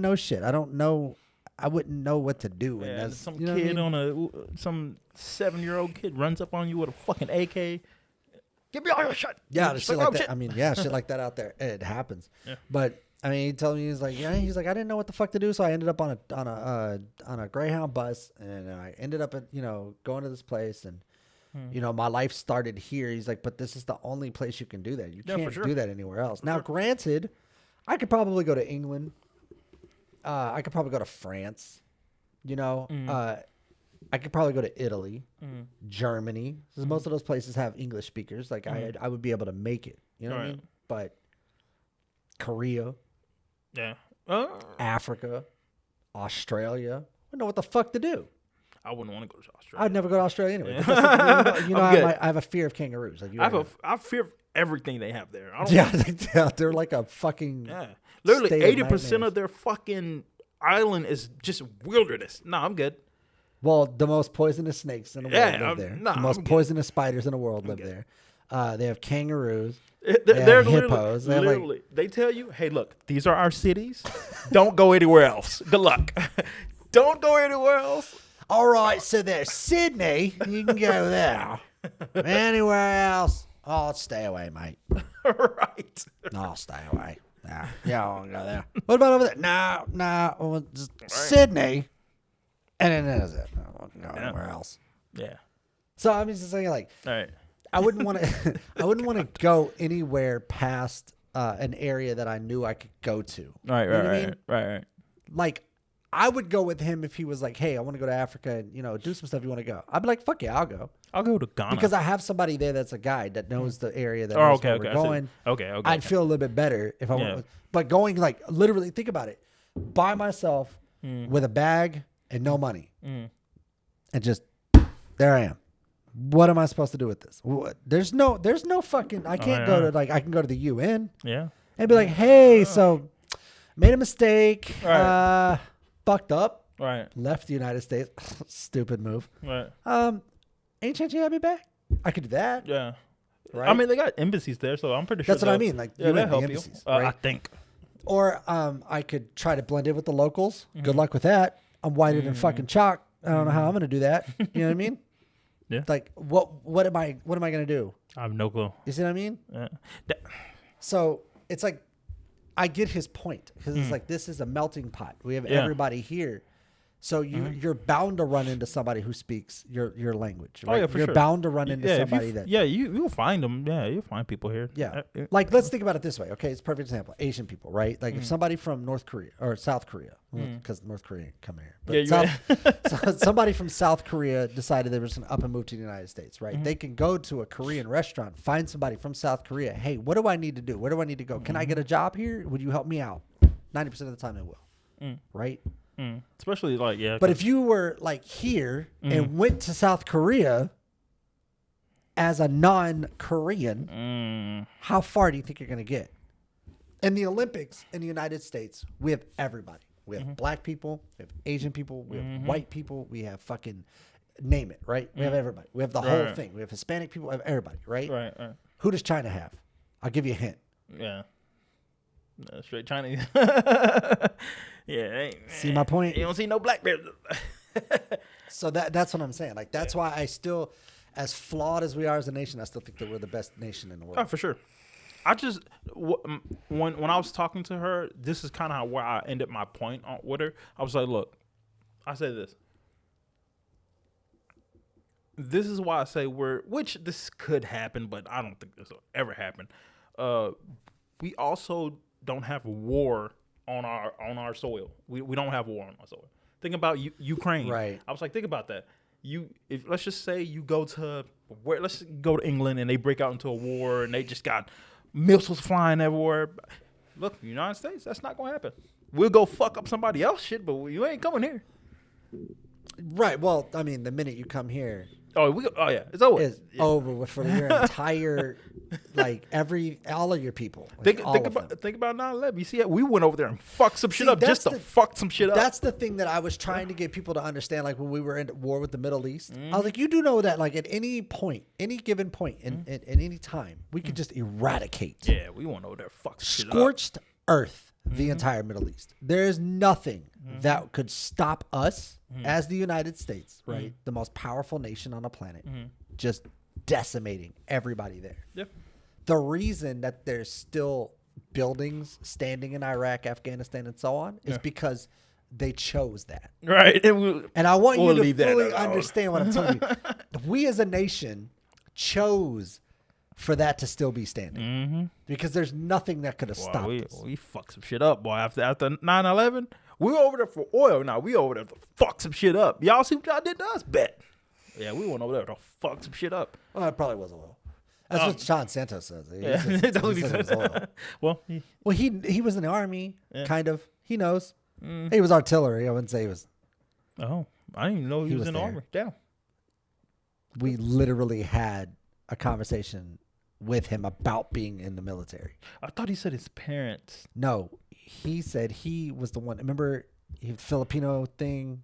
know shit. I wouldn't know what to do. Yeah, And that's some you know what I kid mean? some 7-year-old kid runs up on you with a fucking AK. Give me all your shit. Yeah, You're shit like, like "Oh, that. shit." I mean, yeah, shit like that out there. It happens. Yeah. But I mean, he told me he's like, I didn't know what the fuck to do, so I ended up on a Greyhound bus, and I ended up at going to this place, and my life started here. He's like, but this is the only place you can do that. You Yeah, for can't sure. do that anywhere else. Now, granted, I could probably go to England. I could probably go to France. I could probably go to Italy, Germany, because most of those places have English speakers. Like I would be able to make it. You know what I Right. mean? But Korea, Yeah. Africa, Australia, I don't know what the fuck to do. I wouldn't want to go to Australia. I'd never go to Australia anyway. Yeah. But that's the- I'm good. I have a fear of kangaroos. Like I fear of everything they have there. I don't yeah, they're like a fucking Yeah. Literally state of 80% nightmares. of their fucking island is just wilderness. No, I'm good. Well, the most poisonous snakes in the world Yeah, live I'm- there. nah, the most I'm good. poisonous spiders in the world live good. there. They have kangaroos. They're hippos. They have, like- literally, they tell you, hey, look, these are our cities. Don't go anywhere else. Good luck. Don't go anywhere else. All right, so there's Sydney. You can go there. Anywhere else, I'll stay away, mate. Right. I'll stay away. Nah, yeah, I won't go there. What about over there? No, well, just Sydney. And then that's it. I won't go anywhere else. Yeah. So I'm just saying, like, All right. I wouldn't want to. I wouldn't want to go anywhere past an area that I knew I could go to. Right, You know what I mean? right. Like, I would go with him if he was like, "Hey, I want to go to Africa and do some stuff. You want to go?" I'd be like, "Fuck yeah, I'll go." I'll go to Ghana. Because I have somebody there that's a guide that knows the area that Oh, knows okay, where okay. we're I see. going. Okay. I'd feel a little bit better if I Yeah. went. But going like literally, think about it, by myself with a bag and no money, and just there I am. What am I supposed to do with this? There's no fucking. I can't go to I can go to the UN Yeah. and be like, hey, so made a mistake, Right. fucked up, Right. left the United States, stupid move. Right. Any chance you have me back? I could do that. Yeah. right? I mean, they got embassies there, so I'm pretty sure. That's what I mean. Like, yeah, you they'll and the help you. embassies, right? I think. Or I could try to blend in with the locals. Good luck with that. I'm whiter than fucking chalk. I don't know how I'm going to do that. You know what I mean? Yeah. Like, what am I going to do? I have no clue. You see what I mean? Yeah. So it's like, I get his point because it's like, this is a melting pot. We have everybody here. So you're bound to run into somebody who speaks your language. Right? Oh, yeah, for you're sure. bound to run into somebody that. Yeah, you'll find them. Yeah, you'll find people here. Yeah. Like, let's think about it this way. Okay. It's a perfect example. Asian people, right? Like, if somebody from North Korea or South Korea, because North Korea ain't coming here. But so somebody from South Korea decided they were just going to up and move to the United States, right? They can go to a Korean restaurant, find somebody from South Korea. Hey, what do I need to do? Where do I need to go? Can I get a job here? Would you help me out? 90% of the time they will. Right? Especially like, yeah. But if you were like here and went to South Korea as a non-Korean, how far do you think you're going to get? In the Olympics in the United States, we have everybody. We have black people, we have Asian people, we have white people, we have fucking name it, right? We have everybody. We have the whole thing. We have Hispanic people, we have everybody, right? Right. Who does China have? I'll give you a hint. Yeah. Straight Chinese. Yeah. See my point? You don't see no black bears. So that's what I'm saying. Like, that's why I still, as flawed as we are as a nation, I still think that we're the best nation in the world. Oh, for sure. I just when I was talking to her, this is kind of where I ended my point with her. I was like, look, I said this. This is why I say which this could happen, but I don't think this will ever happen. We also don't have war on our soil. We don't have war on our soil. Think about Ukraine. Right. I was like, think about that. If let's just say you go to let's go to England and they break out into a war and they just got missiles flying everywhere. Look, United States, that's not gonna happen. We'll go fuck up somebody else shit, but you ain't coming here. Right. Well, I mean, the minute you come here, Oh yeah, it's over. it's over with for your entire, like, all of your people. Think Like, about 9/11. You see, we went over there and fucked some shit up that's just to fuck some shit up. That's the thing that I was trying to get people to understand. Like, when we were in war with the Middle East, I was like, you do know that, like, at any point, any given point, at any time, we could just eradicate, Yeah, we went over there, fuck shit up. scorched earth, the entire Middle East. There is nothing that could stop us as the United States, right? The most powerful nation on the planet, just decimating everybody there. Yep. The reason that there's still buildings standing in Iraq, Afghanistan, and so on is because they chose that. Right. And I want we'll you leave to that fully alone. understand what I'm telling you. We as a nation chose for that to still be standing because there's nothing that could have stopped us. We fucked some shit up, boy. After 9/11, we were over there for oil. Now we over there to fuck some shit up. Y'all see what y'all did to us? Bet. Yeah, we went over there to fuck some shit up. Well, it probably was oil. That's what Sean Santos says. Yeah, that's what he says said. it was oil. Well, he was in the army, kind of. He knows. He was artillery. I wouldn't say he was. oh, I didn't even know he was in the there. army. Damn. We literally had a conversation with him about being in the military. I thought he said his parents. No, he said he was the one. Remember the Filipino thing?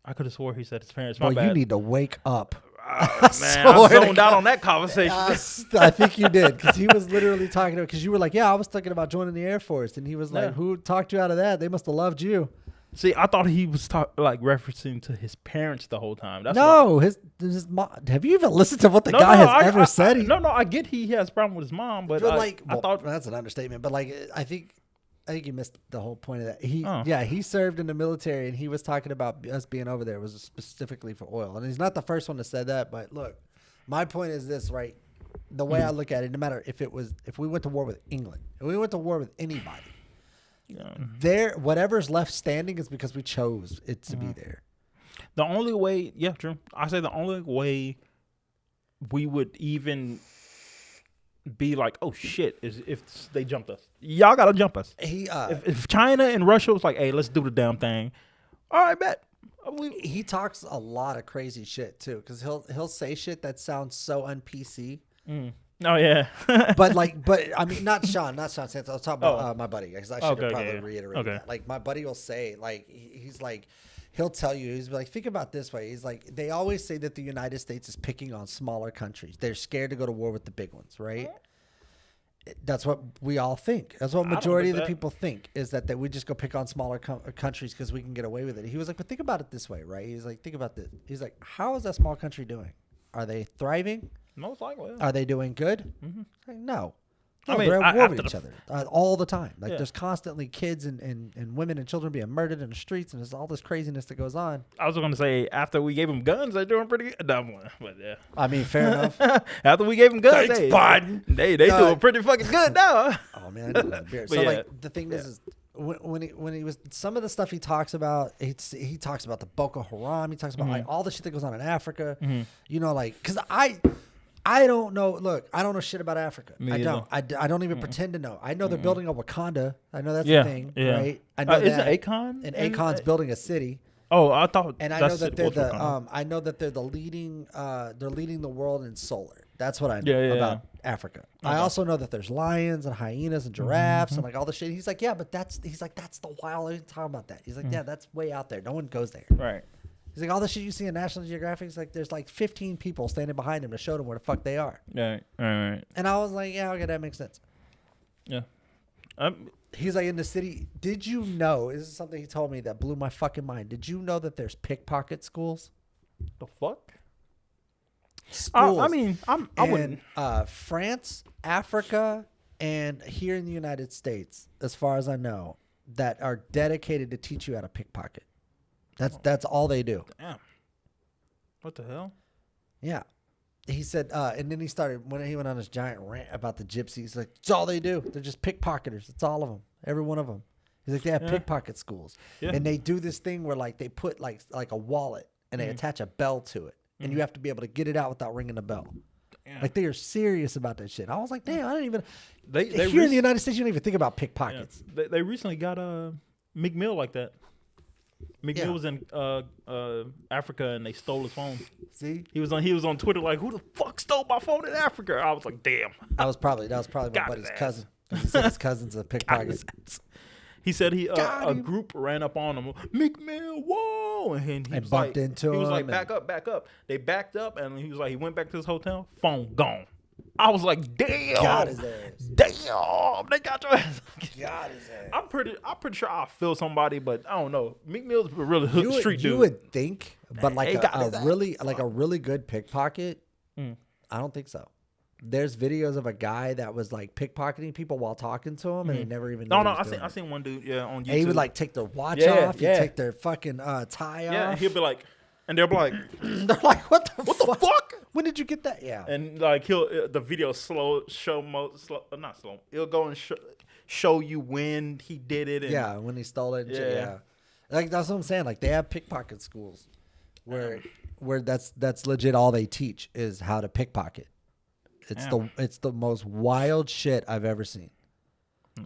I could have swore he said his parents. My Well, bad. you need to wake up. Man, I zoned out on that conversation. I think you did, because he was literally talking to, because you were like, yeah, I was thinking about joining the Air Force. And he was like, Yeah. who talked you out of that? They must have loved you. See, I thought he was referencing to his parents the whole time. That's No, his mom. Have you even listened to what the No, guy no, has ever said? No, I get he has a problem with his mom, but But I thought that's an understatement. But like, I think you missed the whole point of that. Oh. He served in the military, and he was talking about us being over there was specifically for oil. And he's not the first one to say that. But look, my point is this, right? The way I look at it, no matter if we went to war with England, if we went to war with anybody, whatever's left standing is because we chose it to be there. the only way, yeah, true. I say the only way we would even be like, oh shit, is if they jumped us. Y'all gotta jump us. If China and Russia was like, hey, let's do the damn thing. All right, bet. He talks a lot of crazy shit too, because he'll say shit that sounds so un-PC. Oh yeah. but I mean, not Sean Santos. I'll talk about my buddy, because I should have probably reiterated that. Like, my buddy will say, like, he's like, he'll tell you, he's like, think about it this way. He's like, they always say that the United States is picking on smaller countries. They're scared to go to war with the big ones, right? That's what we all think. That's what majority of the people think, is that we just go pick on smaller countries because we can get away with it. He was like, but think about it this way, right? He's like, think about this. He's like, how is that small country doing? Are they thriving? Most likely. Yeah. Are they doing good? Mm-hmm. Like, no. I mean, they're at war with after each other all the time. Like, Yeah. there's constantly kids and women and children being murdered in the streets, and there's all this craziness that goes on. I was going to say, after we gave them guns, they're doing pretty good. No, but yeah. I mean, fair enough. After we gave them guns, Thanks, Biden. they doing pretty fucking good now. Oh man, I didn't know the beer. So yeah. like the thing is when he was, some of the stuff he talks about, he talks about the Boko Haram. He talks about like all the shit that goes on in Africa. You know, like, because I don't know. Look, I don't know shit about Africa. I don't. I don't even pretend to know. I know they're building a Wakanda. I know that's a thing, right? I know is that. it Akon? And Akon's building a city. Oh, I thought. And I know that they're the. I know that they're the leading. They're leading the world in solar. That's what I know about Africa. Okay. I also know that there's lions and hyenas and giraffes and like all the shit. He's like, yeah, but that's the wild. I didn't talk about that. He's like, yeah, that's way out there. No one goes there. Right. He's like, all the shit you see in National Geographic, it's like there's like 15 people standing behind him to show them where the fuck they are. Right. Right. And I was like, yeah, okay, that makes sense. Yeah. He's like, in the city, did you know, this is something he told me that blew my fucking mind. Did you know that there's pickpocket schools? The fuck? Schools. I mean, I wouldn't. France, Africa, and here in the United States, as far as I know, that are dedicated to teach you how to pickpocket. That's all they do. Damn. What the hell? Yeah. He said, and then he started, when he went on his giant rant about the gypsies, like, it's all they do. They're just pickpocketers. It's all of them. Every one of them. He's like, they have pickpocket schools. Yeah. And they do this thing where, like, they put, like a wallet, and they attach a bell to it. And you have to be able to get it out without ringing the bell. Damn. Like, they are serious about that shit. I was like, damn, I didn't even. They here in the United States, you don't even think about pickpockets. Yeah. They recently got Meek Mill like that. Meek Mill was in Africa and they stole his phone. See, he was on Twitter like, who the fuck stole my phone in Africa? I was like, damn. That was probably my buddy's cousin. He said his cousin's a pickpocket. He said a group ran up on him. Meek Mill, whoa! And he was bumped into him. He was like, back up. They backed up, and he was like, he went back to his hotel. Phone gone. I was like, damn. Got his ass. Damn. They got your ass. Got his ass. I'm pretty sure I'll feel somebody, but I don't know. Meek Mill's a really street dude. You would think, but like a really good pickpocket, I don't think so. There's videos of a guy that was like pickpocketing people while talking to him, and they never even. I seen one dude, on YouTube. And he would like take their watch off, he'd take their fucking tie off. Yeah, he'll be like, and they're like, they're like, what the fuck? When did you get that? Yeah, and like the video not slow. He'll go and show you when he did it. And when he stole it. Yeah, like that's what I'm saying. Like they have pickpocket schools, where that's legit. All they teach is how to pickpocket. It's the most wild shit I've ever seen,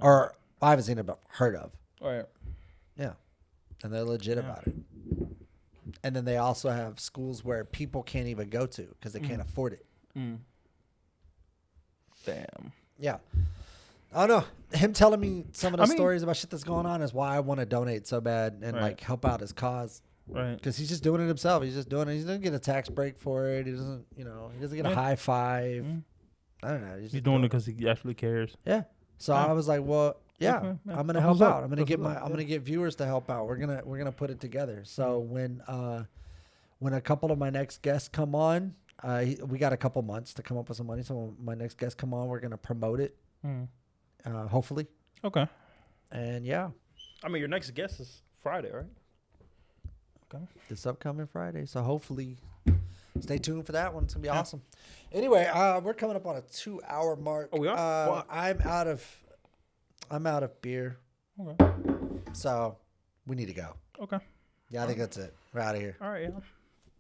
or I haven't seen it, but heard of. Right. Yeah, and they're legit about it. And then they also have schools where people can't even go to because they can't afford it. Damn. Yeah. I don't know. Him telling me some of the stories about shit that's going on is why I want to donate so bad and like help out his cause. Right. Because he's just doing it himself. He's just doing it. He doesn't get a tax break for it. He doesn't, he doesn't get a high five. I don't know. He's doing it because he actually cares. Yeah. So I was like, well, yeah, I'm gonna help out. I'm gonna get viewers to help out. We're gonna put it together. So when a couple of my next guests come on, we got a couple months to come up with some money. So when my next guests come on, we're gonna promote it. Hopefully. Okay. And yeah. I mean, your next guest is Friday, right? Okay. This upcoming Friday. So hopefully, stay tuned for that one. It's gonna be awesome. Anyway, we're coming up on a 2-hour mark. Oh, we are. I'm out of beer. Okay. So we need to go. Okay. Yeah, I think that's it. We're out of here. All right, yeah.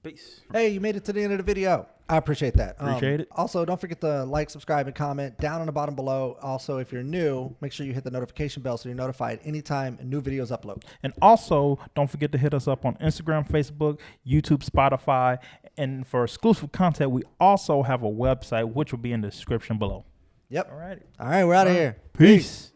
Peace. Hey, you made it to the end of the video. I appreciate that. Appreciate it. Also, don't forget to like, subscribe, and comment down on the bottom below. Also, if you're new, make sure you hit the notification bell so you're notified anytime new videos upload. And also, don't forget to hit us up on Instagram, Facebook, YouTube, Spotify. And for exclusive content, we also have a website, which will be in the description below. Yep. All right. All right, we're out of here. Peace.